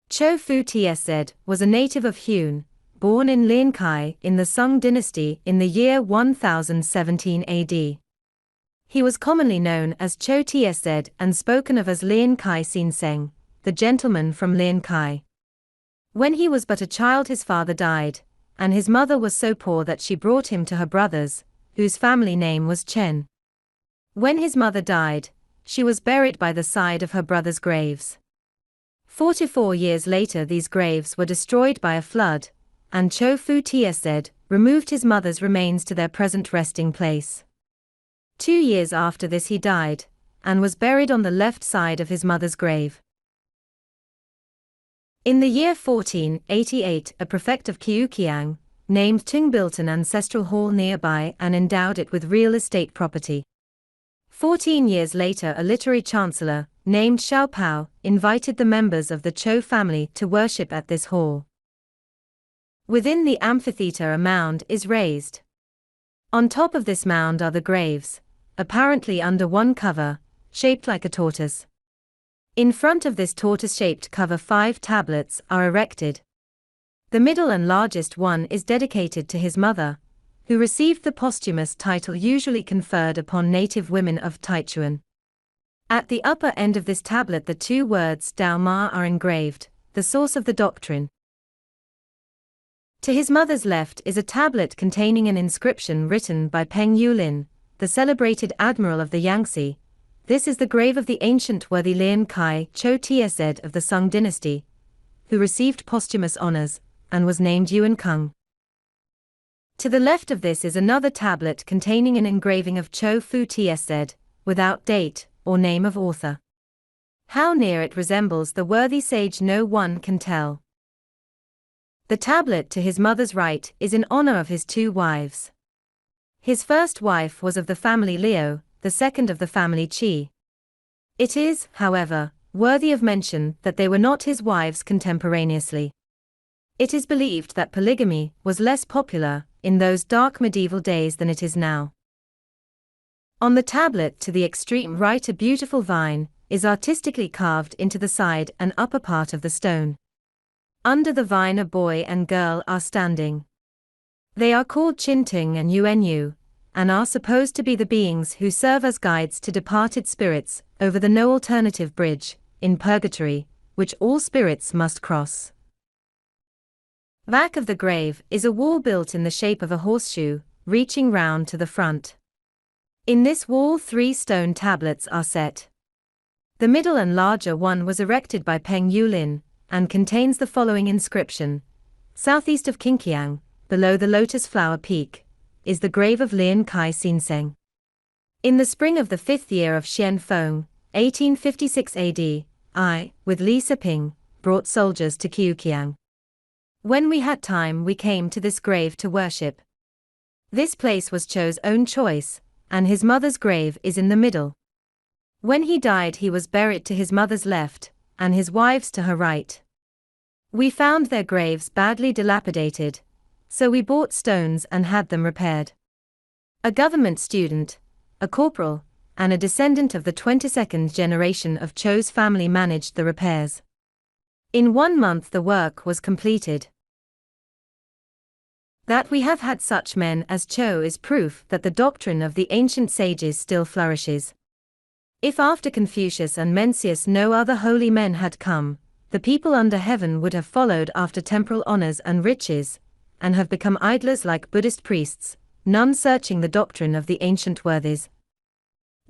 Cho Fu Tsz was a native of Hunan, born in Lin Kai in the Tang Dynasty in the year 1017 AD. He was commonly known as Cho Tsz and spoken of as Lin Kai Sin Seng, the gentleman from Lin Kai. When he was but a child his father died, and his mother was so poor that she brought him to her brothers, whose family name was Chen. When his mother died, she was buried by the side of her brothers' graves. 44 years later these graves were destroyed by a flood, and Cho Fu Tsz removed his mother's remains to their present resting place. 2 years after this he died, and was buried on the left side of his mother's grave. In the year 1488 a prefect of Kiukiang, named Tung built an ancestral hall nearby and endowed it with real estate property. 14 years later a literary chancellor, named Xiao Pao, invited the members of the Cho family to worship at this hall. Within the amphitheater a mound is raised. On top of this mound are the graves, apparently under one cover, shaped like a tortoise. In front of this tortoise-shaped cover 5 tablets are erected. The middle and largest one is dedicated to his mother, who received the posthumous title usually conferred upon native women of Taichuan. At the upper end of this tablet the 2 words Dao Ma are engraved, the source of the doctrine. To his mother's left is a tablet containing an inscription written by Peng Yulin, the celebrated admiral of the Yangtze. This is the grave of the ancient worthy Lin Kai Cho Tsz of the Sung Dynasty, who received posthumous honors, and was named Yuan Kung. To the left of this is another tablet containing an engraving of Cho Fu Tsz, without date or name of author. How near it resembles the worthy sage no one can tell. The tablet to his mother's right is in honor of his 2 wives. His first wife was of the family Liu, the second of the family Qi. It is, however, worthy of mention that they were not his wives contemporaneously. It is believed that polygamy was less popular in those dark medieval days than it is now. On the tablet to the extreme right a beautiful vine is artistically carved into the side and upper part of the stone. Under the vine a boy and girl are standing. They are called Chintung and Yuanyu, and are supposed to be the beings who serve as guides to departed spirits over the no alternative bridge, in purgatory, which all spirits must cross. Back of the grave is a wall built in the shape of a horseshoe, reaching round to the front. In this wall 3 stone tablets are set. The middle and larger one was erected by Peng Yulin, and contains the following inscription: Southeast of Kiukiang, below the lotus flower peak, is the grave of Lian Kai Xinseng. In the spring of the 5th year of Xian Feng, 1856 AD, I, with Li Siping, brought soldiers to Kiukiang. When we had time, we came to this grave to worship. This place was Chou's own choice, and his mother's grave is in the middle. When he died, he was buried to his mother's left, and his wife's to her right. We found their graves badly dilapidated, so we bought stones and had them repaired. A government student, a corporal, and a descendant of the 22nd generation of Chou's family managed the repairs. In 1 month the work was completed. That we have had such men as Chou is proof that the doctrine of the ancient sages still flourishes. If after Confucius and Mencius no other holy men had come, the people under heaven would have followed after temporal honors and riches, and have become idlers like Buddhist priests, none searching the doctrine of the ancient worthies.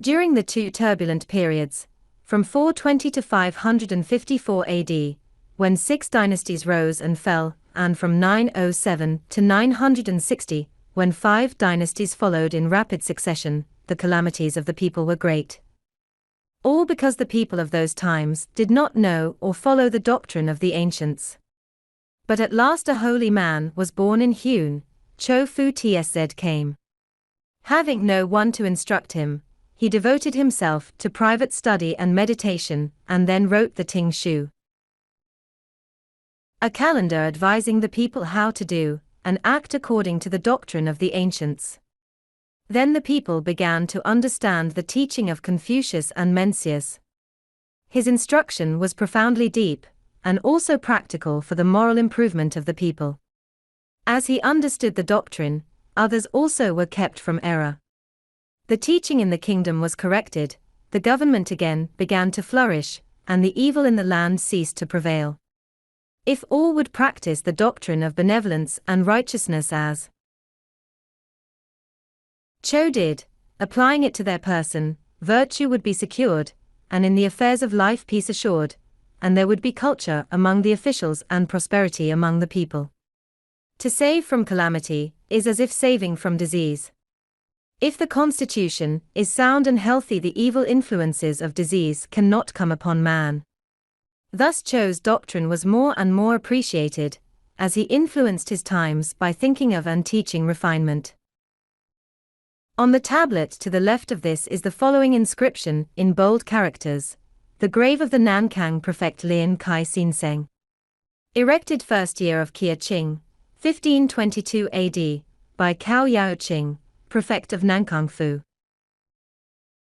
During the 2 turbulent periods, from 420 to 554 AD, when 6 dynasties rose and fell, and from 907 to 960, when 5 dynasties followed in rapid succession, the calamities of the people were great. All because the people of those times did not know or follow the doctrine of the ancients. But at last a holy man was born in Hunan, Chou Fu Tsz came. Having no one to instruct him, he devoted himself to private study and meditation, and then wrote the Ting Shu, a calendar advising the people how to do and act according to the doctrine of the ancients. Then the people began to understand the teaching of Confucius and Mencius. His instruction was profoundly deep, and also practical for the moral improvement of the people. As he understood the doctrine, others also were kept from error. The teaching in the kingdom was corrected, the government again began to flourish, and the evil in the land ceased to prevail. If all would practice the doctrine of benevolence and righteousness as Chou did, applying it to their person, virtue would be secured, and in the affairs of life peace assured, and there would be culture among the officials and prosperity among the people. To save from calamity is as if saving from disease. If the constitution is sound and healthy, the evil influences of disease cannot come upon man. Thus Chou's doctrine was more and more appreciated, as he influenced his times by thinking of and teaching refinement. On the tablet to the left of this is the following inscription in bold characters: the grave of the Nankang prefect Lian Kai Xinseng. Erected first year of Kiukiang, 1522 AD, by Cao Yaoqing, prefect of Nankangfu.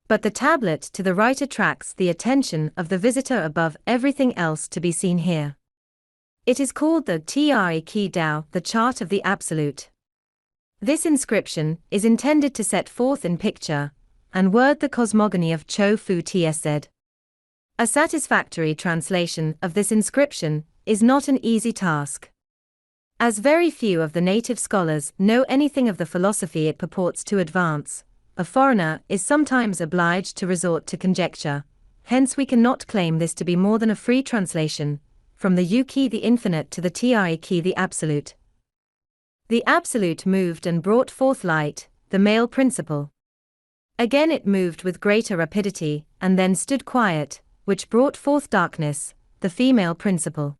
But the tablet to the right attracts the attention of the visitor above everything else to be seen here. It is called the Tri Ki Dao, the chart of the Absolute. This inscription is intended to set forth in picture and word the cosmogony of Chou Fu Tsz. A satisfactory translation of this inscription is not an easy task, as very few of the native scholars know anything of the philosophy it purports to advance. A foreigner is sometimes obliged to resort to conjecture, hence we cannot claim this to be more than a free translation, from the Yu-Ki the infinite to the Ti-Ki the absolute. The absolute moved and brought forth light, the male principle. Again it moved with greater rapidity, and then stood quiet, which brought forth darkness, the female principle.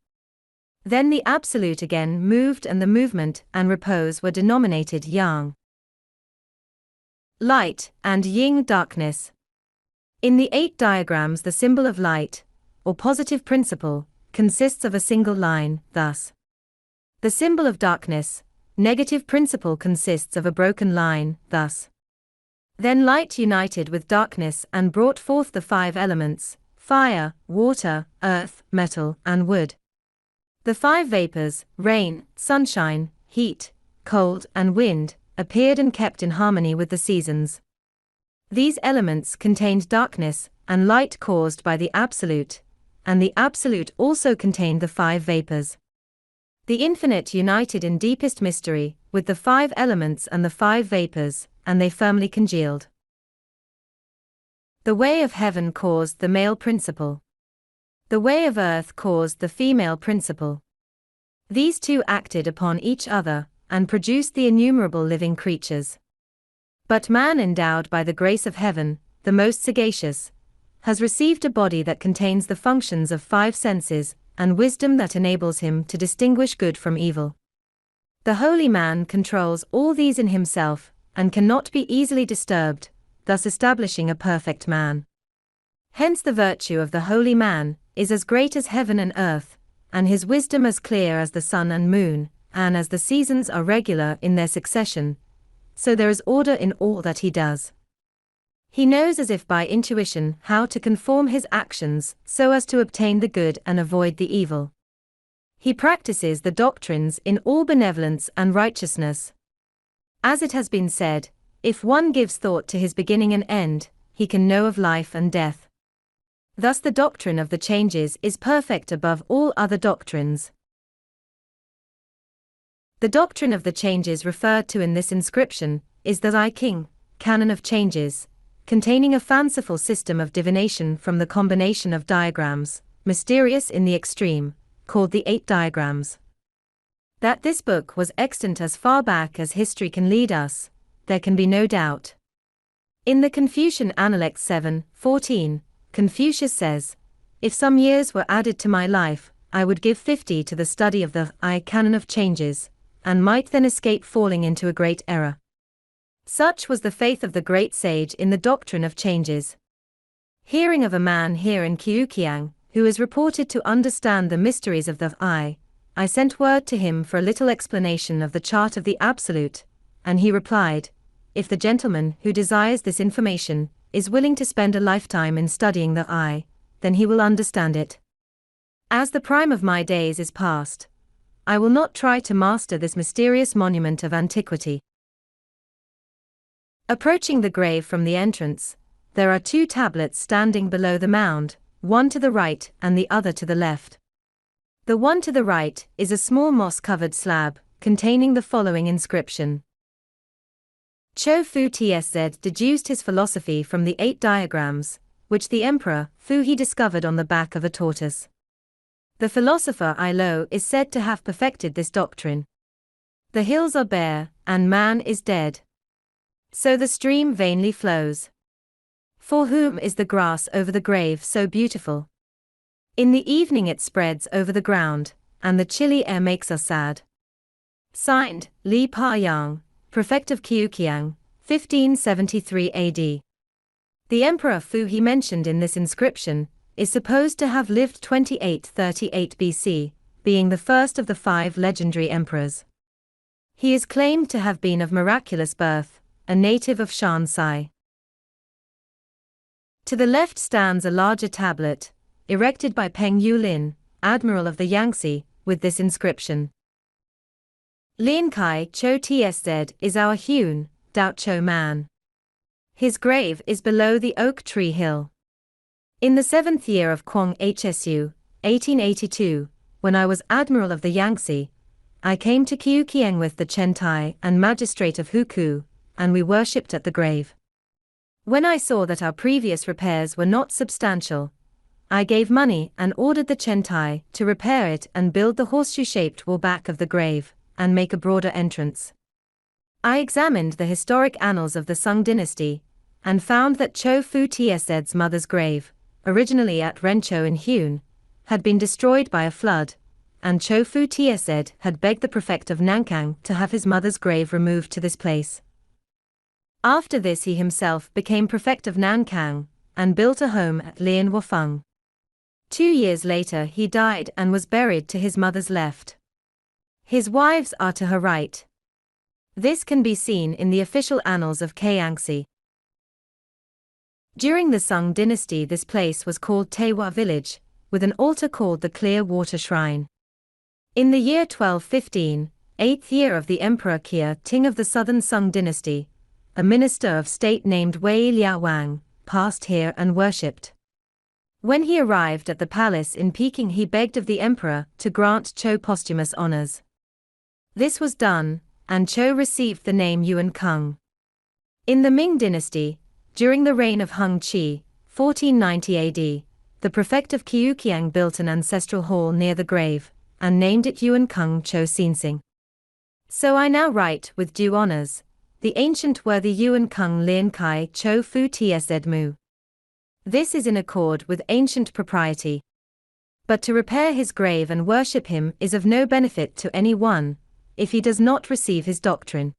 Then the absolute again moved, and the movement and repose were denominated yang, light, and yin, darkness. In the 8 diagrams the symbol of light, or positive principle, consists of a single line, thus. The symbol of darkness, negative principle, consists of a broken line, thus. Then light united with darkness and brought forth the 5 elements: fire, water, earth, metal, and wood. The 5 vapors, rain, sunshine, heat, cold, and wind, appeared and kept in harmony with the seasons. These elements contained darkness and light caused by the Absolute, and the Absolute also contained the 5 vapors. The Infinite united in deepest mystery with the 5 elements and the 5 vapors, and they firmly congealed. The way of heaven caused the male principle. The way of earth caused the female principle. These two acted upon each other, and produced the innumerable living creatures. But man, endowed by the grace of heaven, the most sagacious, has received a body that contains the functions of 5 senses, and wisdom that enables him to distinguish good from evil. The holy man controls all these in himself, and cannot be easily disturbed, thus establishing a perfect man. Hence the virtue of the holy man is as great as heaven and earth, and his wisdom as clear as the sun and moon, and as the seasons are regular in their succession, so there is order in all that he does. He knows as if by intuition how to conform his actions so as to obtain the good and avoid the evil. He practices the doctrines in all benevolence and righteousness. As it has been said, if one gives thought to his beginning and end, he can know of life and death. Thus the doctrine of the changes is perfect above all other doctrines. The doctrine of the changes referred to in this inscription is the I King, canon of changes, containing a fanciful system of divination from the combination of diagrams, mysterious in the extreme, called the 8 diagrams. That this book was extant as far back as history can lead us, there can be no doubt. In the Confucian Analects 7:14, Confucius says, "If some years were added to my life, I would give 50 to the study of the I canon of changes, and might then escape falling into a great error." Such was the faith of the great sage in the doctrine of changes. Hearing of a man here in Kiukiang, who is reported to understand the mysteries of the I sent word to him for a little explanation of the chart of the Absolute, and he replied, "If the gentleman who desires this information is willing to spend a lifetime in studying the I, then he will understand it. As the prime of my days is past, I will not try to master this mysterious monument of antiquity." Approaching the grave from the entrance, there are 2 tablets standing below the mound, one to the right and the other to the left. The one to the right is a small moss-covered slab, containing the following inscription. Cho Fu Tsz deduced his philosophy from the 8 diagrams, which the Emperor Fu He discovered on the back of a tortoise. The philosopher I Lo is said to have perfected this doctrine. The hills are bare, and man is dead. So the stream vainly flows. For whom is the grass over the grave so beautiful? In the evening it spreads over the ground, and the chilly air makes us sad. Signed, Li Pa Yang, Prefect of Kiukiang, 1573 AD. The Emperor Fu He mentioned in this inscription is supposed to have lived 2838 BC, being the first of the 5 legendary emperors. He is claimed to have been of miraculous birth, a native of Shansi. To the left stands a larger tablet, erected by Peng Yulin, Admiral of the Yangtze, with this inscription. Lin Kai Cho Tsz is our hewn, Dao Cho man. His grave is below the oak tree hill. In the 7th year of Hwang Hsu, 1882, when I was Admiral of the Yangtze, I came to Kiukiang with the Chentai and Magistrate of Huku, and we worshipped at the grave. When I saw that our previous repairs were not substantial, I gave money and ordered the Chentai to repair it and build the horseshoe-shaped wall back of the grave, and make a broader entrance. I examined the historic annals of the Tang Dynasty, and found that Cho Fu Tsz's mother's grave, originally at Rencho in Hunan, had been destroyed by a flood, and Cho Fu Tsz had begged the prefect of Nankang to have his mother's grave removed to this place. After this he himself became prefect of Nankang, and built a home at Lian Wufeng. 2 years later he died and was buried to his mother's left. His wives are to her right. This can be seen in the official annals of Kiangsu. During the Tang Dynasty this place was called Taewa village, with an altar called the Clear Water Shrine. In the year 1215, 8th year of the Emperor Kia Ting of the Southern Tang Dynasty, a minister of state named Wei Liaowang passed here and worshipped. When he arrived at the palace in Peking he begged of the emperor to grant Cho posthumous honors. This was done, and Cho received the name Yuan Kung. In the Ming dynasty, during the reign of Hung Chi, 1490 AD, the prefect of Kiukiang built an ancestral hall near the grave, and named it Yuan Kung Cho Sinsing. So I now write with due honors, the ancient worthy Yuan Kung Lien Kai Cho Fu Tsz Mu. This is in accord with ancient propriety. But to repair his grave and worship him is of no benefit to any one, if he does not receive his doctrine.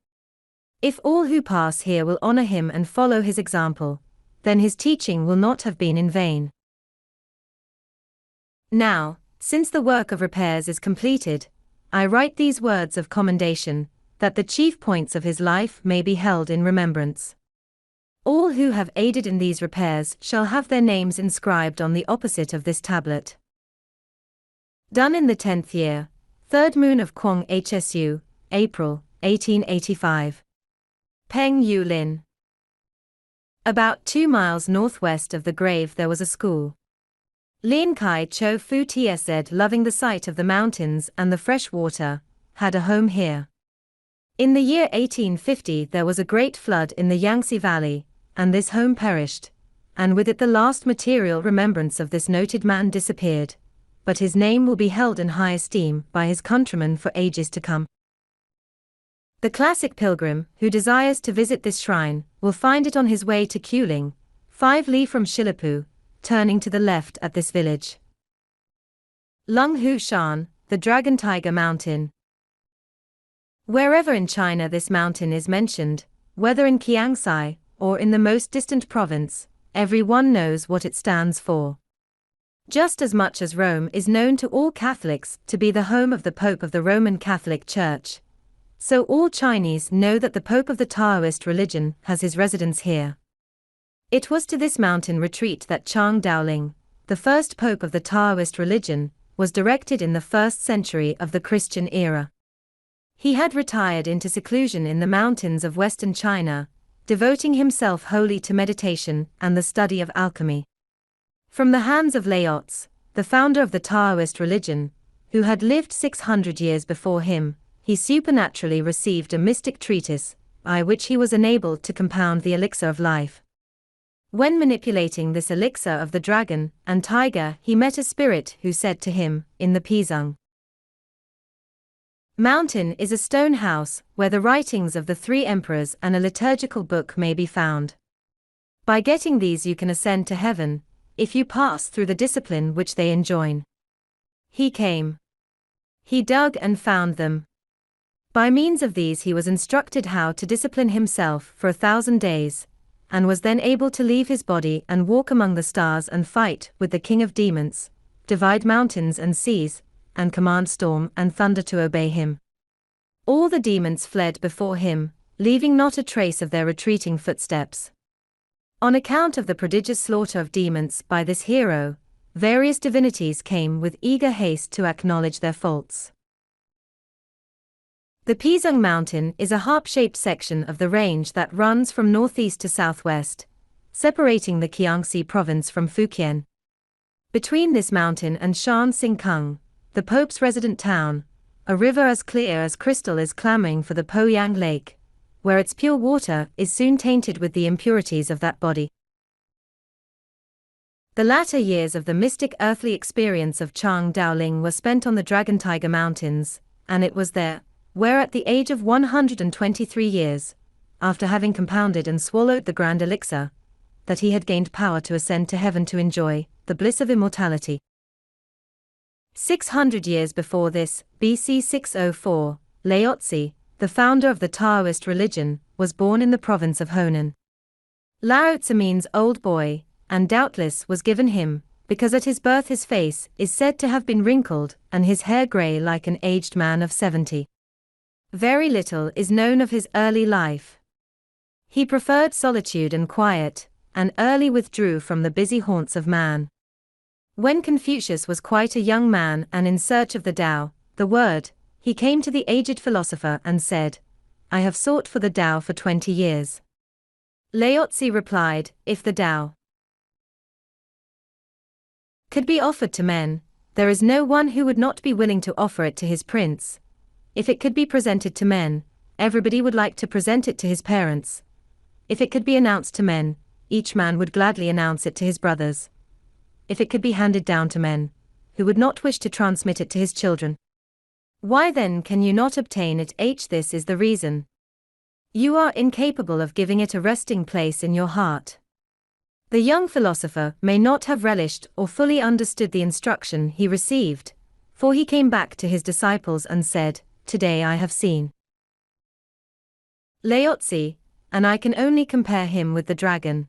If all who pass here will honor him and follow his example, then his teaching will not have been in vain. Now, since the work of repairs is completed, I write these words of commendation, that the chief points of his life may be held in remembrance. All who have aided in these repairs shall have their names inscribed on the opposite of this tablet. Done in the 10th year, 3rd moon of Kwang Hsu, April, 1885. Peng Yu Lin. About 2 miles northwest of the grave there was a school. Lien Kai Cho Fu Tsz, loving the sight of the mountains and the fresh water, had a home here. In the year 1850 there was a great flood in the Yangtze Valley, and this home perished, and with it the last material remembrance of this noted man disappeared, but his name will be held in high esteem by his countrymen for ages to come. The classic pilgrim who desires to visit this shrine will find it on his way to Kiukiang, 5 li from Shilapu, turning to the left at this village. Lung Hu Shan, the Dragon Tiger Mountain. Wherever in China this mountain is mentioned, whether in Kiangsu or in the most distant province, everyone knows what it stands for. Just as much as Rome is known to all Catholics to be the home of the Pope of the Roman Catholic Church, so all Chinese know that the Pope of the Taoist religion has his residence here. It was to this mountain retreat that Chang Daoling, the first pope of the Taoist religion, was directed in the 1st century of the Christian era. He had retired into seclusion in the mountains of western China, devoting himself wholly to meditation and the study of alchemy. From the hands of Laozi, the founder of the Taoist religion, who had lived 600 years before him, he supernaturally received a mystic treatise, by which he was enabled to compound the elixir of life. When manipulating this elixir of the dragon and tiger, he met a spirit who said to him, in the Pizung Mountain is a stone house where the writings of the 3 emperors and a liturgical book may be found. By getting these you can ascend to heaven, if you pass through the discipline which they enjoin. He came. He dug and found them. By means of these he was instructed how to discipline himself for 1,000 days, and was then able to leave his body and walk among the stars and fight with the king of demons, divide mountains and seas, and command storm and thunder to obey him. All the demons fled before him, leaving not a trace of their retreating footsteps. On account of the prodigious slaughter of demons by this hero, various divinities came with eager haste to acknowledge their faults. The Pizung Mountain is a harp-shaped section of the range that runs from northeast to southwest, separating the Jiangxi Province from Fujian. Between this mountain and Shantung, the Pope's resident town, a river as clear as crystal is clamoring for the Poyang Lake, where its pure water is soon tainted with the impurities of that body. The latter years of the mystic earthly experience of Chang Daoling were spent on the Dragon Tiger Mountains, and it was there, where at the age of 123 years, after having compounded and swallowed the grand elixir, that he had gained power to ascend to heaven to enjoy the bliss of immortality. 600 years before this, BC 604, Laozi, the founder of the Taoist religion, was born in the province of Hunan. Laozi means old boy, and doubtless was given him, because at his birth his face is said to have been wrinkled and his hair grey like an aged man of 70. Very little is known of his early life. He preferred solitude and quiet, and early withdrew from the busy haunts of man. When Confucius was quite a young man and in search of the Tao, the word, he came to the aged philosopher and said, "I have sought for the Tao for 20 years. Laozi replied, "If the Tao could be offered to men, there is no one who would not be willing to offer it to his prince. If it could be presented to men, everybody would like to present it to his parents. If it could be announced to men, each man would gladly announce it to his brothers. If it could be handed down to men, who would not wish to transmit it to his children? Why then can you not obtain it? This is the reason. You are incapable of giving it a resting place in your heart. The young philosopher may not have relished or fully understood the instruction he received, for he came back to his disciples and said, "Today I have seen Laotzi, and I can only compare him with the dragon.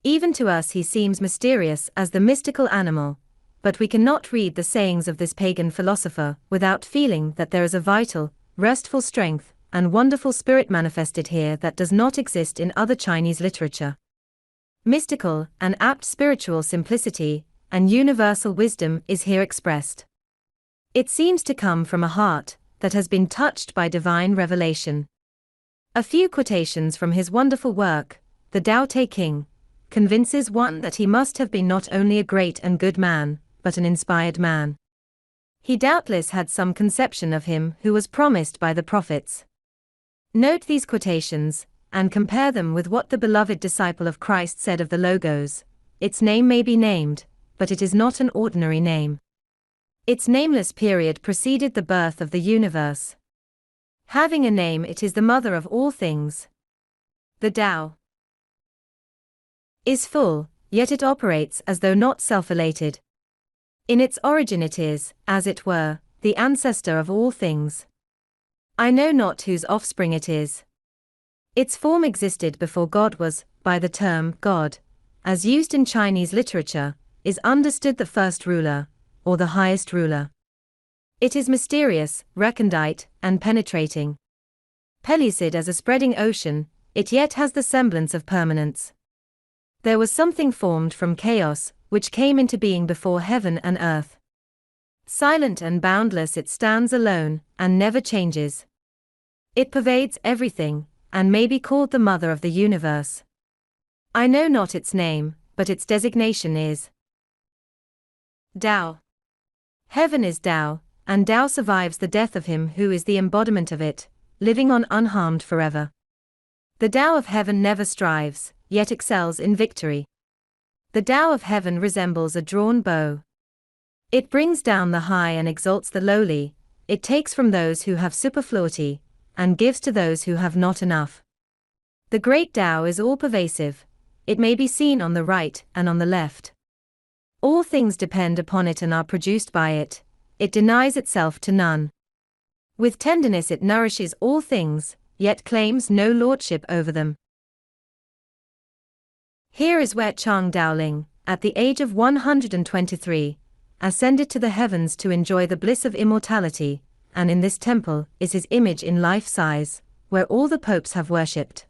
Even to us he seems mysterious as the mystical animal, but we cannot read the sayings of this pagan philosopher without feeling that there is a vital, restful strength and wonderful spirit manifested here that does not exist in other Chinese literature. Mystical and apt spiritual simplicity and universal wisdom is here expressed. It seems to come from a heart that has been touched by divine revelation." A few quotations from his wonderful work, the Tao Te King, convinces one that he must have been not only a great and good man, but an inspired man. He doubtless had some conception of him who was promised by the prophets. Note these quotations, and compare them with what the beloved disciple of Christ said of the Logos. Its name may be named, but it is not an ordinary name. Its nameless period preceded the birth of the universe. Having a name, it is the mother of all things. The Tao is full, yet it operates as though not self-elated. In its origin it is, as it were, the ancestor of all things. I know not whose offspring it is. Its form existed before God was, by the term God, as used in Chinese literature, is understood the first ruler, or the highest ruler. It is mysterious, recondite, and penetrating. Pellucid as a spreading ocean, it yet has the semblance of permanence. There was something formed from chaos, which came into being before heaven and earth. Silent and boundless it stands alone, and never changes. It pervades everything, and may be called the mother of the universe. I know not its name, but its designation is Tao. Heaven is Tao, and Tao survives the death of him who is the embodiment of it, living on unharmed forever. The Tao of heaven never strives, yet excels in victory. The Tao of heaven resembles a drawn bow. It brings down the high and exalts the lowly, it takes from those who have superfluity, and gives to those who have not enough. The great Tao is all-pervasive, it may be seen on the right and on the left. All things depend upon it and are produced by it, it denies itself to none. With tenderness it nourishes all things, yet claims no lordship over them. Here is where Chang Daoling, at the age of 123, ascended to the heavens to enjoy the bliss of immortality, and in this temple is his image in life-size, where all the popes have worshipped.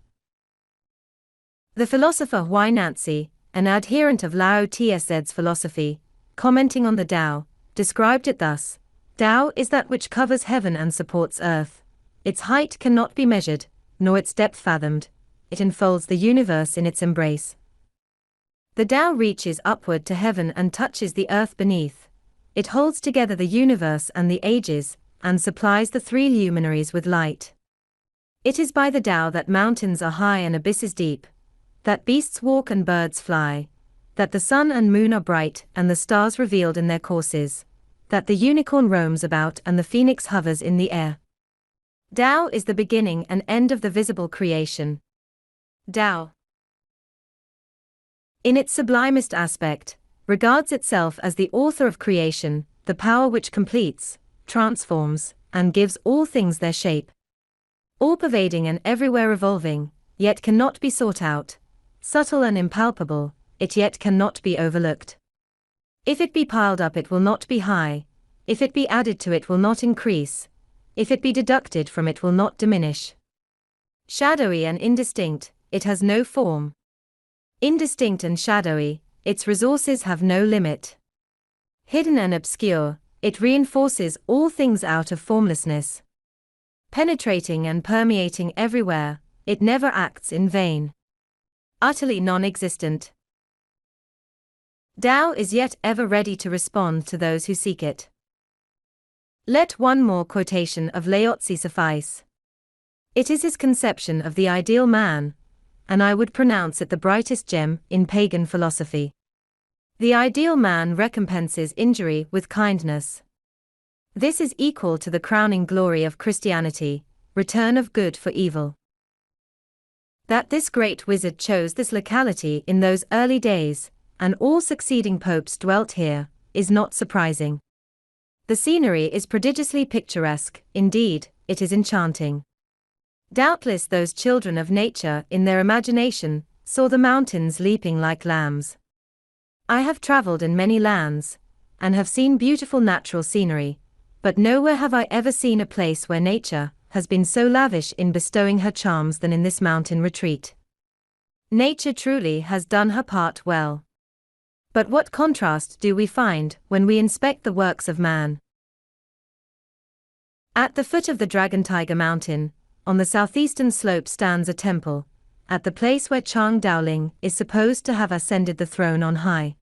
The philosopher Huainanzi, an adherent of Lao Tz's philosophy, commenting on the Tao, described it thus: Tao is that which covers heaven and supports earth. Its height cannot be measured, nor its depth fathomed. It enfolds the universe in its embrace. The Tao reaches upward to heaven and touches the earth beneath. It holds together the universe and the ages, and supplies the three luminaries with light. It is by the Tao that mountains are high and abysses deep, that beasts walk and birds fly, that the sun and moon are bright and the stars revealed in their courses, that the unicorn roams about and the phoenix hovers in the air. Tao is the beginning and end of the visible creation. Tao, in its sublimest aspect, regards itself as the author of creation, the power which completes, transforms, and gives all things their shape. All-pervading and everywhere revolving, yet cannot be sought out, subtle and impalpable, it yet cannot be overlooked. If it be piled up it will not be high, if it be added to it will not increase, if it be deducted from it will not diminish. Shadowy and indistinct, it has no form. Indistinct and shadowy, its resources have no limit. Hidden and obscure, it reinforces all things out of formlessness. Penetrating and permeating everywhere, it never acts in vain. Utterly non-existent, Tao is yet ever ready to respond to those who seek it. Let one more quotation of Laotzi suffice. It is his conception of the ideal man, and I would pronounce it the brightest gem in pagan philosophy. The ideal man recompenses injury with kindness. This is equal to the crowning glory of Christianity, return of good for evil. That this great wizard chose this locality in those early days, and all succeeding popes dwelt here, is not surprising. The scenery is prodigiously picturesque, indeed, it is enchanting. Doubtless those children of nature, in their imagination, saw the mountains leaping like lambs. I have traveled in many lands, and have seen beautiful natural scenery, but nowhere have I ever seen a place where nature has been so lavish in bestowing her charms than in this mountain retreat. Nature truly has done her part well. But what contrast do we find when we inspect the works of man? At the foot of the Dragon Tiger Mountain, on the southeastern slope stands a temple, at the place where Chang Daoling is supposed to have ascended the throne on high.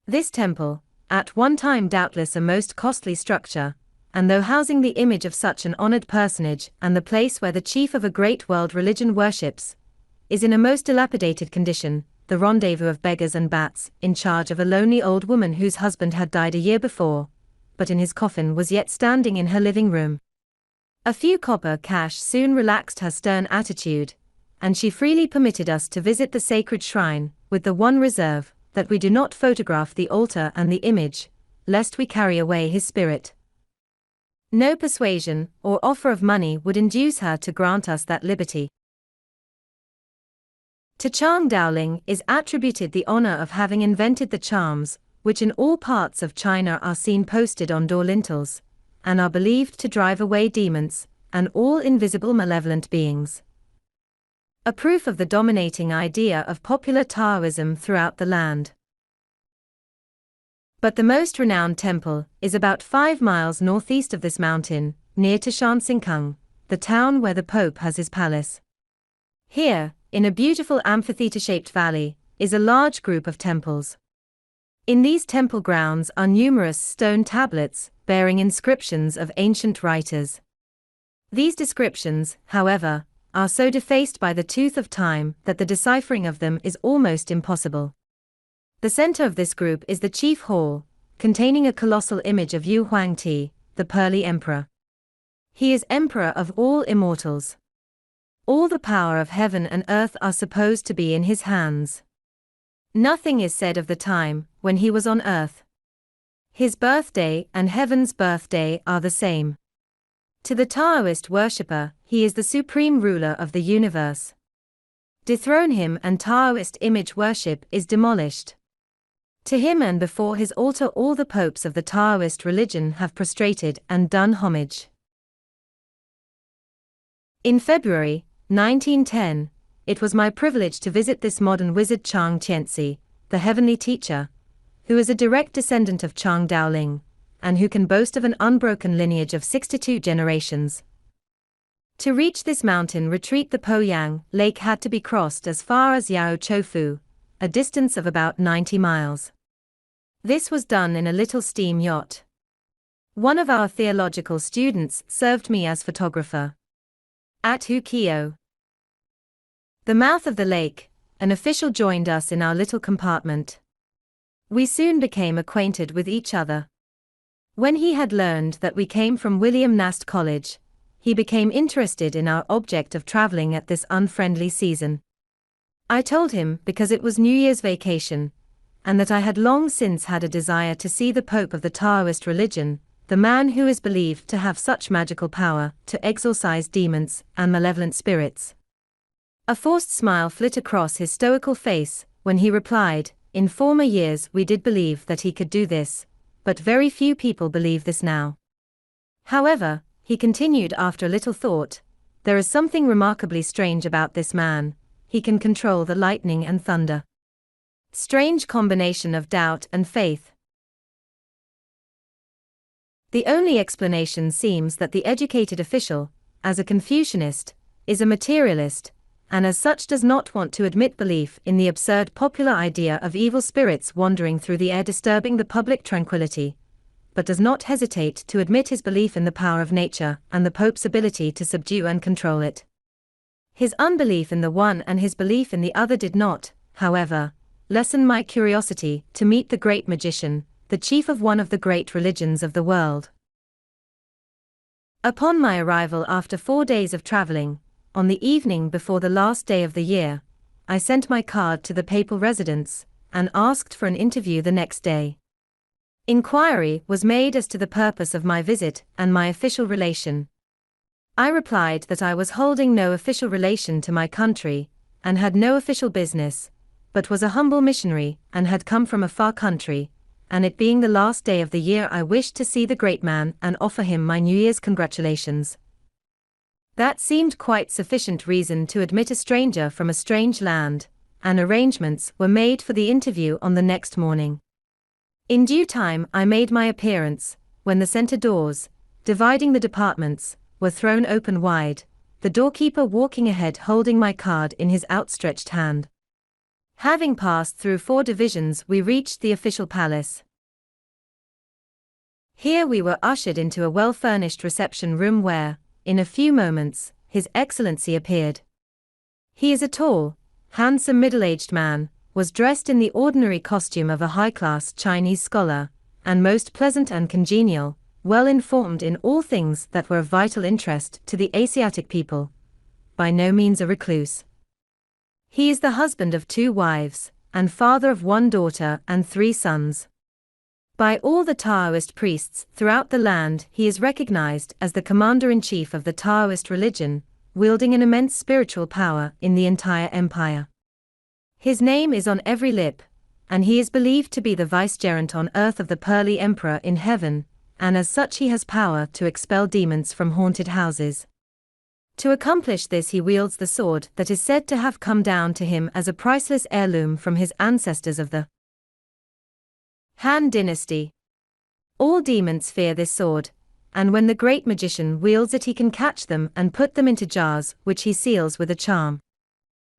This temple, at one time doubtless a most costly structure, and though housing the image of such an honored personage and the place where the chief of a great world religion worships, is in a most dilapidated condition, the rendezvous of beggars and bats, in charge of a lonely old woman whose husband had died a year before, but in his coffin was yet standing in her living room. A few copper cash soon relaxed her stern attitude, and she freely permitted us to visit the sacred shrine, with the one reserve, that we do not photograph the altar and the image, lest we carry away his spirit. No persuasion or offer of money would induce her to grant us that liberty. To Chang Daoling is attributed the honor of having invented the charms, which in all parts of China are seen posted on door lintels, and are believed to drive away demons and all invisible malevolent beings. A proof of the dominating idea of popular Taoism throughout the land. But the most renowned temple is about 5 miles northeast of this mountain, near to Shantung, the town where the Pope has his palace. Here, in a beautiful amphitheater-shaped valley, is a large group of temples. In these temple grounds are numerous stone tablets bearing inscriptions of ancient writers. These descriptions, however, are so defaced by the tooth of time that the deciphering of them is almost impossible. The center of this group is the chief hall, containing a colossal image of Yu Huangti, the pearly emperor. He is emperor of all immortals. All the power of heaven and earth are supposed to be in his hands. Nothing is said of the time when he was on earth. His birthday and heaven's birthday are the same. To the Taoist worshipper, he is the supreme ruler of the universe. Dethrone him and Taoist image worship is demolished. To him and before his altar all the popes of the Taoist religion have prostrated and done homage. In February 1910, it was my privilege to visit this modern wizard Chang Tianzi, the heavenly teacher, who is a direct descendant of Chang Daoling, and who can boast of an unbroken lineage of 62 generations. To reach this mountain retreat the Poyang Lake had to be crossed as far as Yao Chofu, a distance of about 90 miles. This was done in a little steam yacht. One of our theological students served me as photographer. At Kiukiang, the mouth of the lake, an official joined us in our little compartment. We soon became acquainted with each other. When he had learned that we came from William Nast College, he became interested in our object of traveling at this unfriendly season. I told him because it was New Year's vacation, and that I had long since had a desire to see the Pope of the Taoist religion, the man who is believed to have such magical power to exorcise demons and malevolent spirits. A forced smile flit across his stoical face when he replied, "In former years we did believe that he could do this, but very few people believe this now. However," he continued after a little thought, "there is something remarkably strange about this man. He can control the lightning and thunder." Strange combination of doubt and faith. The only explanation seems that the educated official, as a Confucianist, is a materialist, and as such does not want to admit belief in the absurd popular idea of evil spirits wandering through the air disturbing the public tranquility, but does not hesitate to admit his belief in the power of nature and the Pope's ability to subdue and control it. His unbelief in the one and his belief in the other did not, however, lessen my curiosity to meet the great magician, the chief of one of the great religions of the world. Upon my arrival after 4 days of traveling, on the evening before the last day of the year, I sent my card to the papal residence and asked for an interview the next day. Inquiry was made as to the purpose of my visit and my official relation. I replied that I was holding no official relation to my country and had no official business, but was a humble missionary and had come from a far country, and it being the last day of the year I wished to see the great man and offer him my New Year's congratulations. That seemed quite sufficient reason to admit a stranger from a strange land, and arrangements were made for the interview on the next morning. In due time I made my appearance, when the center doors, dividing the departments, were thrown open wide, the doorkeeper walking ahead holding my card in his outstretched hand. Having passed through 4 divisions, we reached the official palace. Here we were ushered into a well-furnished reception room where, in a few moments, His Excellency appeared. He is a tall, handsome middle-aged man, was dressed in the ordinary costume of a high-class Chinese scholar, and most pleasant and congenial, well informed in all things that were of vital interest to the Asiatic people. By no means a recluse. He is the husband of 2 wives, and father of 1 daughter and 3 sons. By all the Taoist priests throughout the land he is recognized as the commander-in-chief of the Taoist religion, wielding an immense spiritual power in the entire empire. His name is on every lip, and he is believed to be the vicegerent on earth of the Pearly Emperor in heaven, and as such he has power to expel demons from haunted houses. To accomplish this he wields the sword that is said to have come down to him as a priceless heirloom from his ancestors of the Han Dynasty. All demons fear this sword, and when the great magician wields it he can catch them and put them into jars which he seals with a charm.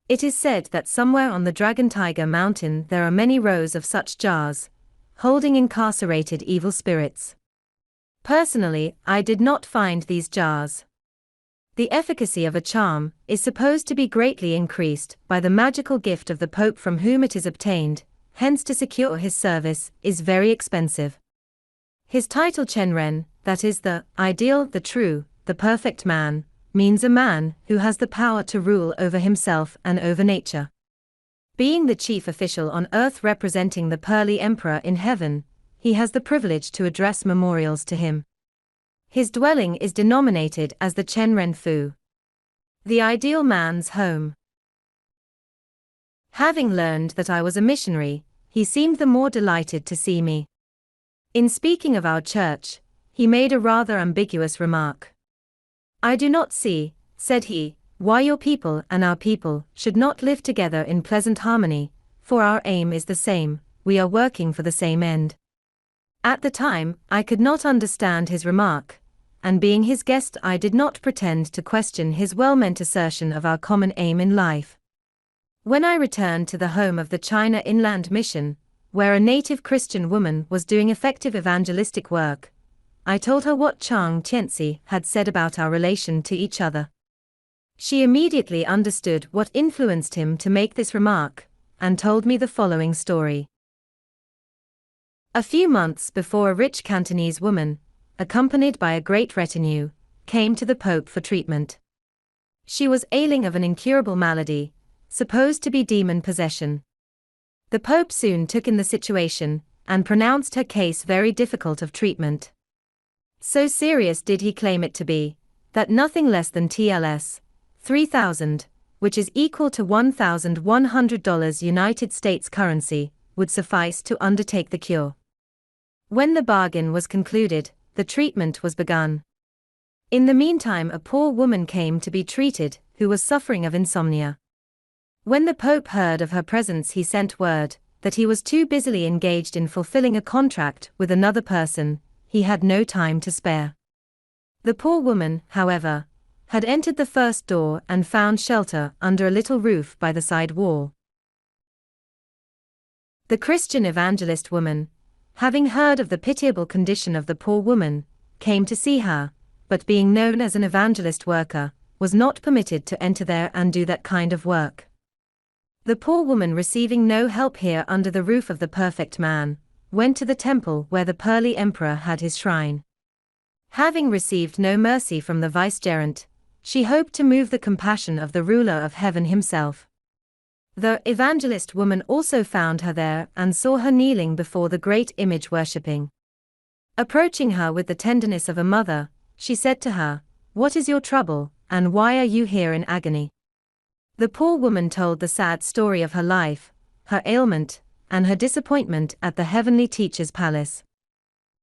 It is said that somewhere on the Dragon Tiger Mountain there are many rows of such jars, holding incarcerated evil spirits. Personally, I did not find these jars. The efficacy of a charm is supposed to be greatly increased by the magical gift of the Pope from whom it is obtained, hence to secure his service is very expensive. His title Chenren, that is the ideal, the true, the perfect man, means a man who has the power to rule over himself and over nature. Being the chief official on earth representing the Pearly Emperor in heaven, he has the privilege to address memorials to him. His dwelling is denominated as the Chenren Fu, the ideal man's home. Having learned that I was a missionary, he seemed the more delighted to see me. In speaking of our church, he made a rather ambiguous remark. "I do not see," said he, "why your people and our people should not live together in pleasant harmony, for our aim is the same, we are working for the same end." At the time, I could not understand his remark, and being his guest I did not pretend to question his well-meant assertion of our common aim in life. When I returned to the home of the China Inland Mission, where a native Christian woman was doing effective evangelistic work, I told her what Chang Tianzi had said about our relation to each other. She immediately understood what influenced him to make this remark, and told me the following story. A few months before, a rich Cantonese woman, accompanied by a great retinue, came to the Pope for treatment. She was ailing of an incurable malady, supposed to be demon possession. The Pope soon took in the situation, and pronounced her case very difficult of treatment. So serious did he claim it to be, that nothing less than TLS 3,000, which is equal to $1,100 United States currency, would suffice to undertake the cure. When the bargain was concluded, the treatment was begun. In the meantime a poor woman came to be treated, who was suffering of insomnia. When the Pope heard of her presence he sent word that he was too busily engaged in fulfilling a contract with another person, he had no time to spare. The poor woman, however, had entered the first door and found shelter under a little roof by the side wall. The Christian evangelist woman, having heard of the pitiable condition of the poor woman, came to see her, but being known as an evangelist worker, was not permitted to enter there and do that kind of work. The poor woman, receiving no help here under the roof of the perfect man, went to the temple where the Pearly Emperor had his shrine. Having received no mercy from the vicegerent, she hoped to move the compassion of the ruler of heaven himself. The evangelist woman also found her there and saw her kneeling before the great image worshipping. Approaching her with the tenderness of a mother, she said to her, "What is your trouble, and why are you here in agony?" The poor woman told the sad story of her life, her ailment, and her disappointment at the heavenly teacher's palace.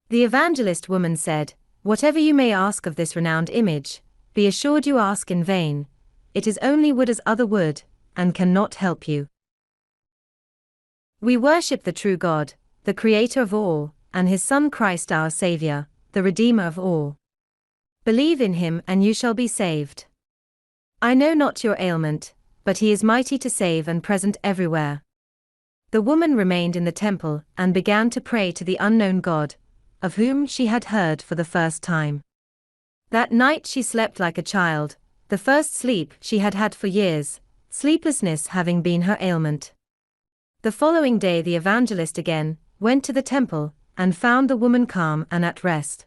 The evangelist woman said, "Whatever you may ask of this renowned image, be assured you ask in vain. It is only wood as other wood, and cannot help you. We worship the true God, the Creator of all, and His Son Christ our Savior, the Redeemer of all. Believe in Him and you shall be saved. I know not your ailment, but He is mighty to save and present everywhere." The woman remained in the temple and began to pray to the unknown God, of whom she had heard for the first time. That night she slept like a child, the first sleep she had had for years, sleeplessness having been her ailment. The following day the evangelist again went to the temple and found the woman calm and at rest.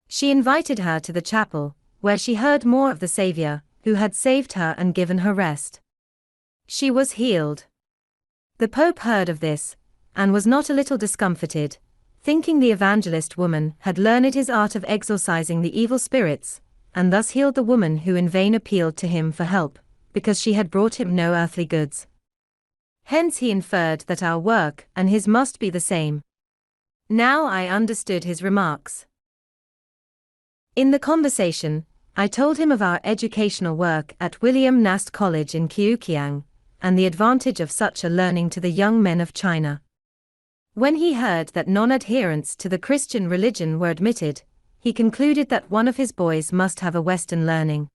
She invited her to the chapel, where she heard more of the Savior, who had saved her and given her rest. She was healed. The Pope heard of this, and was not a little discomfited, thinking the evangelist woman had learned his art of exorcising the evil spirits, and thus healed the woman who in vain appealed to him for help, because she had brought him no earthly goods. Hence he inferred that our work and his must be the same. Now I understood his remarks. In the conversation, I told him of our educational work at William Nast College in Kiukiang, and the advantage of such a learning to the young men of China. When he heard that non-adherents to the Christian religion were admitted, he concluded that one of his boys must have a Western learning.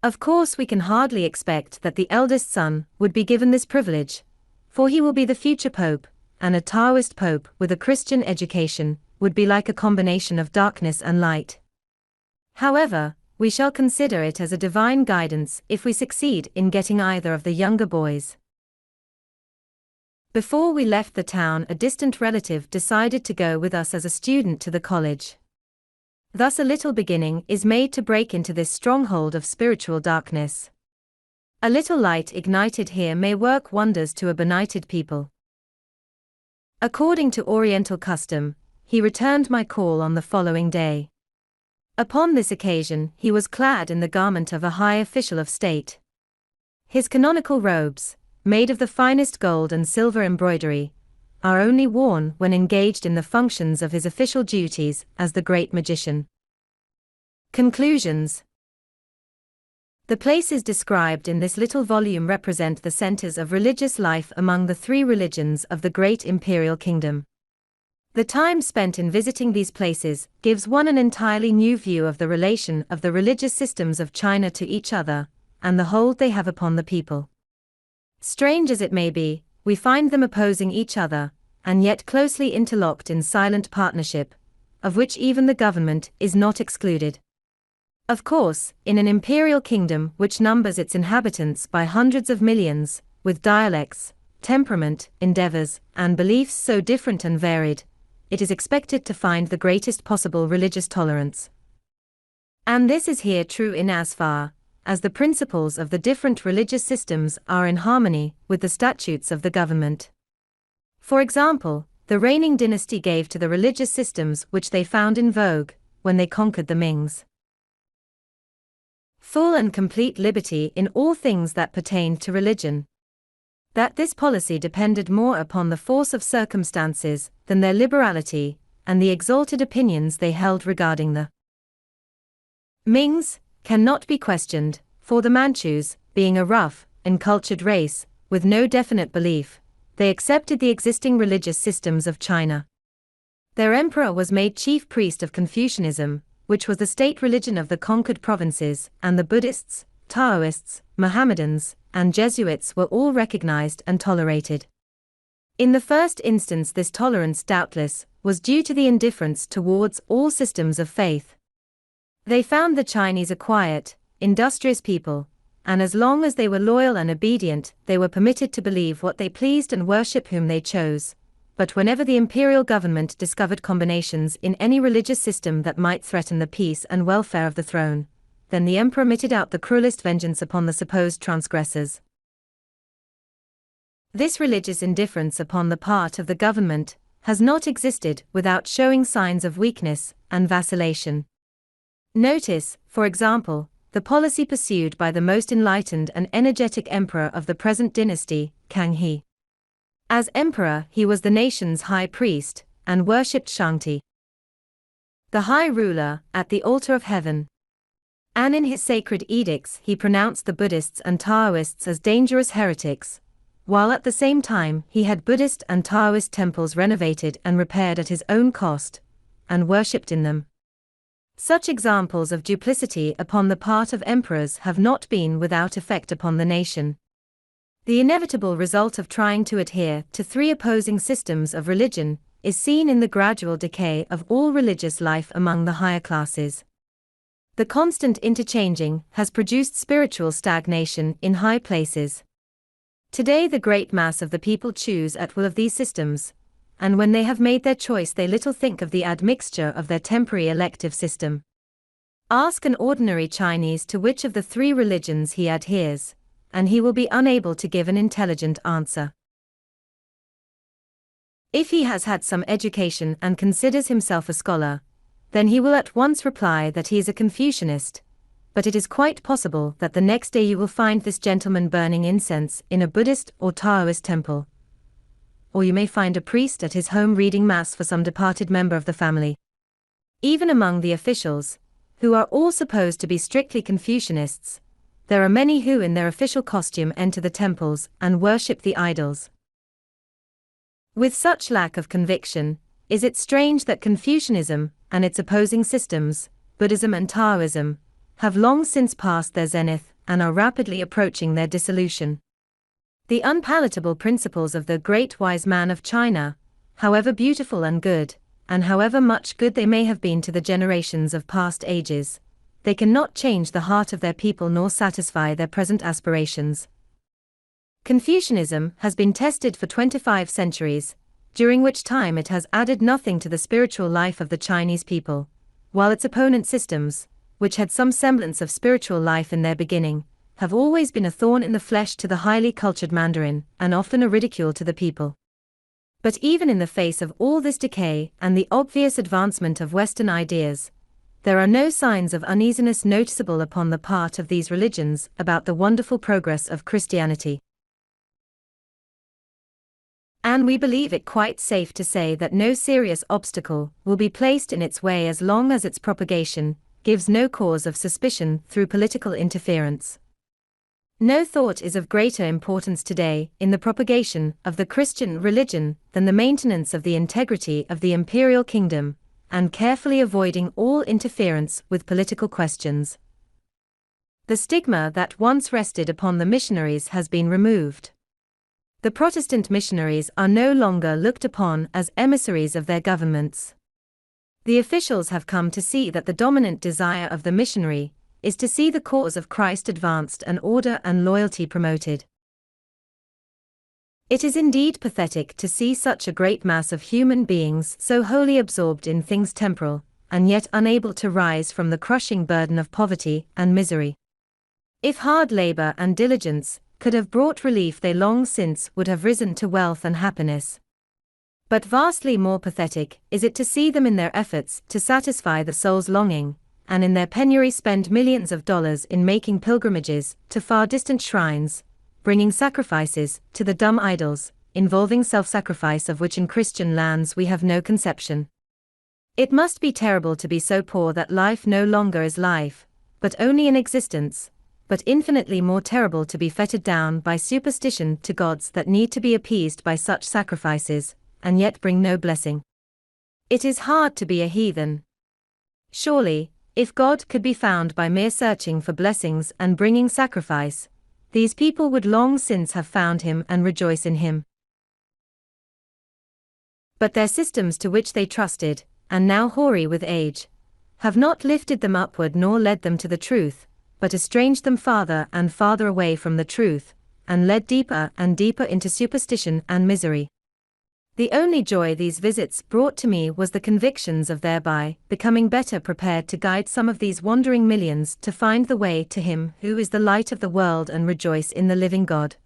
Of course we can hardly expect that the eldest son would be given this privilege, for he will be the future pope, and a Taoist pope with a Christian education would be like a combination of darkness and light. However, we shall consider it as a divine guidance if we succeed in getting either of the younger boys. Before we left the town, a distant relative decided to go with us as a student to the college. Thus a little beginning is made to break into this stronghold of spiritual darkness. A little light ignited here may work wonders to a benighted people. According to Oriental custom, he returned my call on the following day. Upon this occasion he was clad in the garment of a high official of state. His canonical robes, made of the finest gold and silver embroidery, are only worn when engaged in the functions of his official duties as the great magician. Conclusions. The places described in this little volume represent the centers of religious life among the three religions of the great imperial kingdom. The time spent in visiting these places gives one an entirely new view of the relation of the religious systems of China to each other, and the hold they have upon the people. Strange as it may be, we find them opposing each other, and yet closely interlocked in silent partnership, of which even the government is not excluded. Of course, in an imperial kingdom which numbers its inhabitants by hundreds of millions, with dialects, temperament, endeavors, and beliefs so different and varied, it is expected to find the greatest possible religious tolerance. And this is here true in as far as the principles of the different religious systems are in harmony with the statutes of the government. For example, the reigning dynasty gave to the religious systems which they found in vogue when they conquered the Mings full and complete liberty in all things that pertained to religion. That this policy depended more upon the force of circumstances than their liberality, and the exalted opinions they held regarding the Mings cannot be questioned, for the Manchus, being a rough, uncultured race, with no definite belief, they accepted the existing religious systems of China. Their emperor was made chief priest of Confucianism, which was the state religion of the conquered provinces, and the Buddhists, Taoists, Mohammedans, and Jesuits were all recognized and tolerated. In the first instance this tolerance doubtless was due to the indifference towards all systems of faith. They found the Chinese a quiet, industrious people, and as long as they were loyal and obedient, they were permitted to believe what they pleased and worship whom they chose, but whenever the imperial government discovered combinations in any religious system that might threaten the peace and welfare of the throne, then the emperor meted out the cruelest vengeance upon the supposed transgressors. This religious indifference upon the part of the government has not existed without showing signs of weakness and vacillation. Notice, for example, the policy pursued by the most enlightened and energetic emperor of the present dynasty, Kang He. As emperor, he was the nation's high priest, and worshipped Shanti, the high ruler, at the altar of heaven. And in his sacred edicts he pronounced the Buddhists and Taoists as dangerous heretics, while at the same time he had Buddhist and Taoist temples renovated and repaired at his own cost, and worshipped in them. Such examples of duplicity upon the part of emperors have not been without effect upon the nation. The inevitable result of trying to adhere to three opposing systems of religion is seen in the gradual decay of all religious life among the higher classes. The constant interchanging has produced spiritual stagnation in high places. Today the great mass of the people choose at will of these systems, and when they have made their choice they little think of the admixture of their temporary elective system. Ask an ordinary Chinese to which of the three religions he adheres, and he will be unable to give an intelligent answer. If he has had some education and considers himself a scholar, then he will at once reply that he is a Confucianist, but it is quite possible that the next day you will find this gentleman burning incense in a Buddhist or Taoist temple. Or you may find a priest at his home reading Mass for some departed member of the family. Even among the officials, who are all supposed to be strictly Confucianists, there are many who in their official costume enter the temples and worship the idols. With such lack of conviction, is it strange that Confucianism and its opposing systems, Buddhism and Taoism, have long since passed their zenith and are rapidly approaching their dissolution. The unpalatable principles of the great wise man of China, however beautiful and good, and however much good they may have been to the generations of past ages, they cannot change the heart of their people nor satisfy their present aspirations. Confucianism has been tested for 25 centuries, during which time it has added nothing to the spiritual life of the Chinese people, while its opponent systems, which had some semblance of spiritual life in their beginning, have always been a thorn in the flesh to the highly cultured Mandarin, and often a ridicule to the people. But even in the face of all this decay and the obvious advancement of Western ideas, there are no signs of uneasiness noticeable upon the part of these religions about the wonderful progress of Christianity. And we believe it quite safe to say that no serious obstacle will be placed in its way as long as its propagation gives no cause of suspicion through political interference. No thought is of greater importance today in the propagation of the Christian religion than the maintenance of the integrity of the imperial kingdom, and carefully avoiding all interference with political questions. The stigma that once rested upon the missionaries has been removed. The Protestant missionaries are no longer looked upon as emissaries of their governments. The officials have come to see that the dominant desire of the missionary is to see the cause of Christ advanced and order and loyalty promoted. It is indeed pathetic to see such a great mass of human beings so wholly absorbed in things temporal, and yet unable to rise from the crushing burden of poverty and misery. If hard labor and diligence could have brought relief, they long since would have risen to wealth and happiness. But vastly more pathetic is it to see them in their efforts to satisfy the soul's longing, and in their penury spend millions of dollars in making pilgrimages to far distant shrines, bringing sacrifices to the dumb idols, involving self-sacrifice of which in Christian lands we have no conception. It must be terrible to be so poor that life no longer is life, but only an existence, but infinitely more terrible to be fettered down by superstition to gods that need to be appeased by such sacrifices, and yet bring no blessing. It is hard to be a heathen. Surely, if God could be found by mere searching for blessings and bringing sacrifice, these people would long since have found him and rejoice in him. But their systems to which they trusted, and now hoary with age, have not lifted them upward nor led them to the truth, but estranged them farther and farther away from the truth, and led deeper and deeper into superstition and misery. The only joy these visits brought to me was the convictions of thereby becoming better prepared to guide some of these wandering millions to find the way to Him who is the light of the world and rejoice in the living God.